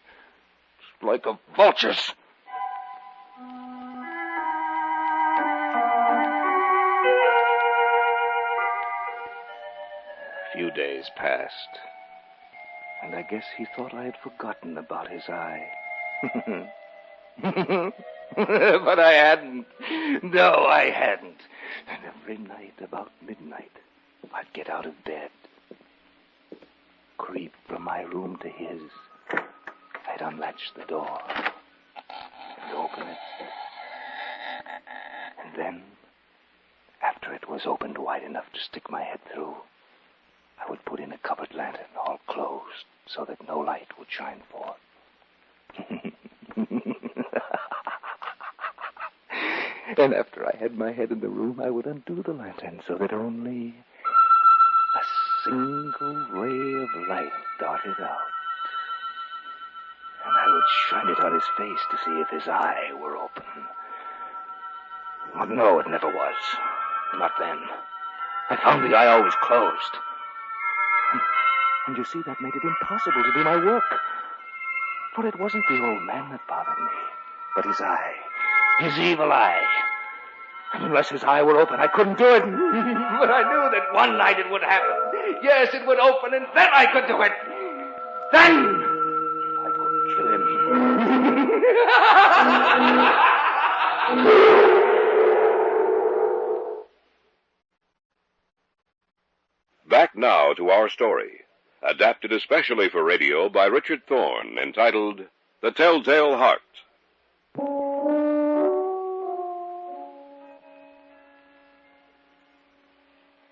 It's like a vulture's. A few days passed, and I guess he thought I had forgotten about his eye. But I hadn't. No, I hadn't. And every night about midnight, I'd get out of bed, creep from my room to his. I'd unlatch the door and open it. And then, after it was opened wide enough to stick my head through, I would put in a cupboard lantern all closed so that no light would shine forth. And after I had my head in the room, I would undo the lantern so that only a single ray of light darted out. And I would shine it on his face to see if his eye were open. But no, it never was. Not then. I found the eye always closed. And you see, that made it impossible to do my work. For it wasn't the old man that bothered me, but his eye. His evil eye. And unless his eye were open, I couldn't do it. But I knew that one night it would happen. Yes, it would open, and then I could do it. Then I could kill him. Back now to our story, adapted especially for radio by Richard Thorne, entitled The Telltale Heart.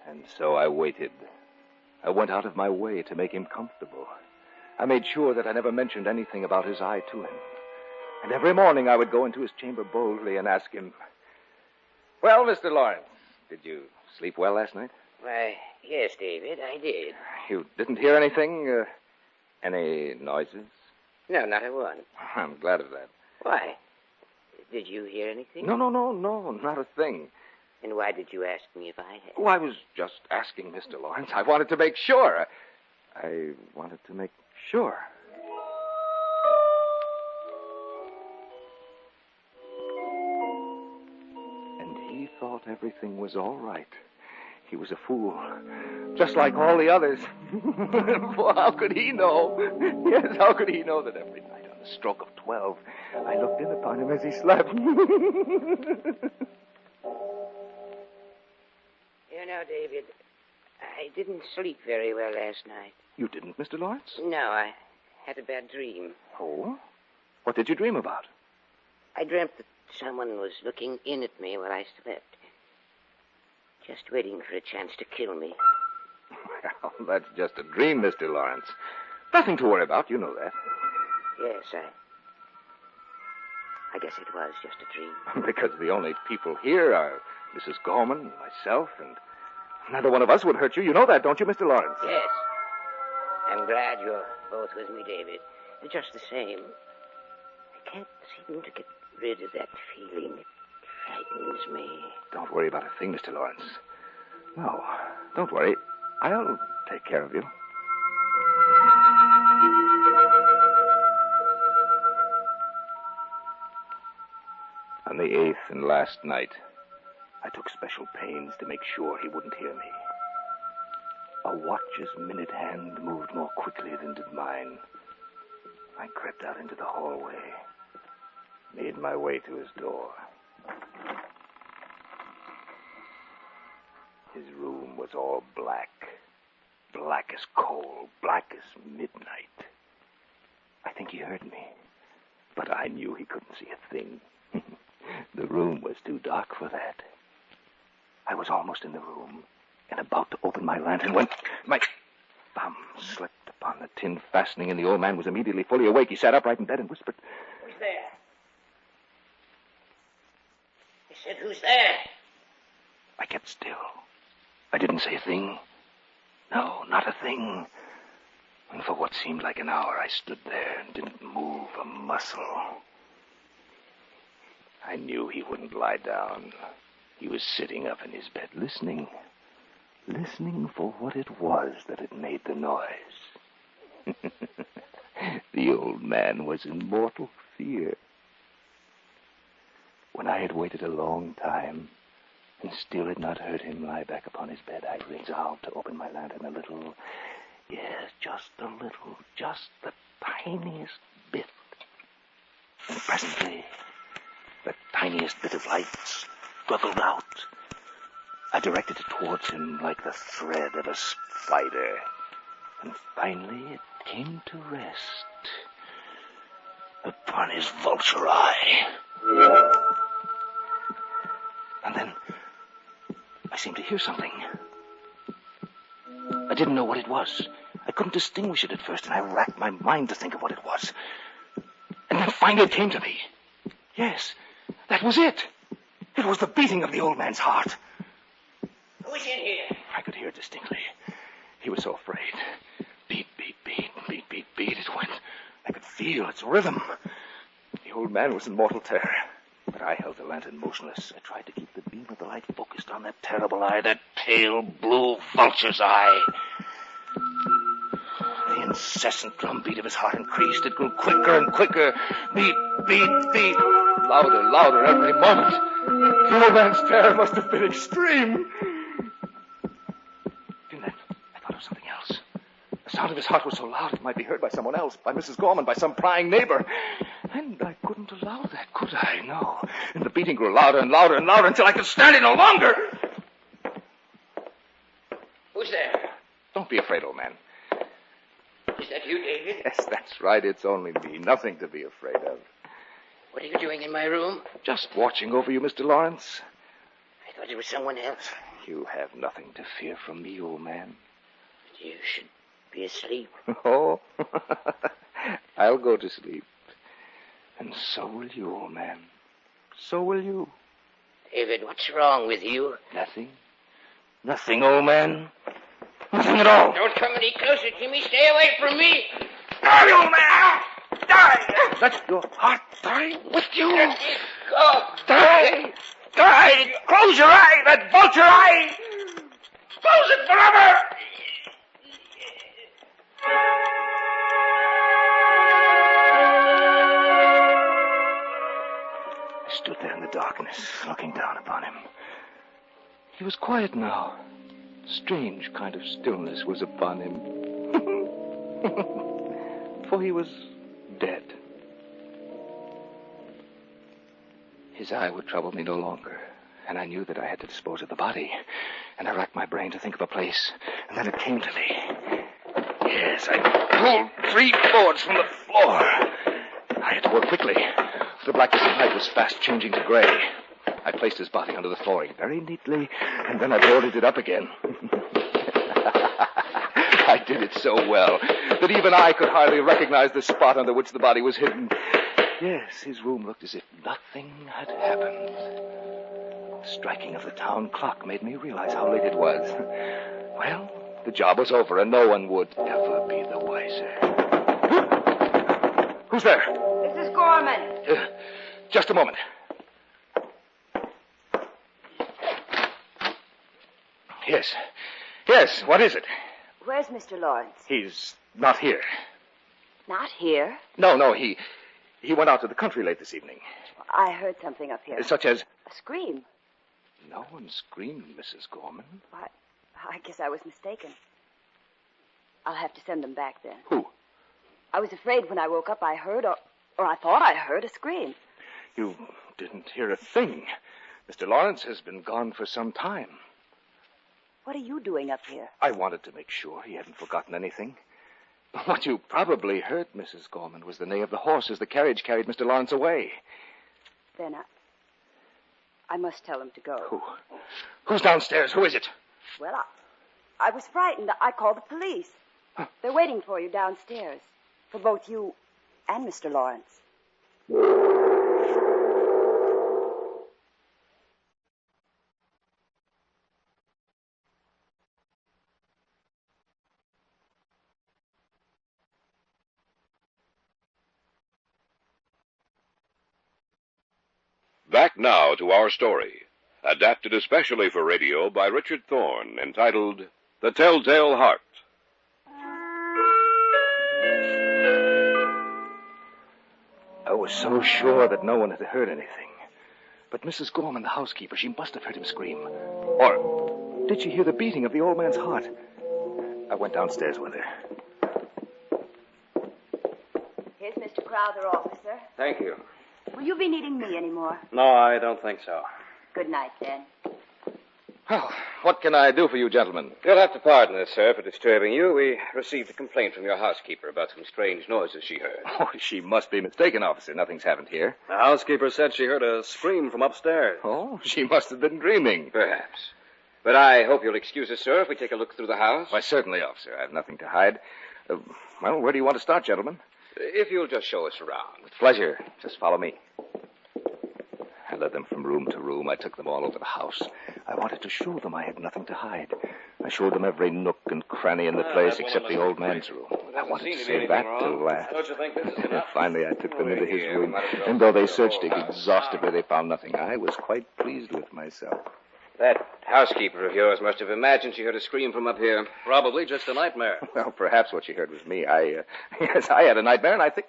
And so I waited. I went out of my way to make him comfortable. I made sure that I never mentioned anything about his eye to him. And every morning I would go into his chamber boldly and ask him, "Well, Mr. Lawrence, did you sleep well last night?" Why, yes, David, I did. You didn't hear anything? Any noises? No, not a one. I'm glad of that. Why? Did you hear anything? No, not a thing. And why did you ask me if I had? Oh, I was just asking, Mr. Lawrence. I wanted to make sure. I wanted to make sure. And he thought everything was all right. He was a fool, just like all the others. Well, how could he know? Yes, how could he know that every night on the stroke of 12, I looked in upon him as he slept? You know, David, I didn't sleep very well last night. You didn't, Mr. Lawrence? No, I had a bad dream. Oh? What did you dream about? I dreamt that someone was looking in at me while I slept. Just waiting for a chance to kill me. Well, that's just a dream, Mr. Lawrence. Nothing to worry about, you know that. Yes, I guess it was just a dream. Because the only people here are Mrs. Gorman and myself, and neither one of us would hurt you. You know that, don't you, Mr. Lawrence? Yes. I'm glad you're both with me, David. Just the same. I can't seem to get rid of that feeling. It frightens me. Don't worry about a thing, Mr. Lawrence. No, don't worry. I'll take care of you. On the 8th and last night, I took special pains to make sure he wouldn't hear me. A watch's minute hand moved more quickly than did mine. I crept out into the hallway, made my way to his door. His room was all black. Black as coal, black as midnight. I think he heard me, but I knew he couldn't see a thing. The room was too dark for that. I was almost in the room, and about to open my lantern when my thumb slipped upon the tin fastening, and the old man was immediately fully awake. He sat upright in bed and whispered, Who's there? He said, who's there? I kept still. I didn't say a thing. No, not a thing. And for what seemed like an hour, I stood there and didn't move a muscle. I knew he wouldn't lie down. He was sitting up in his bed, listening for what it was that had made the noise. The old man was in mortal fear. When I had waited a long time and still had not heard him lie back upon his bed, I resolved to open my lantern a little. Yes, just a little, just the tiniest bit. And presently, the tiniest bit of light struggled out. I directed it towards him like the thread of a spider. And finally it came to rest upon his vulture eye. And then I seemed to hear something. I didn't know what it was. I couldn't distinguish it at first, and I racked my mind to think of what it was. And then finally it came to me. Yes, that was it. It was the beating of the old man's heart. Who's in here? I could hear it distinctly. He was so afraid. Beat, beat, beat, beat, beat, beat. It went. I could feel its rhythm. The old man was in mortal terror. But I held the lantern motionless. I tried to keep the beam of the light focused on that terrible eye, that pale blue vulture's eye. The incessant drumbeat of his heart increased. It grew quicker and quicker. Beat, beat, beat. Louder, louder every moment. The old man's terror must have been extreme. And then I thought of something else. The sound of his heart was so loud it might be heard by someone else, by Mrs. Gorman, by some prying neighbor. And I couldn't allow that, could I? No. And the beating grew louder and louder and louder until I could stand it no longer. Who's there? Don't be afraid, old man. Is that you, David? Yes, that's right. It's only me. Nothing to be afraid of. What are you doing in my room? Just watching over you, Mr. Lawrence. I thought it was someone else. You have nothing to fear from me, old man. You should be asleep. Oh, I'll go to sleep. And so will you, old man. So will you. David, what's wrong with you? Nothing. Nothing, old man. Nothing at all. Don't come any closer to me. Stay away from me. Die, old man! Die! Let your heart die with you. Let me go. Die! Die! Close your eye, that vulture eye! Close it forever! I stood there in the darkness, looking down upon him. He was quiet now. Strange kind of stillness was upon him. For he was dead. His eye would trouble me no longer, and I knew that I had to dispose of the body. And I racked my brain to think of a place, and then it came to me. Yes, I pulled 3 boards from the floor. I had to work quickly. The blackness of night was fast changing to gray. I placed his body under the flooring very neatly, and then I boarded it up again. I did it so well that even I could hardly recognize the spot under which the body was hidden. Yes, his room looked as if nothing had happened. The striking of the town clock made me realize how late it was. Well, the job was over, and no one would ever be the wiser. Who's there? Mrs. Gorman. Just a moment. Yes. Yes, what is it? Where's Mr. Lawrence? He's not here. Not here. No, he went out to the country late this evening. I heard something up here. Such as? A scream. No one screamed, Mrs. Gorman. Why, I guess I was mistaken. I'll have to send them back then. Who? I was afraid when I woke up I heard, or I thought I heard a scream. You didn't hear a thing. Mr. Lawrence has been gone for some time. What are you doing up here? I wanted to make sure he hadn't forgotten anything. What you probably heard, Mrs. Gorman, was the neigh of the horse as the carriage carried Mr. Lawrence away. Then I must tell him to go. Who? Who's downstairs? Who is it? Well, I was frightened. I called the police. They're waiting for you downstairs. For both you and Mr. Lawrence. Back now to our story, adapted especially for radio by Richard Thorne, entitled The Telltale Heart. I was so sure that no one had heard anything. But Mrs. Gorman, the housekeeper, she must have heard him scream. Or did she hear the beating of the old man's heart? I went downstairs with her. Here's Mr. Crowther, officer. Thank you. Will you be needing me anymore? No, I don't think so. Good night, then. Well, what can I do for you, gentlemen? You'll have to pardon us, sir, for disturbing you. We received a complaint from your housekeeper about some strange noises she heard. Oh, she must be mistaken, officer. Nothing's happened here. The housekeeper said she heard a scream from upstairs. Oh, she must have been dreaming. Perhaps. But I hope you'll excuse us, sir, if we take a look through the house. Why, certainly, officer. I have nothing to hide. Well, where do you want to start, gentlemen? If you'll just show us around. With pleasure. Just follow me. I led them from room to room. I took them all over the house. I wanted to show them I had nothing to hide. I showed them every nook and cranny in the place except the old man's room. I wanted to save that till last. Don't you think this is enough? Finally, I took them into his room, and though they searched it exhaustively, they found nothing. I was quite pleased with myself. That housekeeper of yours must have imagined she heard a scream from up here. Probably just a nightmare. Well, perhaps what she heard was me. Yes, I had a nightmare, and I think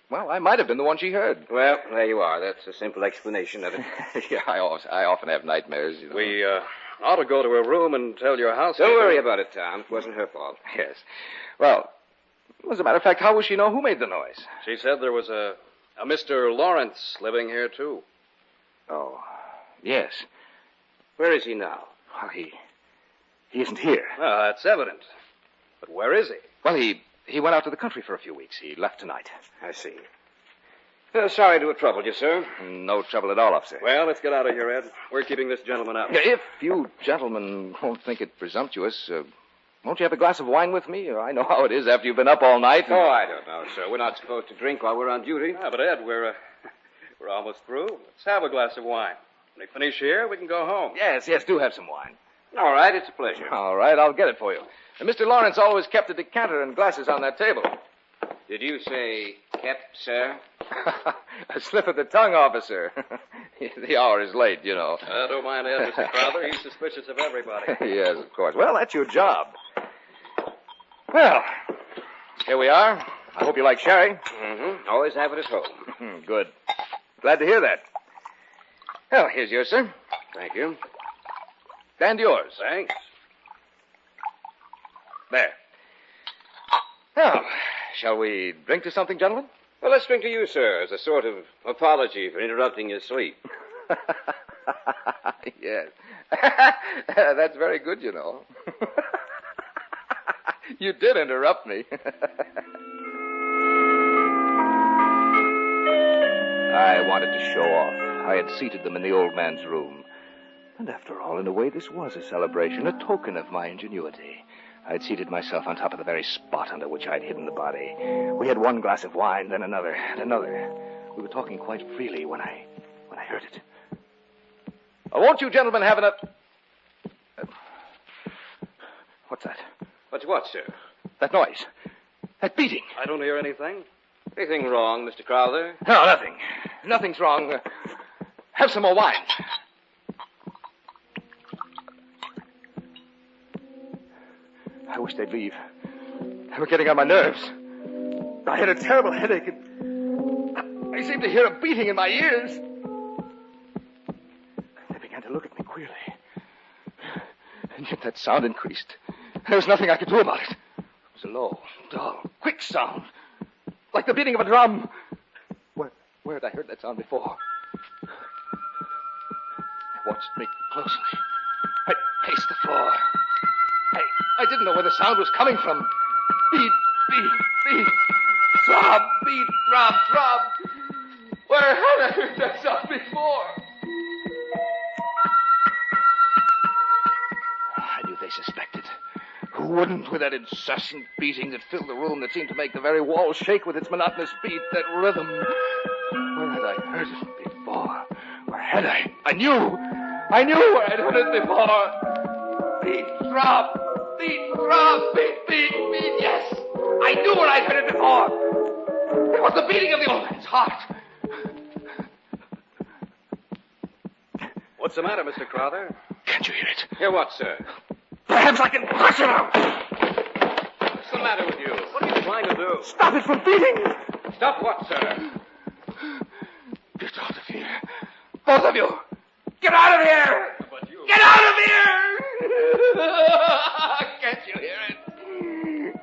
I might have been the one she heard. Well, there you are. That's a simple explanation of it. Yeah, I often have nightmares, you know. We ought to go to her room and tell your housekeeper. Don't worry about it, Tom. It wasn't her fault. Yes. Well, as a matter of fact, how will she know who made the noise? She said there was a Mr. Lawrence living here, too. Oh, yes. Where is he now? Well, he isn't here. Well, that's evident. But where is he? Well, he went out to the country for a few weeks. He left tonight. I see. Sorry to have troubled you, sir. No trouble at all, officer. Well, let's get out of here, Ed. We're keeping this gentleman up. If you gentlemen won't think it presumptuous, won't you have a glass of wine with me? I know how it is after you've been up all night. Oh, I don't know, sir. We're not supposed to drink while we're on duty. Ah, but, Ed, we're almost through. Let's have a glass of wine. When we finish here, we can go home. Yes, do have some wine. All right, it's a pleasure. All right, I'll get it for you. And Mr. Lawrence always kept a decanter and glasses on that table. Did you say kept, sir? A slip of the tongue, officer. The hour is late, you know. Don't mind Ed, Mr. Crowther. He's suspicious of everybody. Yes, of course. Well, that's your job. Well, here we are. I hope you like sherry. Mm-hmm. Always have it at home. Good. Glad to hear that. Well, here's yours, sir. Thank you. And yours. Thanks. There. Now, shall we drink to something, gentlemen? Well, let's drink to you, sir, as a sort of apology for interrupting your sleep. Yes. That's very good, you know. You did interrupt me. I wanted to show off. I had seated them in the old man's room. And after all, in a way, this was a celebration, a token of my ingenuity. I'd seated myself on top of the very spot under which I'd hidden the body. We had one glass of wine, then another, and another. We were talking quite freely when I heard it. Won't you gentlemen have enough... What's that? What's what, sir? That noise. That beating. I don't hear anything. Anything wrong, Mr. Crowther? No, nothing. Nothing's wrong. Have some more wine. I wish they'd leave. They were getting on my nerves. I had a terrible headache, and I seemed to hear a beating in my ears. They began to look at me queerly. And yet that sound increased. There was nothing I could do about it. It was a low, dull, quick sound, like the beating of a drum. Where had I heard that sound before? They watched me closely. I paced the floor. I didn't know where the sound was coming from. Beat, beat, beat. Throb, beat, throb, throb. Where had I heard that sound before? I knew they suspected. wouldn't with that incessant beating that filled the room, that seemed to make the very walls shake with its monotonous beat, that rhythm. Where had I heard it before? Where had I? I knew where I'd heard it before. Beat, drop, beat, drop, beat, beat, beat, yes. I knew where I'd heard it before. It was the beating of the old man's heart. What's the matter, Mr. Crowther? Can't you hear it? Hear what, sir? Perhaps I can push it out. What's the matter with you? What are you trying to do? Stop it from beating. Stop what, sir? Get out of here. Both of you. Get out of here. But you... Get out of here. Can't you hear it?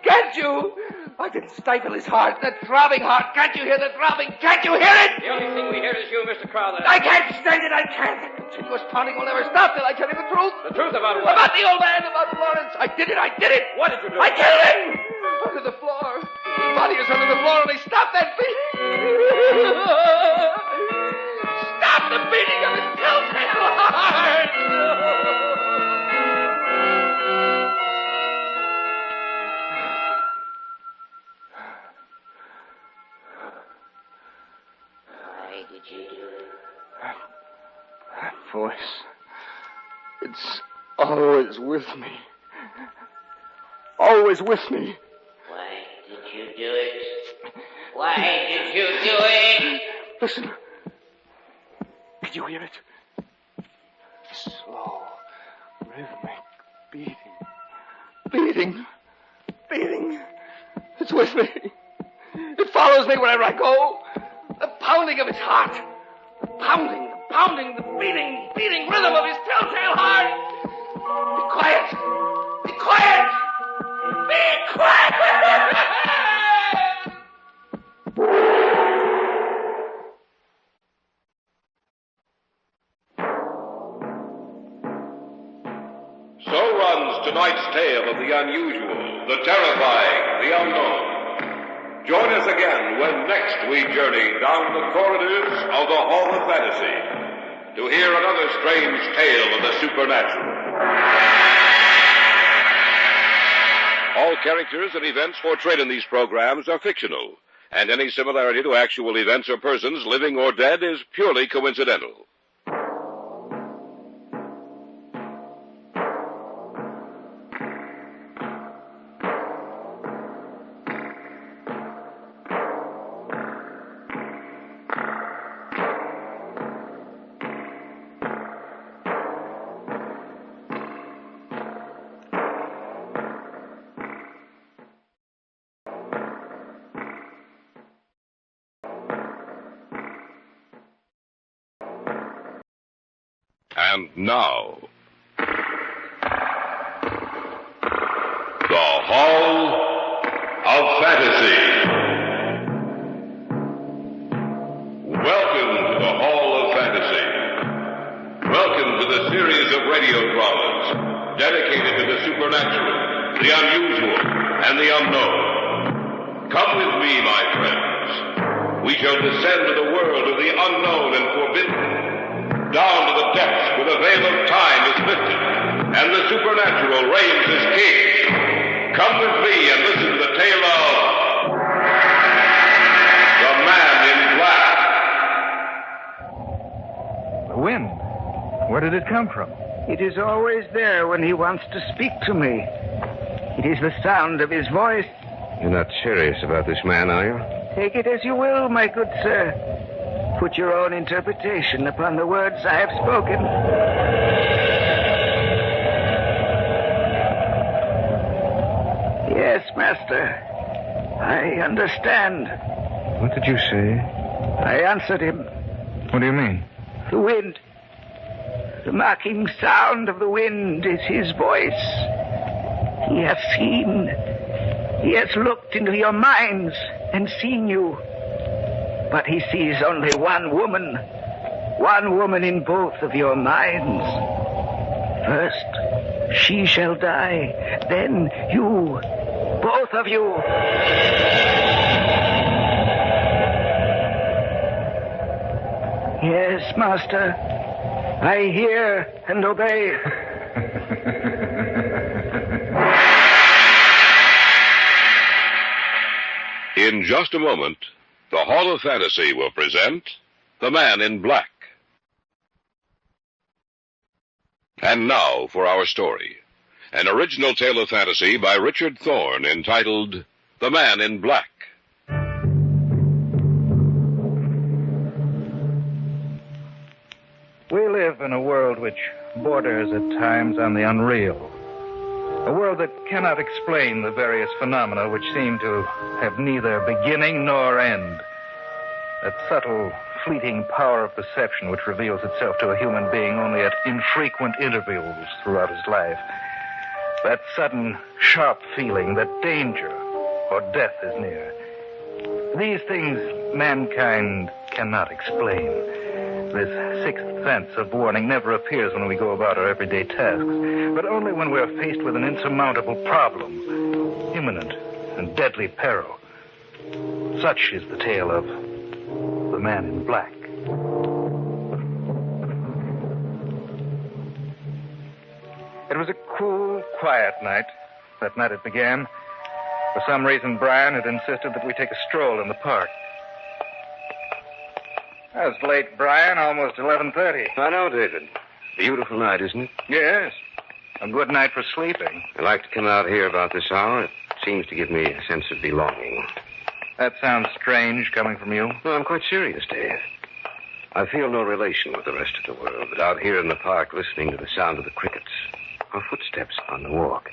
Can't you? I can stifle his heart, that throbbing heart. Can't you hear the throbbing? Can't you hear it? The only thing we hear is you, Mr. Crowther. I can't stand it. I can't. The continuous pounding will never stop till I tell you the truth. The truth about what? About the old man, about Florence. I did it. What did you do? I killed him. Under the floor. His body is under the floor, and they stopped that beating. Stop the beating of his telltale heart. That voice, it's always with me. Always with me. Why did you do it? Why did you do it? Listen. Can you hear it? Slow, rhythmic beating. Beating. It's with me. It follows me wherever I go. The pounding of his heart. The pounding, the beating rhythm of his telltale heart. Be quiet. Be quiet. So runs tonight's tale of the unusual, the terrifying, the unknown. Join us again when next we journey down the corridors of the Hall of Fantasy to hear another strange tale of the supernatural. All characters and events portrayed in these programs are fictional, and any similarity to actual events or persons, living or dead, is purely coincidental. And now, the Hall of Fantasy. Welcome to the Hall of Fantasy. Welcome to the series of radio dramas dedicated to the supernatural, the unusual, and the unknown. Come with me, my friends. We shall descend to the world of the unknown and forbidden. Down to the depths where the veil of time is lifted and the supernatural reigns as king. Come with me and listen to the tale of the Man in Black. The wind. Where did it come from? It is always there when he wants to speak to me. It is the sound of his voice. You're not serious about this man, are you? Take it as you will, my good sir. Put your own interpretation upon the words I have spoken. Yes, master. I understand. What did you say? I answered him. What do you mean? The wind. The mocking sound of the wind is his voice. He has seen. He has looked into your minds and seen you. But he sees only one woman in both of your minds. First, she shall die, then you, both of you. Yes, master, I hear and obey. In just a moment, the Hall of Fantasy will present The Man in Black. And now for our story. An original tale of fantasy by Richard Thorne entitled The Man in Black. We live in a world which borders at times on the unreal. A world that cannot explain the various phenomena which seem to have neither beginning nor end. That subtle, fleeting power of perception which reveals itself to a human being only at infrequent intervals throughout his life. That sudden, sharp feeling that danger or death is near. These things mankind cannot explain. This sixth sense of warning never appears when we go about our everyday tasks, but only when we are faced with an insurmountable problem, imminent and deadly peril. Such is the tale of The Man in Black. It was a cool, quiet night. That night it began. For some reason, Brian had insisted that we take a stroll in the park. It's late, Brian. Almost 11:30. I know, David. Beautiful night, isn't it? Yes. A good night for sleeping. I like to come out here about this hour. It seems to give me a sense of belonging. That sounds strange coming from you. No, I'm quite serious, Dave. I feel no relation with the rest of the world, but out here in the park, listening to the sound of the crickets, or footsteps on the walk,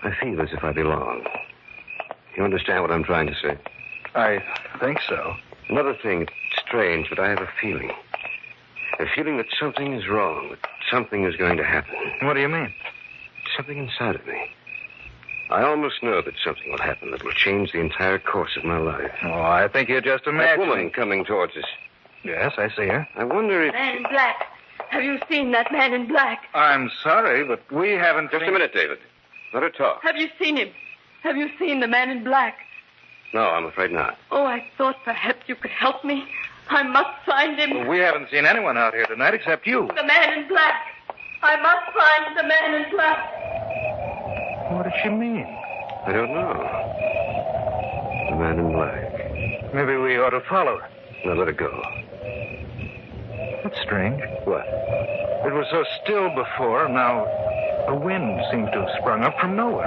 I feel as if I belong. You understand what I'm trying to say? I think so. Another thing, it's strange, but I have a feeling. A feeling that something is wrong, that something is going to happen. What do you mean? Something inside of me. I almost know that something will happen that will change the entire course of my life. Oh, I think you're just imagining. That woman coming towards us. Yes, I see her. I wonder if... Man in black. Have you seen that man in black? I'm sorry, but we haven't... Just a minute, David. Let her talk. Have you seen him? Have you seen the man in black? No, I'm afraid not. Oh, I thought perhaps you could help me. I must find him. Well, we haven't seen anyone out here tonight except you. The man in black. I must find the man in black. What did she mean? I don't know. The man in black. Maybe we ought to follow her. No, let her go. That's strange. What? It was so still before, now a wind seems to have sprung up from nowhere.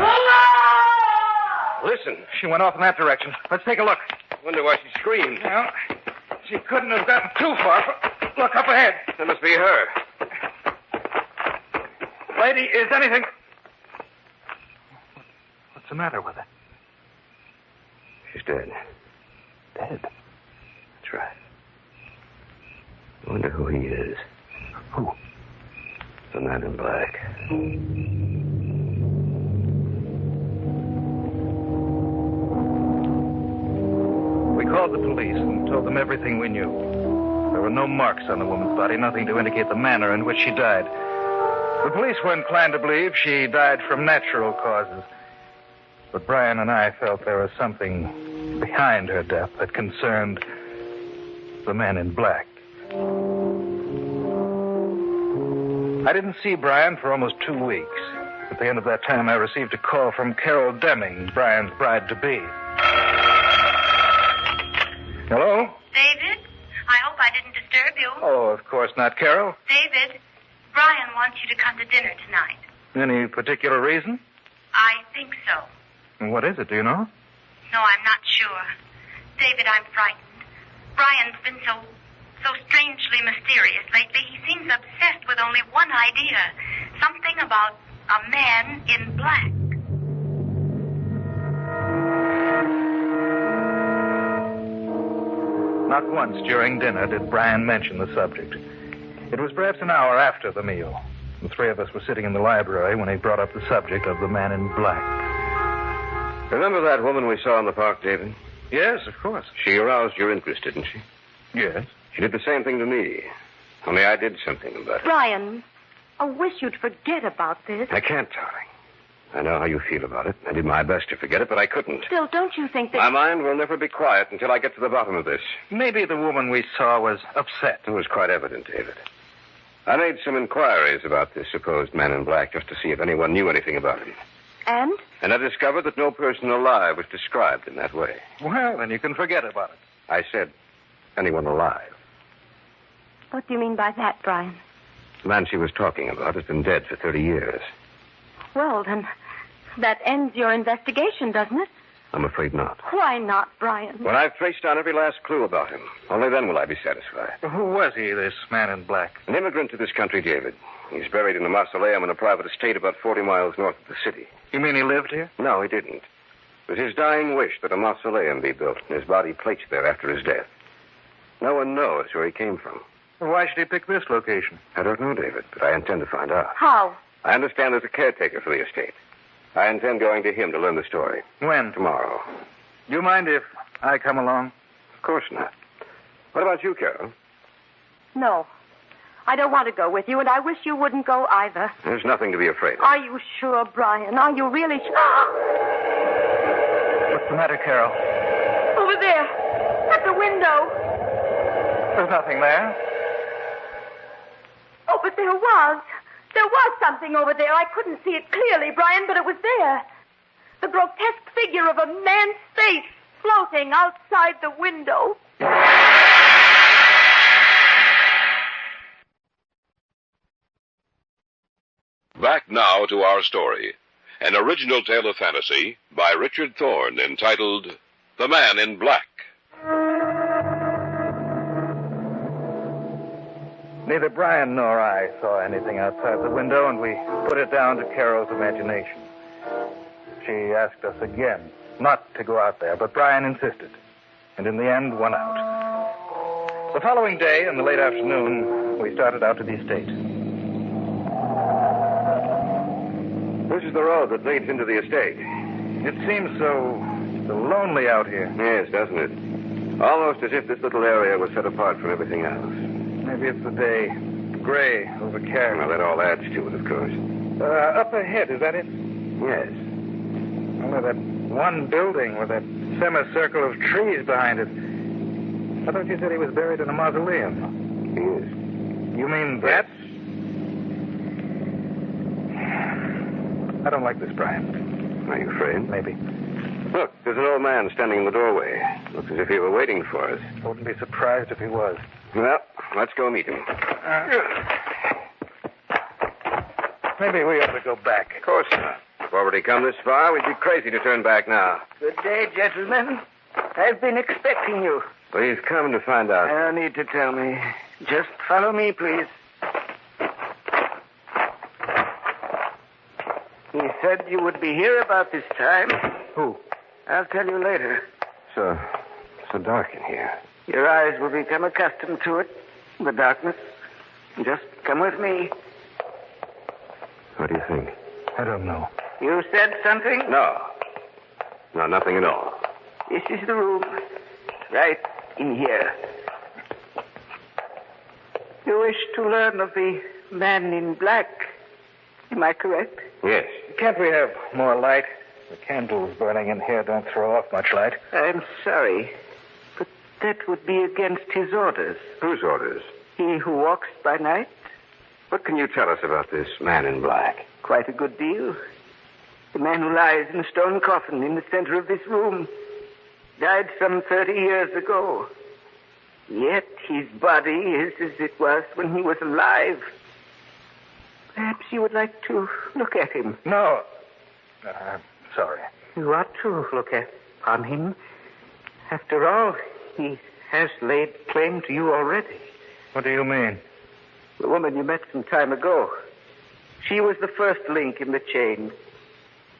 Listen. She went off in that direction. Let's take a look. Wonder why she screamed. Well, she couldn't have gotten too far. Look up ahead. That must be her. Lady, is anything... What's the matter with her? She's dead. Dead? That's right. I wonder who he is. Who? The man in black. We called the police and told them everything we knew. There were no marks on the woman's body, nothing to indicate the manner in which she died. The police were inclined to believe she died from natural causes. But Brian and I felt there was something behind her death that concerned the man in black. I didn't see Brian for almost 2 weeks. At the end of that time, I received a call from Carol Deming, Brian's bride-to-be. Hello? David, I hope I didn't disturb you. Oh, of course not, Carol. David, Brian wants you to come to dinner tonight. Any particular reason? I think so. What is it, do you know? No, I'm not sure. David, I'm frightened. Brian's been so strangely mysterious lately. He seems obsessed with only one idea. Something about a man in black. Not once during dinner did Brian mention the subject. It was perhaps an hour after the meal. The three of us were sitting in the library when he brought up the subject of the man in black. Remember that woman we saw in the park, David? Yes, of course. She aroused your interest, didn't she? Yes. She did the same thing to me. Only I did something about it. Brian, I wish you'd forget about this. I can't, darling. I know how you feel about it. I did my best to forget it, but I couldn't. Still, don't you think that... My mind will never be quiet until I get to the bottom of this. Maybe the woman we saw was upset. It was quite evident, David. I made some inquiries about this supposed man in black just to see if anyone knew anything about him. And? And I discovered that no person alive was described in that way. Well, then you can forget about it. I said anyone alive. What do you mean by that, Brian? The man she was talking about has been dead for 30 years. Well, then, that ends your investigation, doesn't it? I'm afraid not. Why not, Brian? When I've traced down every last clue about him, only then will I be satisfied. Who was he, this man in black? An immigrant to this country, David. He's buried in a mausoleum in a private estate about 40 miles north of the city. You mean he lived here? No, he didn't. It was his dying wish that a mausoleum be built and his body placed there after his death. No one knows where he came from. Well, why should he pick this location? I don't know, David, but I intend to find out. How? I understand there's a caretaker for the estate. I intend going to him to learn the story. When? Tomorrow. Do you mind if I come along? Of course not. What about you, Carol? No. I don't want to go with you, and I wish you wouldn't go either. There's nothing to be afraid of. Are you sure, Brian? Are you really sure? What's the matter, Carol? Over there, at the window. There's nothing there. Oh, but there was. There was something over there. I couldn't see it clearly, Brian, but it was there. The grotesque figure of a man's face floating outside the window. Back now to our story. An original tale of fantasy by Richard Thorne entitled The Man in Black. Neither Brian nor I saw anything outside the window, and we put it down to Carol's imagination. She asked us again not to go out there, but Brian insisted, and in the end won out. The following day, in the late afternoon, we started out to the estate. This is the road that leads into the estate. It seems so lonely out here. Yes, doesn't it? Almost as if this little area was set apart from everything else. Maybe it's the day. Gray, overcast. Well, that all adds to it, of course. Up ahead, is that it? Yes. Well, that one building with that semicircle of trees behind it. I thought you said he was buried in a mausoleum. He is. You mean that? I don't like this, Brian. Are you afraid? Maybe. Look, there's an old man standing in the doorway. Looks as if he were waiting for us. I wouldn't be surprised if he was. Well, let's go meet him. Maybe we ought to go back. Of course not. We've already come this far. We'd be crazy to turn back now. Good day, gentlemen. I've been expecting you. Please come to find out. No need to tell me. Just follow me, please. He said you would be here about this time. Who? I'll tell you later. So dark in here. Your eyes will become accustomed to it, the darkness. Just come with me. What do you think? I don't know. You said something? No, nothing at all. This is the room. Right in here. You wish to learn of the man in black. Am I correct? Yes. Can't we have more light? The candles burning in here don't throw off much light. I'm sorry, but that would be against his orders. Whose orders? He who walks by night. What can you tell us about this man in black? Quite a good deal. The man who lies in a stone coffin in the center of this room died some 30 years ago. Yet his body is as it was when he was alive. Perhaps you would like to look at him. No. I'm sorry. You ought to look upon him. After all, he has laid claim to you already. What do you mean? The woman you met some time ago. She was the first link in the chain.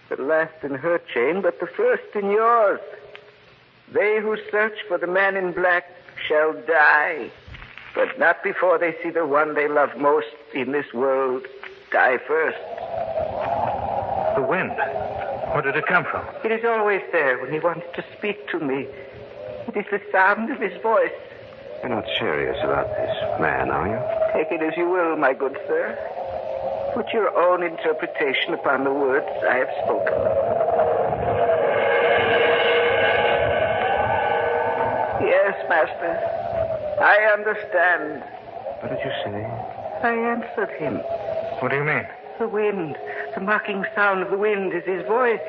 The last in her chain, but the first in yours. They who search for the man in black shall die, but not before they see the one they love most in this world die first. The wind. Where did it come from? It is always there when he wants to speak to me. It is the sound of his voice. You're not serious about this man, are you? Take it as you will, my good sir. Put your own interpretation upon the words I have spoken. Yes, master. I understand. What did you say? I answered him. What do you mean? The wind. The mocking sound of the wind is his voice.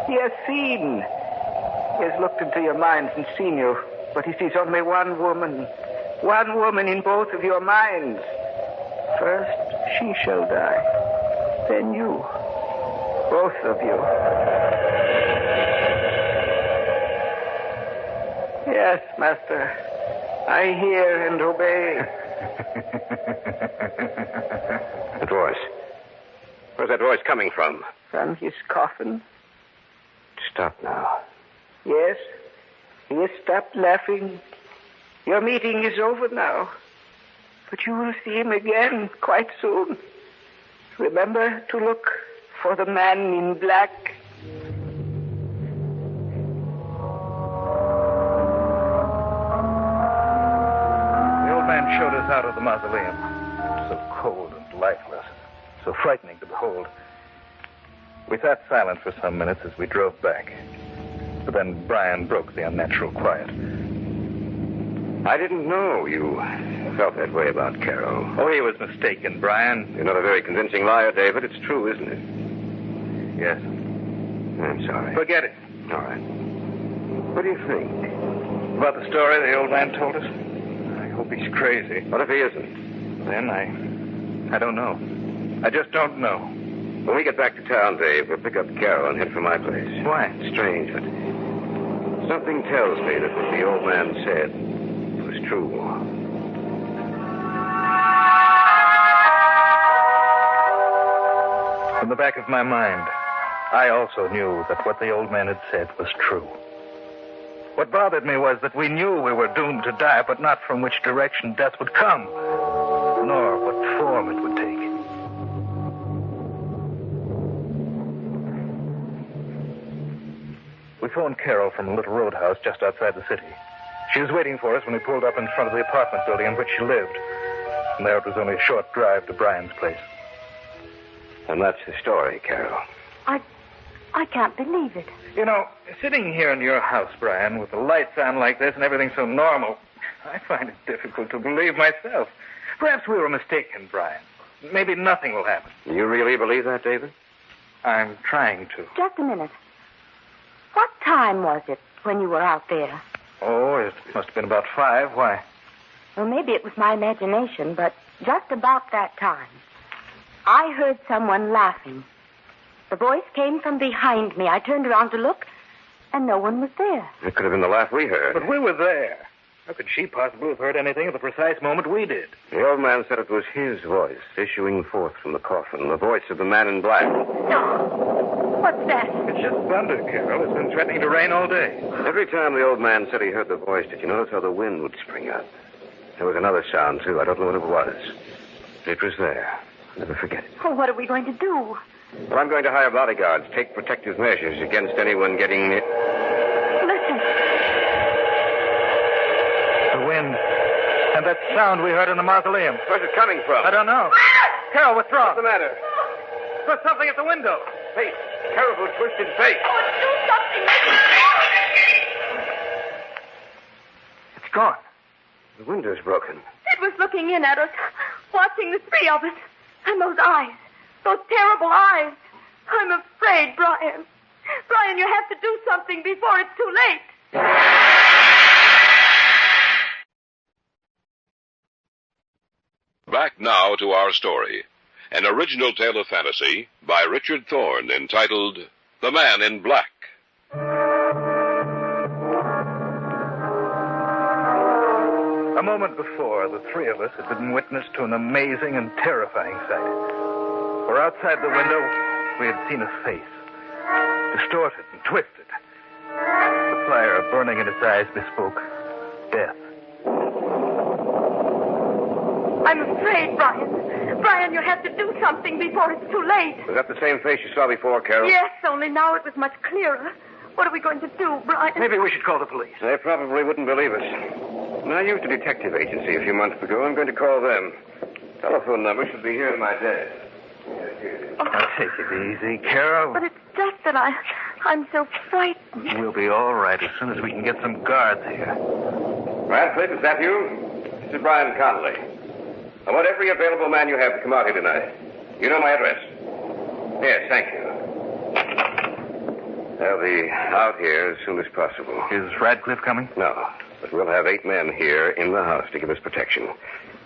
He has seen. He has looked into your minds and seen you, but he sees only one woman. One woman in both of your minds. First, she shall die. Then you. Both of you. Yes, Master. I hear and obey. That voice. Where's that voice coming from? From his coffin. Stop now. Yes. He has stopped laughing. Your meeting is over now. But you will see him again quite soon. Remember to look for the man in black. The old man showed us out of the mausoleum. So cold and lifeless. So frightening to behold. We sat silent for some minutes as we drove back. But then Brian broke the unnatural quiet. I didn't know you felt that way about Carol. Oh, he was mistaken, Brian. You're not a very convincing liar, David. It's true, isn't it? Yes. I'm sorry. Forget it. All right. What do you think? About the story the old man told us? I hope he's crazy. What if he isn't? Then I don't know. I just don't know. When we get back to town, Dave, we'll pick up Carol and head for my place. Why? It's strange, but something tells me that what the old man said was true. In the back of my mind, I also knew that what the old man had said was true. What bothered me was that we knew we were doomed to die, but not from which direction death would come, nor what form it would take. We phoned Carol from a little roadhouse just outside the city. She was waiting for us when we pulled up in front of the apartment building in which she lived. From there, it was only a short drive to Brian's place. And that's the story, Carol. I can't believe it. You know, sitting here in your house, Brian, with the lights on like this and everything so normal, I find it difficult to believe myself. Perhaps we were mistaken, Brian. Maybe nothing will happen. You really believe that, David? I'm trying to. Just a minute. What time was it when you were out there? Oh, it must have been about 5. Why? Well, maybe it was my imagination, but just about that time, I heard someone laughing. The voice came from behind me. I turned around to look, and no one was there. It could have been the laugh we heard. But we were there. How could she possibly have heard anything at the precise moment we did? The old man said it was his voice issuing forth from the coffin, the voice of the man in black. No. What's that? It's just thunder, Carol. It's been threatening to rain all day. Every time the old man said he heard the voice, did you notice how the wind would spring up? There was another sound, too. I don't know what it was. It was there. I'll never forget it. Well, what are we going to do? Well, I'm going to hire bodyguards, take protective measures against anyone getting... Listen. The wind. And that sound we heard in the mausoleum. Where's it coming from? I don't know. Carol, what's wrong? What's the matter? There's something at the window. Face. Terrible twisted face. Oh, do something. It's gone. The window's broken. It was looking in at us, watching the three of us. And those eyes. Those terrible eyes. I'm afraid, Brian. Brian, you have to do something before it's too late. Back now to our story. An original tale of fantasy by Richard Thorne entitled The Man in Black. A moment before, the three of us had been witness to an amazing and terrifying sight. For outside the window, we had seen a face, distorted and twisted. The fire burning in its eyes bespoke death. I'm afraid, Brian. Brian, you have to do something before it's too late. Was that the same face you saw before, Carol? Yes, only now it was much clearer. What are we going to do, Brian? Maybe we should call the police. They probably wouldn't believe us. When I used a detective agency a few months ago, I'm going to call them. Telephone number should be here in my desk. Now, take it easy, Carol. But it's just that I'm so frightened. We'll be all right as soon as we can get some guards here. Radcliffe, is that you? This is Brian Connolly. I want every available man you have to come out here tonight. You know my address. Yes, thank you. They'll be out here as soon as possible. Is Radcliffe coming? No, but we'll have 8 men here in the house to give us protection.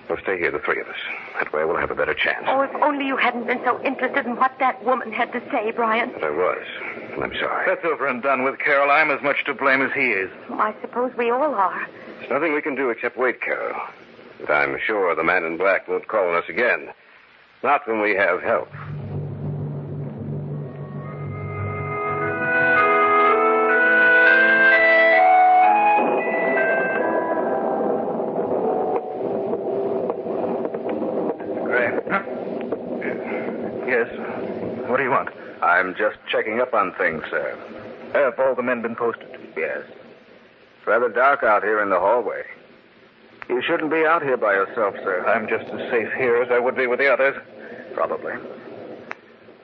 We'll stay here, the 3 of us. That way we'll have a better chance. Oh, if only you hadn't been so interested in what that woman had to say, Brian. But I was, and I'm sorry. That's over and done with, Carol. I'm as much to blame as he is. Oh, I suppose we all are. There's nothing we can do except wait, Carol. But I'm sure the man in black won't call on us again. Not when we have help. Yes. What do you want? I'm just checking up on things, sir. Have all the men been posted? Yes. It's rather dark out here in the hallway. You shouldn't be out here by yourself, sir. I'm just as safe here as I would be with the others. Probably.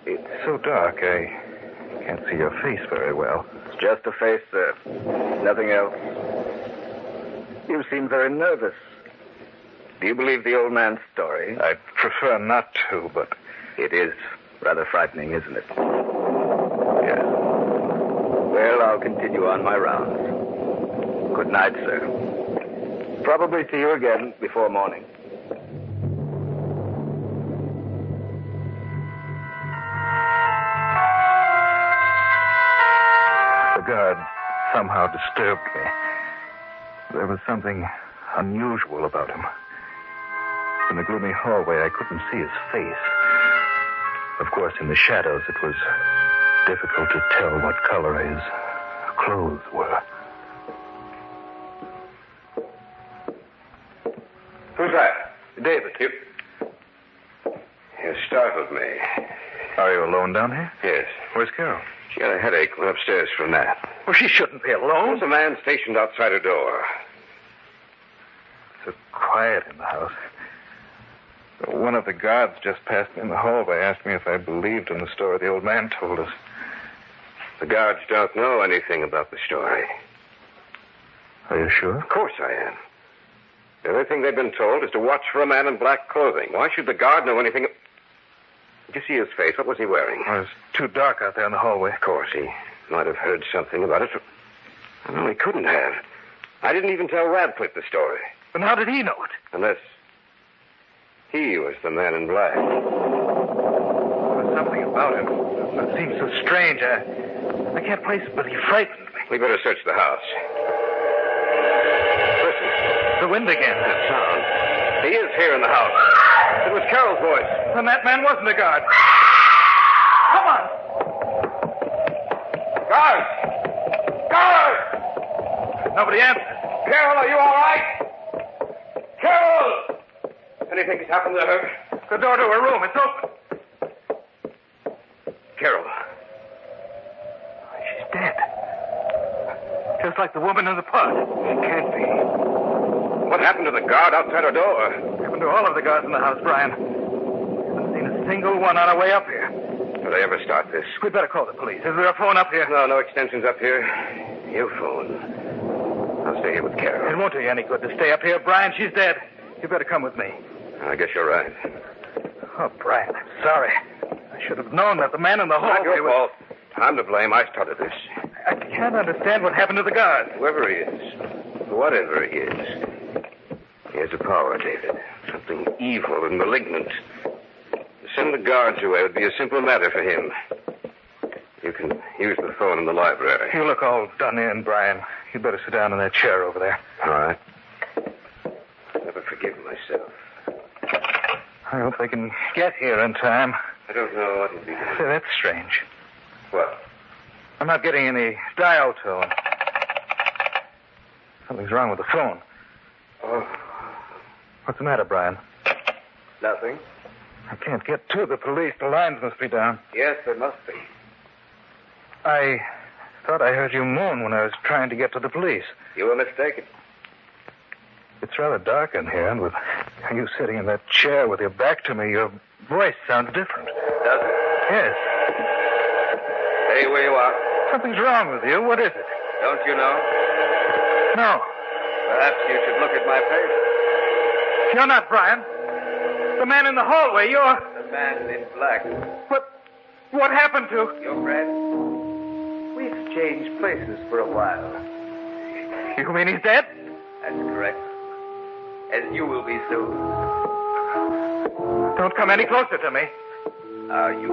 It's so dark, I can't see your face very well. It's just a face, sir. Nothing else. You seem very nervous. Do you believe the old man's story? I'd prefer not to, but... It is rather frightening, isn't it? Yes. Well, I'll continue on my rounds. Good night, sir. Probably see you again before morning. The guard somehow disturbed me. There was something unusual about him. In the gloomy hallway, I couldn't see his face. Of course, in the shadows, it was difficult to tell what color his clothes were. Who's that? David. You startled me. Are you alone down here? Yes. Where's Carol? She got a headache. Went upstairs from that. Well, she shouldn't be alone. There's a man stationed outside her door. So quiet in the house. One of the guards just passed me in the hallway, asked me if I believed in the story the old man told us. The guards don't know anything about the story. Are you sure? Of course I am. The only thing they've been told is to watch for a man in black clothing. Why should the guard know anything? Did you see his face? What was he wearing? Well, it was too dark out there in the hallway. Of course, he might have heard something about it. No, he couldn't have. I didn't even tell Radcliffe the story. But how did he know it? Unless he was the man in black. There was something about him that seemed so strange. I can't place it, but he frightened me. We better search the house. Listen. The wind again. That sound. He is here in the house. It was Carol's voice. Then that man wasn't a guard. Come on! Guard! Guard! Nobody answered. Carol, are you all right? Carol! Anything has happened to her? The door to her room. It's open. Carol. She's dead. Just like the woman in the pot. She can't be. What happened to the guard outside her door? Happened to all of the guards in the house, Brian. Haven't seen a single one on our way up here. Will they ever start this? We'd better call the police. Is there a phone up here? No extensions up here. You phone. I'll stay here with Carol. It won't do you any good to stay up here, Brian. She's dead. You better come with me. I guess you're right. Oh, Brian, I'm sorry. I should have known that the man in the hallway Not your fault. I'm to blame. I started this. I can't understand what happened to the guard. Whoever he is, whatever he is, he has a power, David. Something evil and malignant. To send the guards away would be a simple matter for him. You can use the phone in the library. You look all done in, Brian. You'd better sit down in that chair over there. All right. I'll never forgive myself. I hope they can get here in time. I don't know what it'd be. Say, that's strange. What? I'm not getting any dial tone. Something's wrong with the phone. Oh. What's the matter, Brian? Nothing. I can't get to the police. The lines must be down. Yes, there must be. I thought I heard you moan when I was trying to get to the police. You were mistaken. It's rather dark in here, and with you sitting in that chair with your back to me, your voice sounds different. Does it? Yes. Stay where you are. Something's wrong with you. What is it? Don't you know? No. Perhaps you should look at my face. You're not Brian. The man in the hallway, you're... The man in black. What? What happened to... Your friend? We exchanged places for a while. You mean he's dead? That's correct. As you will be soon. Don't come any closer to me. Are you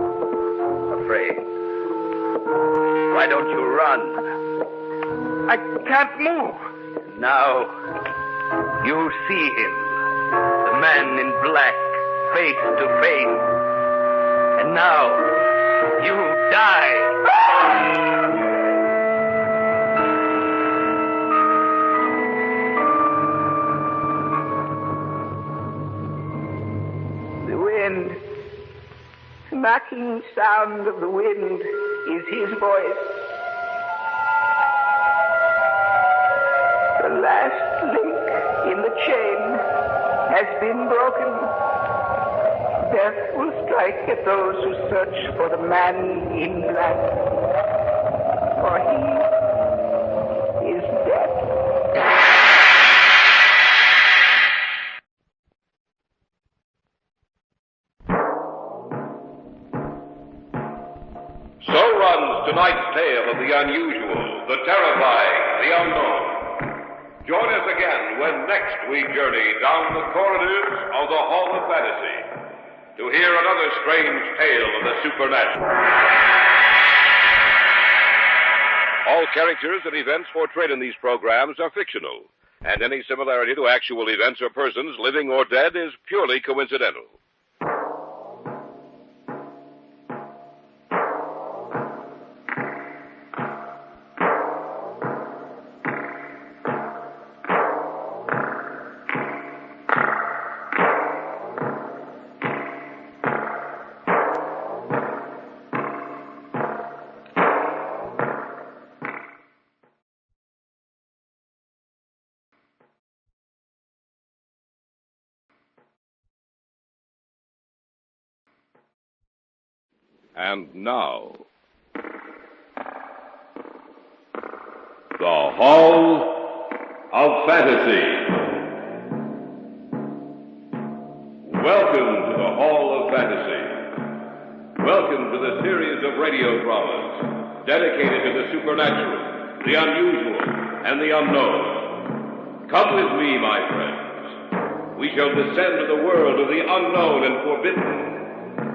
afraid? Why don't you run? I can't move. Now, you see him. The man in black, face to face. And now, you die. The wind, the knocking sound of the wind is his voice. The last link in the chain has been broken. Death will strike at those who search for the man in black. For he is dead. So runs tonight's tale of the unusual, the terrifying, the unknown. Join us again when next we journey down the corridors of the Hall of Fantasy to hear another strange tale of the supernatural. All characters and events portrayed in these programs are fictional, and any similarity to actual events or persons, living or dead, is purely coincidental. And now, the Hall of Fantasy. Welcome to the Hall of Fantasy. Welcome to the series of radio dramas dedicated to the supernatural, the unusual, and the unknown. Come with me, my friends. We shall descend to the world of the unknown and forbidden,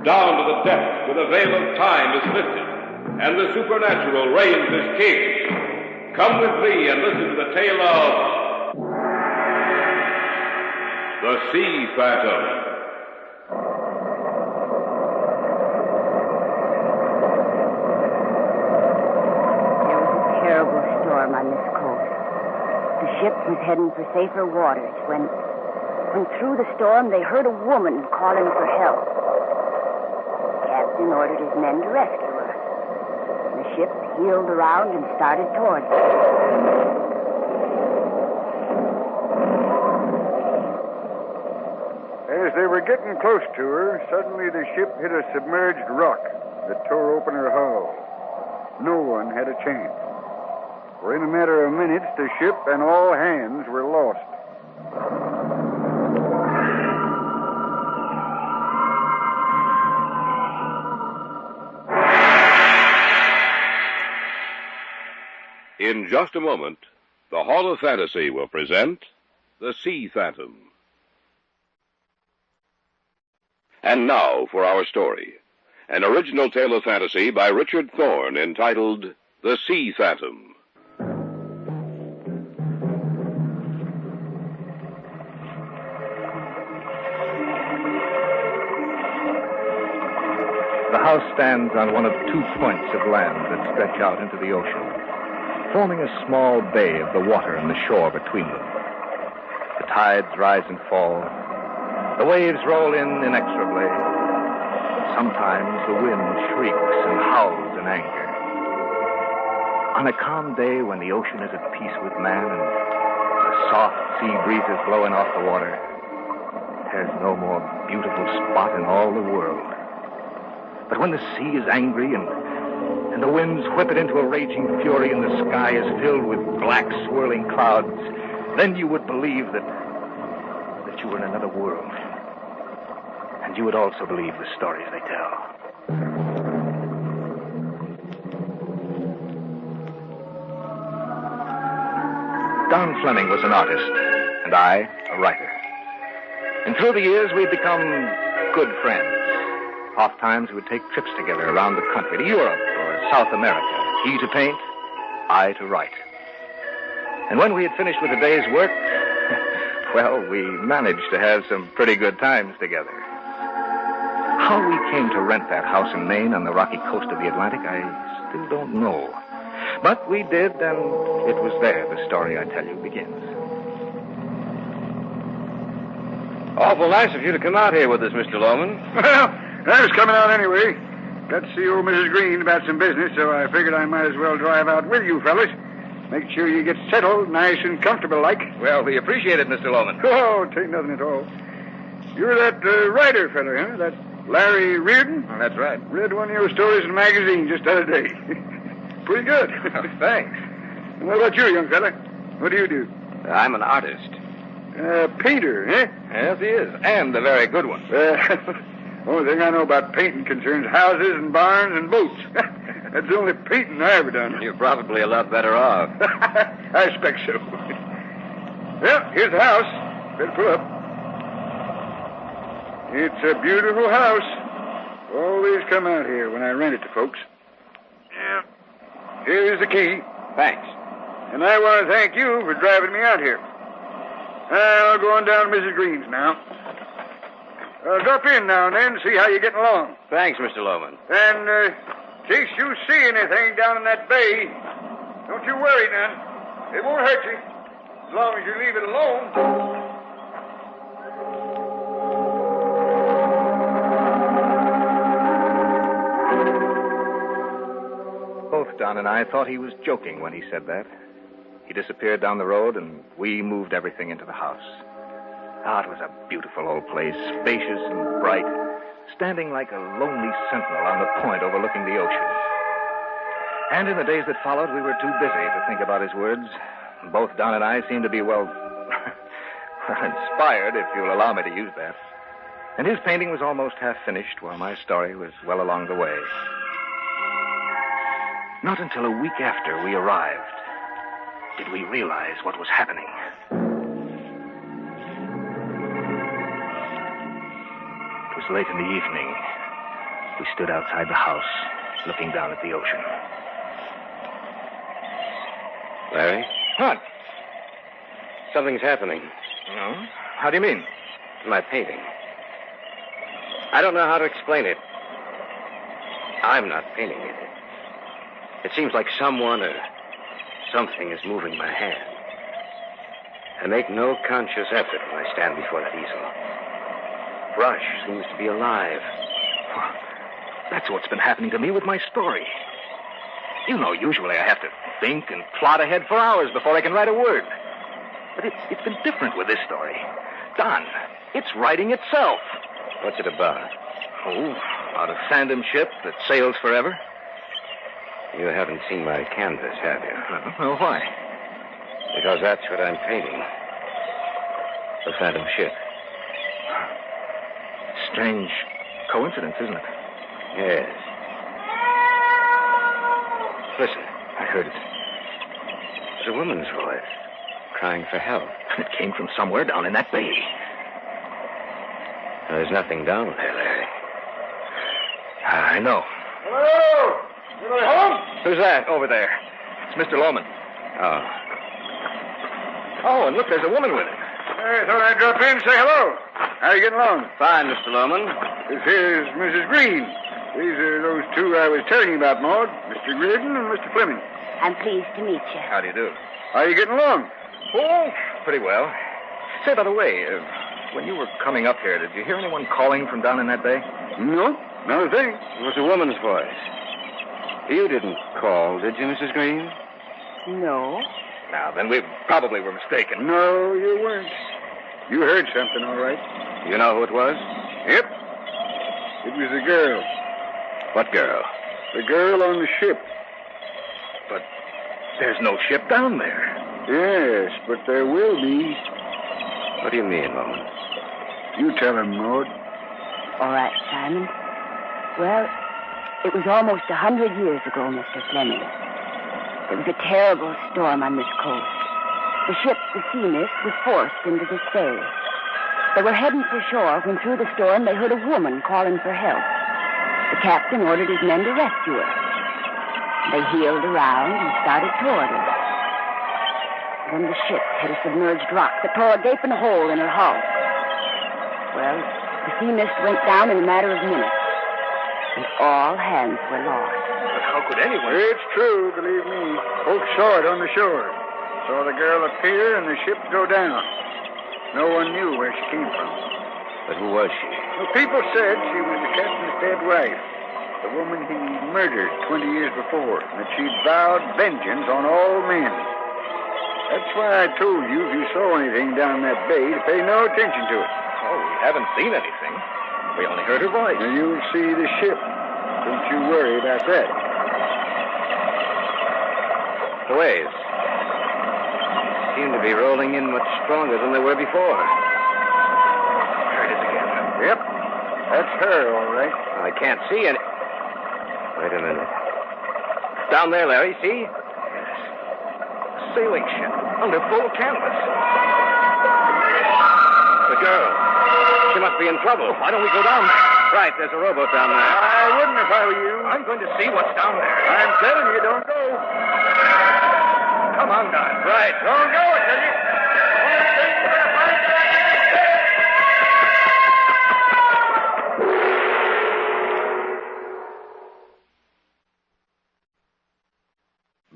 down to the depths where the veil of time is lifted and the supernatural reigns as king. Come with me and listen to the tale of the Sea Phantom. There was a terrible storm on this coast. The ship was heading for safer waters when through the storm they heard a woman calling for help. The captain ordered his men to rescue her. The ship heeled around and started towards her. As they were getting close to her, suddenly the ship hit a submerged rock that tore open her hull. No one had a chance. For in a matter of minutes, the ship and all hands were lost. In just a moment, the Hall of Fantasy will present the Sea Phantom. And now for our story. An original tale of fantasy by Richard Thorne entitled The Sea Phantom. The house stands on one of 2 points of land that stretch out into the ocean, forming a small bay of the water and the shore between them. The tides rise and fall. The waves roll in inexorably. Sometimes the wind shrieks and howls in anger. On a calm day when the ocean is at peace with man and the soft sea breezes blowing off the water, there's no more beautiful spot in all the world. But when the sea is angry and the winds whip it into a raging fury and the sky is filled with black swirling clouds, then you would believe that you were in another world. And you would also believe the stories they tell. Don Fleming was an artist, and I, a writer. And through the years, we'd become good friends. Oftentimes, we would take trips together around the country, to Europe or South America. He to paint, I to write. And when we had finished with the day's work, well, we managed to have some pretty good times together. How we came to rent that house in Maine on the rocky coast of the Atlantic, I still don't know. But we did, and it was there the story I tell you begins. Awful nice of you to come out here with us, Mr. Loman. Well, I was coming out anyway. Got to see old Mrs. Green about some business, so I figured I might as well drive out with you fellas. Make sure you get settled nice and comfortable like. Well, we appreciate it, Mr. Loman. Oh, it ain't nothing at all. You're that writer fella, huh? That Larry Reardon? Oh, that's right. Read one of your stories in a magazine just the other day. Pretty good. Oh, thanks. And what about you, young fella? What do you do? I'm an artist. Painter, eh? Yes, he is. And a very good one. Only thing I know about painting concerns houses and barns and boats. That's the only painting I ever done. You're probably a lot better off. I expect so. Well, here's the house. Better pull up. It's a beautiful house. Always come out here when I rent it to folks. Yeah. Here's the key. Thanks. And I want to thank you for driving me out here. I'll go on down to Mrs. Green's now. Drop in now and then, see how you're getting along. Thanks, Mr. Loman. And in case you see anything down in that bay, don't you worry none. It won't hurt you, as long as you leave it alone. Both Don and I thought he was joking when he said that. He disappeared down the road, and we moved everything into the house. Ah, it was a beautiful old place, spacious and bright, standing like a lonely sentinel on the point overlooking the ocean. And in the days that followed, we were too busy to think about his words. Both Don and I seemed to be, well, inspired, if you'll allow me to use that. And his painting was almost half finished, while my story was well along the way. Not until a week after we arrived did we realize what was happening. It was late in the evening. We stood outside the house, looking down at the ocean. Larry? What? Something's happening. No? How do you mean? My painting. I don't know how to explain it. I'm not painting it. It seems like someone or something is moving my hand. I make no conscious effort when I stand before that easel. Brush seems to be alive. Well, that's what's been happening to me with my story. You know, usually I have to think and plot ahead for hours before I can write a word. But it's been different with this story. Don, it's writing itself. What's it about? Oh, about a phantom ship that sails forever. You haven't seen my canvas, have you? Well, why? Because that's what I'm painting. The phantom ship. Strange coincidence, isn't it? Yes. Listen. I heard it. It was a woman's voice, crying for help. It came from somewhere down in that bay. There's nothing down there, Larry. I know. Hello! Anybody home? Who's that over there? It's Mr. Loman. Oh. Oh, and look, there's a woman with him. I thought I'd drop in and say hello. How are you getting along? Fine, Mr. Loman. This here's Mrs. Green. These are those two I was telling you about, Maud. Mr. Reardon and Mr. Fleming. I'm pleased to meet you. How do you do? How are you getting along? Oh, pretty well. Say, by the way, when you were coming up here, did you hear anyone calling from down in that bay? No, not a thing. It was a woman's voice. You didn't call, did you, Mrs. Green? No. Now, then we probably were mistaken. No, you weren't. You heard something, all right. You know who it was? Yep. It was the girl. What girl? The girl on the ship. But there's no ship down there. Yes, but there will be. What do you mean, Loman? You tell him, Maud. All right, Simon. Well, it was almost 100 years ago, Mr. Fleming. There was a terrible storm on this coast. The ship, the Sea Mist, was forced into this bay. They were heading for shore when through the storm they heard a woman calling for help. The captain ordered his men to rescue her. They heeled around and started toward her. Then the ship hit a submerged rock that tore a gaping hole in her hull. Well, the Sea Mist went down in a matter of minutes, and all hands were lost. But how could anyone... It's true, believe me. Folks saw it on the shore. Saw the girl appear and the ship go down. No one knew where she came from. But who was she? Well, people said she was the captain's dead wife, the woman he murdered 20 years before, and that she'd vowed vengeance on all men. That's why I told you if you saw anything down that bay to pay no attention to it. Oh, we haven't seen anything. We only heard her voice. Now, you'll see the ship. Don't you worry about that. The waves seem to be rolling in much stronger than they were before. There it is again. Yep. That's her, all right. I can't see any... Wait a minute. Down there, Larry, see? Yes. A sailing ship under full canvas. The girl. She must be in trouble. Why don't we go down there? Right, there's a rowboat down there. I wouldn't if I were you. I'm going to see what's down there. I'm telling you, don't go. Come on, Don. Right. Don't go, I tell you. Only thing you're going to find out is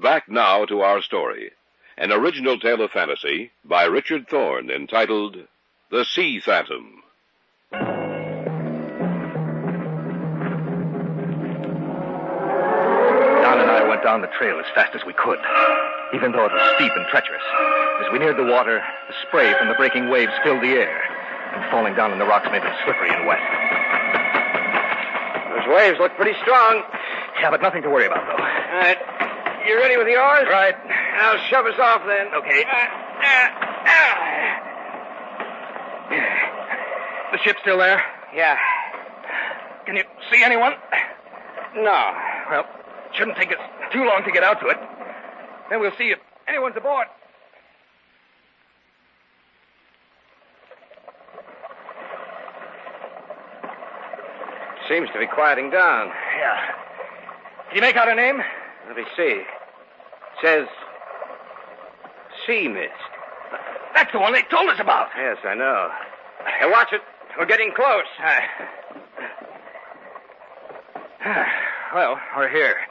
Back now to our story. An original tale of fantasy by Richard Thorne entitled The Sea Phantom. Don and I went down the trail as fast as we could, even though it was steep and treacherous. As we neared the water, the spray from the breaking waves filled the air, and falling down on the rocks made them slippery and wet. Those waves look pretty strong. Yeah, but nothing to worry about, though. All right. You ready with the oars? Right. I'll shove us off then. Okay. The ship's still there? Yeah. Can you see anyone? No. Well, it shouldn't take us too long to get out to it. Then we'll see if anyone's aboard. Seems to be quieting down. Yeah. Can you make out her name? Let me see. Says Sea Mist. That's the one they told us about. Yes, I know. Hey, watch it. We're getting close. Well, we're here.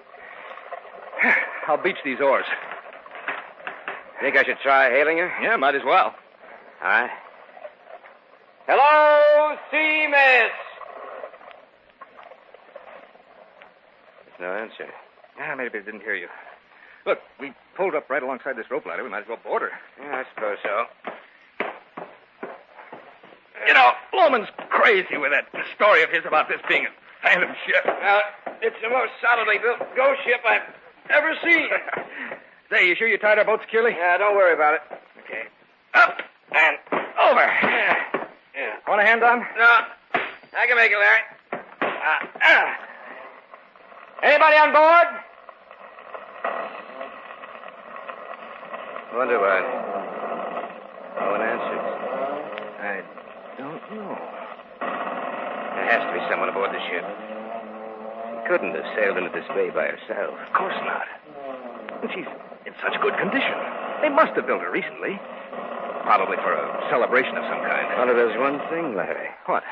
I'll beach these oars. Think I should try hailing her? Yeah, might as well. All right. Hello, Sea Mist. There's no answer. Yeah, maybe they didn't hear you. Look, we pulled up right alongside this rope ladder. We might as well board her. Yeah, I suppose so. You know, Loman's crazy with that story of his about this being a phantom ship. Well, it's the most solidly built ghost ship I've ever seen. Say, you sure you tied our boat securely? Yeah, don't worry about it. Okay. Up and over. Yeah. Want a hand, Don? No, I can make it, Larry. Anybody on board? Wonder why. No one answers. I don't know. There has to be someone aboard the ship. She couldn't have sailed into this bay by herself. Of course not. And she's in such good condition. They must have built her recently. Probably for a celebration of some kind. Well, there's one thing, Larry. What?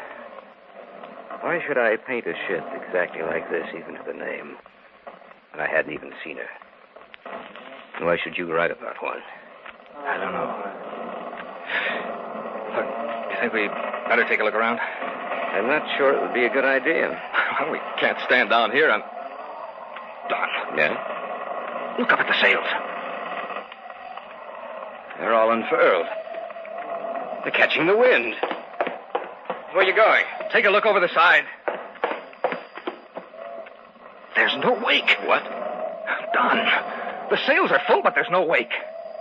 Why should I paint a ship exactly like this, even to the name, when I hadn't even seen her? And why should you write about one? I don't know. Look, you think we better take a look around? I'm not sure it would be a good idea. Well, we can't stand down here on... Don. Yeah? Look up at the sails. They're all unfurled. They're catching the wind. Where are you going? Take a look over the side. There's no wake. What? Don, the sails are full, but there's no wake.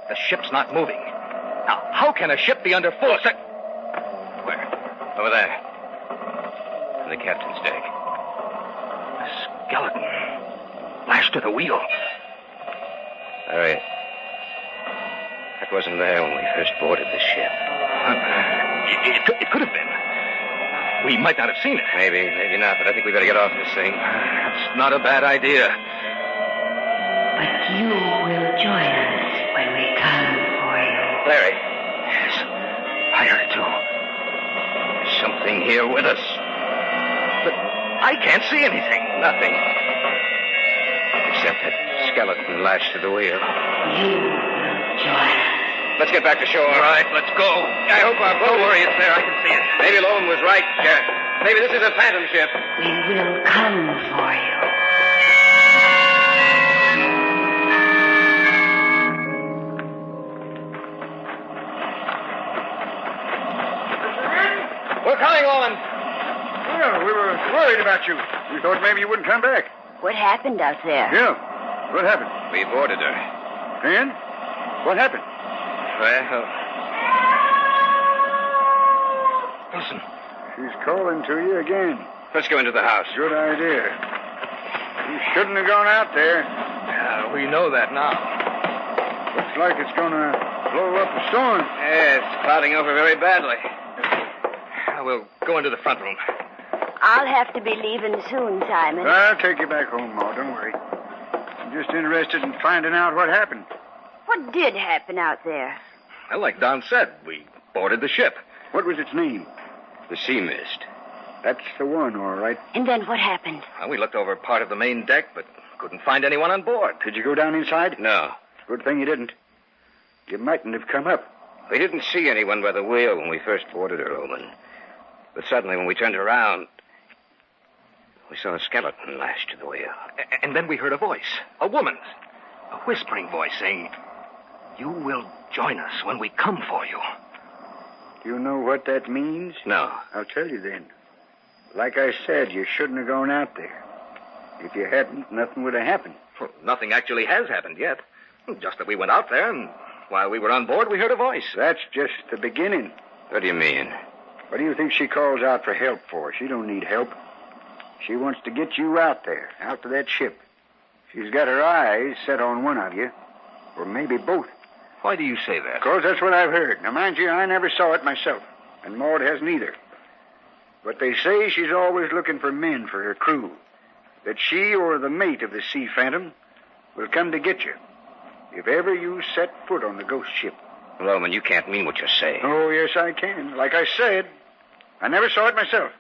The ship's not moving. Now, how can a ship be under full sail? Where? Over there. On the captain's deck. A skeleton. Lashed to the wheel. Larry. That wasn't there when we first boarded the ship. It could have been. We might not have seen it. Maybe not, but I think we better get off this thing. That's not a bad idea. But you will join us when we come for you. Larry. Yes, I heard it too. There's something here with us. But I can't see anything. Nothing. Except that skeleton lashed to the wheel. You will join us. Let's get back to shore. All right, let's go. I hope our boat... Don't worry, it's there. I can see it. Maybe Loam was right. Maybe this is a phantom ship. We will come for you. We're coming, Loam. Yeah, we were worried about you. We thought maybe you wouldn't come back. What happened out there? Yeah. What happened? We boarded her. And? What happened? Well... Listen. She's calling to you again. Let's go into the house. Good idea. You shouldn't have gone out there. Yeah, we know that now. Looks like it's going to blow up a storm. Yeah, it's clouding over very badly. We'll go into the front room. I'll have to be leaving soon, Simon. I'll take you back home, Ma. Don't worry. I'm just interested in finding out what happened. What did happen out there? Well, like Don said, we boarded the ship. What was its name? The Sea Mist. That's the one, all right. And then what happened? Well, we looked over part of the main deck, but couldn't find anyone on board. Did you go down inside? No. Good thing you didn't. You mightn't have come up. We didn't see anyone by the wheel when we first boarded her, Oman. But suddenly, when we turned around, we saw a skeleton lashed to the wheel. And then we heard a voice, a woman's, a whispering voice saying, "You will join us when we come for you." Do you know what that means? No. I'll tell you then. Like I said, you shouldn't have gone out there. If you hadn't, nothing would have happened. Well, nothing actually has happened yet. Just that we went out there, and while we were on board, we heard a voice. That's just the beginning. What do you mean? What do you think she calls out for help for? She don't need help. She wants to get you out there, out to that ship. She's got her eyes set on one of you, or maybe both. Why do you say that? Because that's what I've heard. Now, mind you, I never saw it myself, and Maud hasn't either. But they say she's always looking for men for her crew, that she or the mate of the Sea Phantom will come to get you if ever you set foot on the ghost ship. Loman, you can't mean what you're saying. Oh, yes, I can. Like I said, I never saw it myself.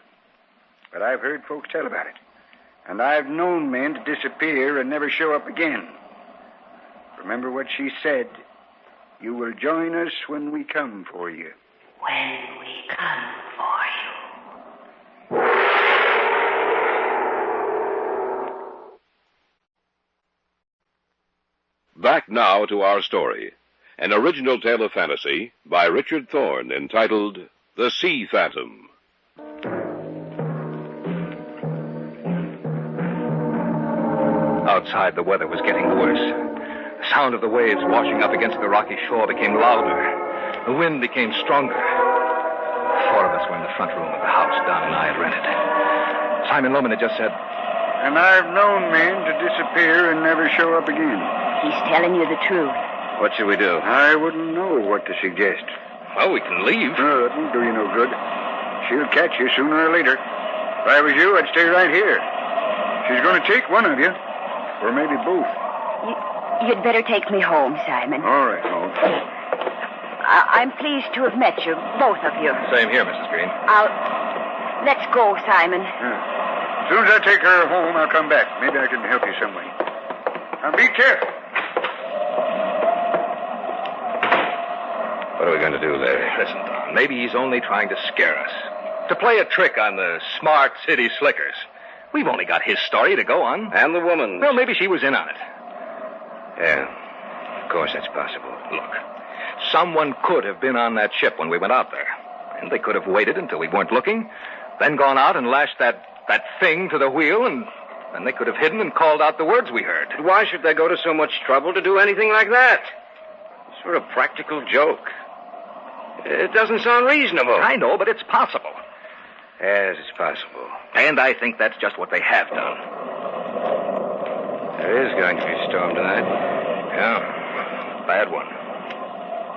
But I've heard folks tell about it. And I've known men to disappear and never show up again. Remember what she said. You will join us when we come for you. When we come for you. Back now to our story. An original tale of fantasy by Richard Thorne entitled The Sea Phantom. Outside, the weather was getting worse. The sound of the waves washing up against the rocky shore became louder. The wind became stronger. 4 of us were in the front room of the house Don and I had rented. Simon Loman had just said, "And I've known men to disappear and never show up again." He's telling you the truth. What should we do? I wouldn't know what to suggest. Well, we can leave. No, that won't do you no good. She'll catch you sooner or later. If I was you, I'd stay right here. She's going to take one of you, or maybe both. You'd better take me home, Simon. All right, Maud. I'm pleased to have met you, both of you. Same here, Mrs. Green. Let's go, Simon. Yeah. As soon as I take her home, I'll come back. Maybe I can help you some way. Now, be careful. What are we going to do, Larry? Listen, Don, maybe he's only trying to scare us. To play a trick on the smart city slickers. We've only got his story to go on. And the woman. Well, maybe she was in on it. Yeah, of course that's possible. Look, someone could have been on that ship when we went out there. And they could have waited until we weren't looking, then gone out and lashed that thing to the wheel, and then they could have hidden and called out the words we heard. But why should they go to so much trouble to do anything like that? It's sort of practical joke. It doesn't sound reasonable. I know, but it's possible. Yes, it's possible. And I think that's just what they have done. There is going to be a storm tonight. Yeah, bad one.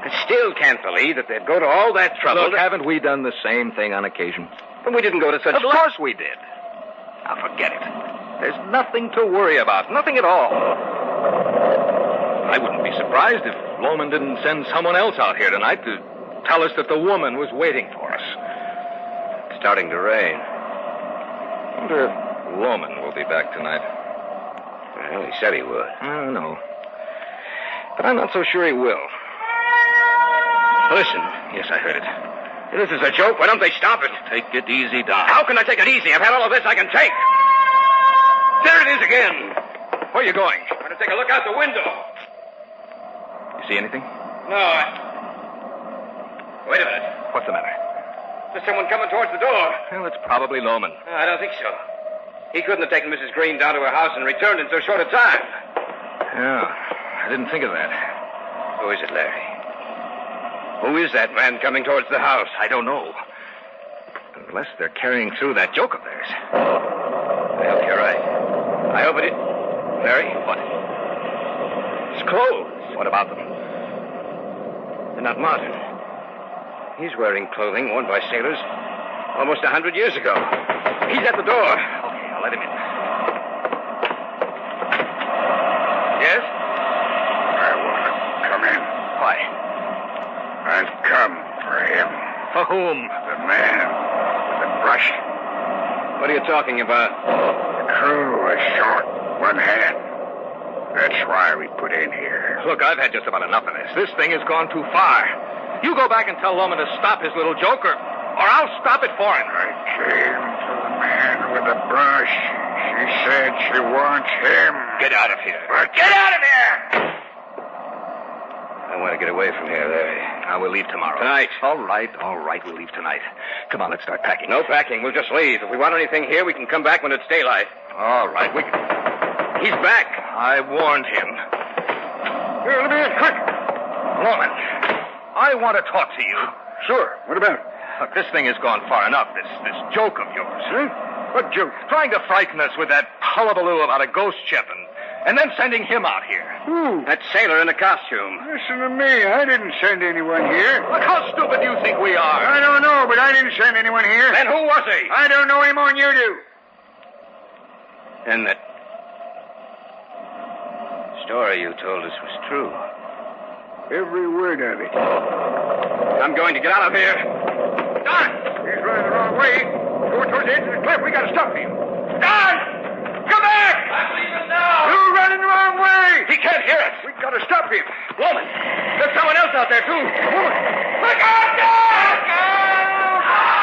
I still can't believe that they'd go to all that trouble. Look, haven't we done the same thing on occasion? But we didn't go to such... Of course we did. Now, forget it. There's nothing to worry about. Nothing at all. I wouldn't be surprised if Loman didn't send someone else out here tonight to tell us that the woman was waiting for us. It's starting to rain. I wonder if Loman will be back tonight. Well, he said he would. I don't know. But I'm not so sure he will. Listen. Yes, I heard it. This is a joke. Why don't they stop it? Take it easy, Don. How can I take it easy? I've had all of this I can take. There it is again. Where are you going? I'm going to take a look out the window. You see anything? No, Wait a minute. What's the matter? There's someone coming towards the door. Well, it's probably Loman. I don't think so. He couldn't have taken Mrs. Green down to her house and returned in so short a time. Yeah, I didn't think of that. Who is it, Larry? Who is that man coming towards the house? I don't know. Unless they're carrying through that joke of theirs. I hope you're right. I hope it is. Larry? What? His clothes. What about them? They're not modern. He's wearing clothing worn by sailors almost 100 years ago. He's at the door. Okay, I'll let him in. Yes? I want to come in. Why? I've come for him. For whom? The man with the brush. What are you talking about? The crew was short. One hand. That's why we put in here. Look, I've had just about enough of this. This thing has gone too far. You go back and tell Loman to stop his little joke, or I'll stop it for him. I came to the man with the brush. She said she wants him. Get out of here. Get out of here! I want to get away from here, Larry. Now, we'll leave tomorrow. Tonight. All right, we'll leave tonight. Come on, let's start packing. No packing. We'll just leave. If we want anything here, we can come back when it's daylight. All right, He's back. I warned him. Here, let me in, quick. Loman, I want to talk to you. Sure. What about it? Look, this thing has gone far enough, this joke of yours. Huh? What joke? Trying to frighten us with that hullabaloo about a ghost ship and then sending him out here. Who? That sailor in a costume. Listen to me. I didn't send anyone here. Look, how stupid do you think we are? I don't know, but I didn't send anyone here. Then who was he? I don't know any more than you do. And that story you told us was true. Every word of it. I'm going to get out of here. Don! He's running the wrong way. Going towards the edge of the cliff. We got to stop him. Don! Come back! I'm leaving now. You're running the wrong way. He can't hear us. We got to stop him. Woman, there's someone else out there, too. Woman! Look out, Don! Look out!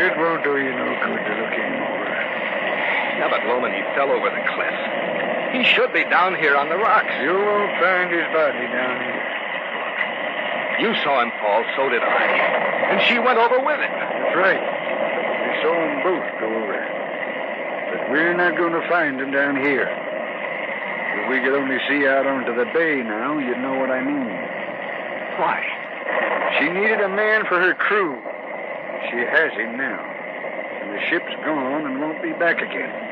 It won't do you no good to look anymore. Yeah, but Loman, he fell over the cliff. He should be down here on the rocks. You won't find his body down here. You saw him fall, so did I. And she went over with him. That's right. We saw them both go over. But we're not going to find them down here. If we could only see out onto the bay now, you'd know what I mean. Why? She needed a man for her crew. She has him now. And the ship's gone and won't be back again.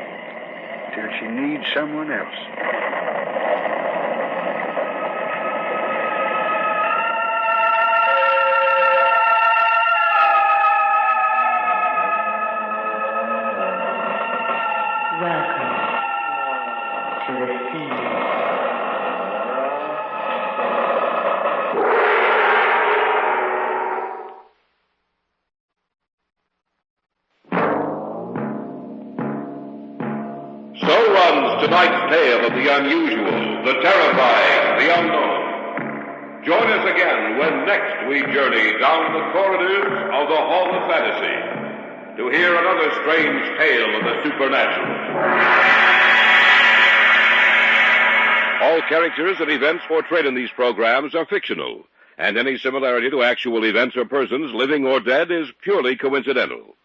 Till she needs someone else. Welcome to the sea. So runs tonight's tale of the unusual, the terrifying, the unknown. Join us again when next we journey down the corridors of the Hall of Fantasy to hear another strange tale of the supernatural. All characters and events portrayed in these programs are fictional, and any similarity to actual events or persons, living or dead, is purely coincidental.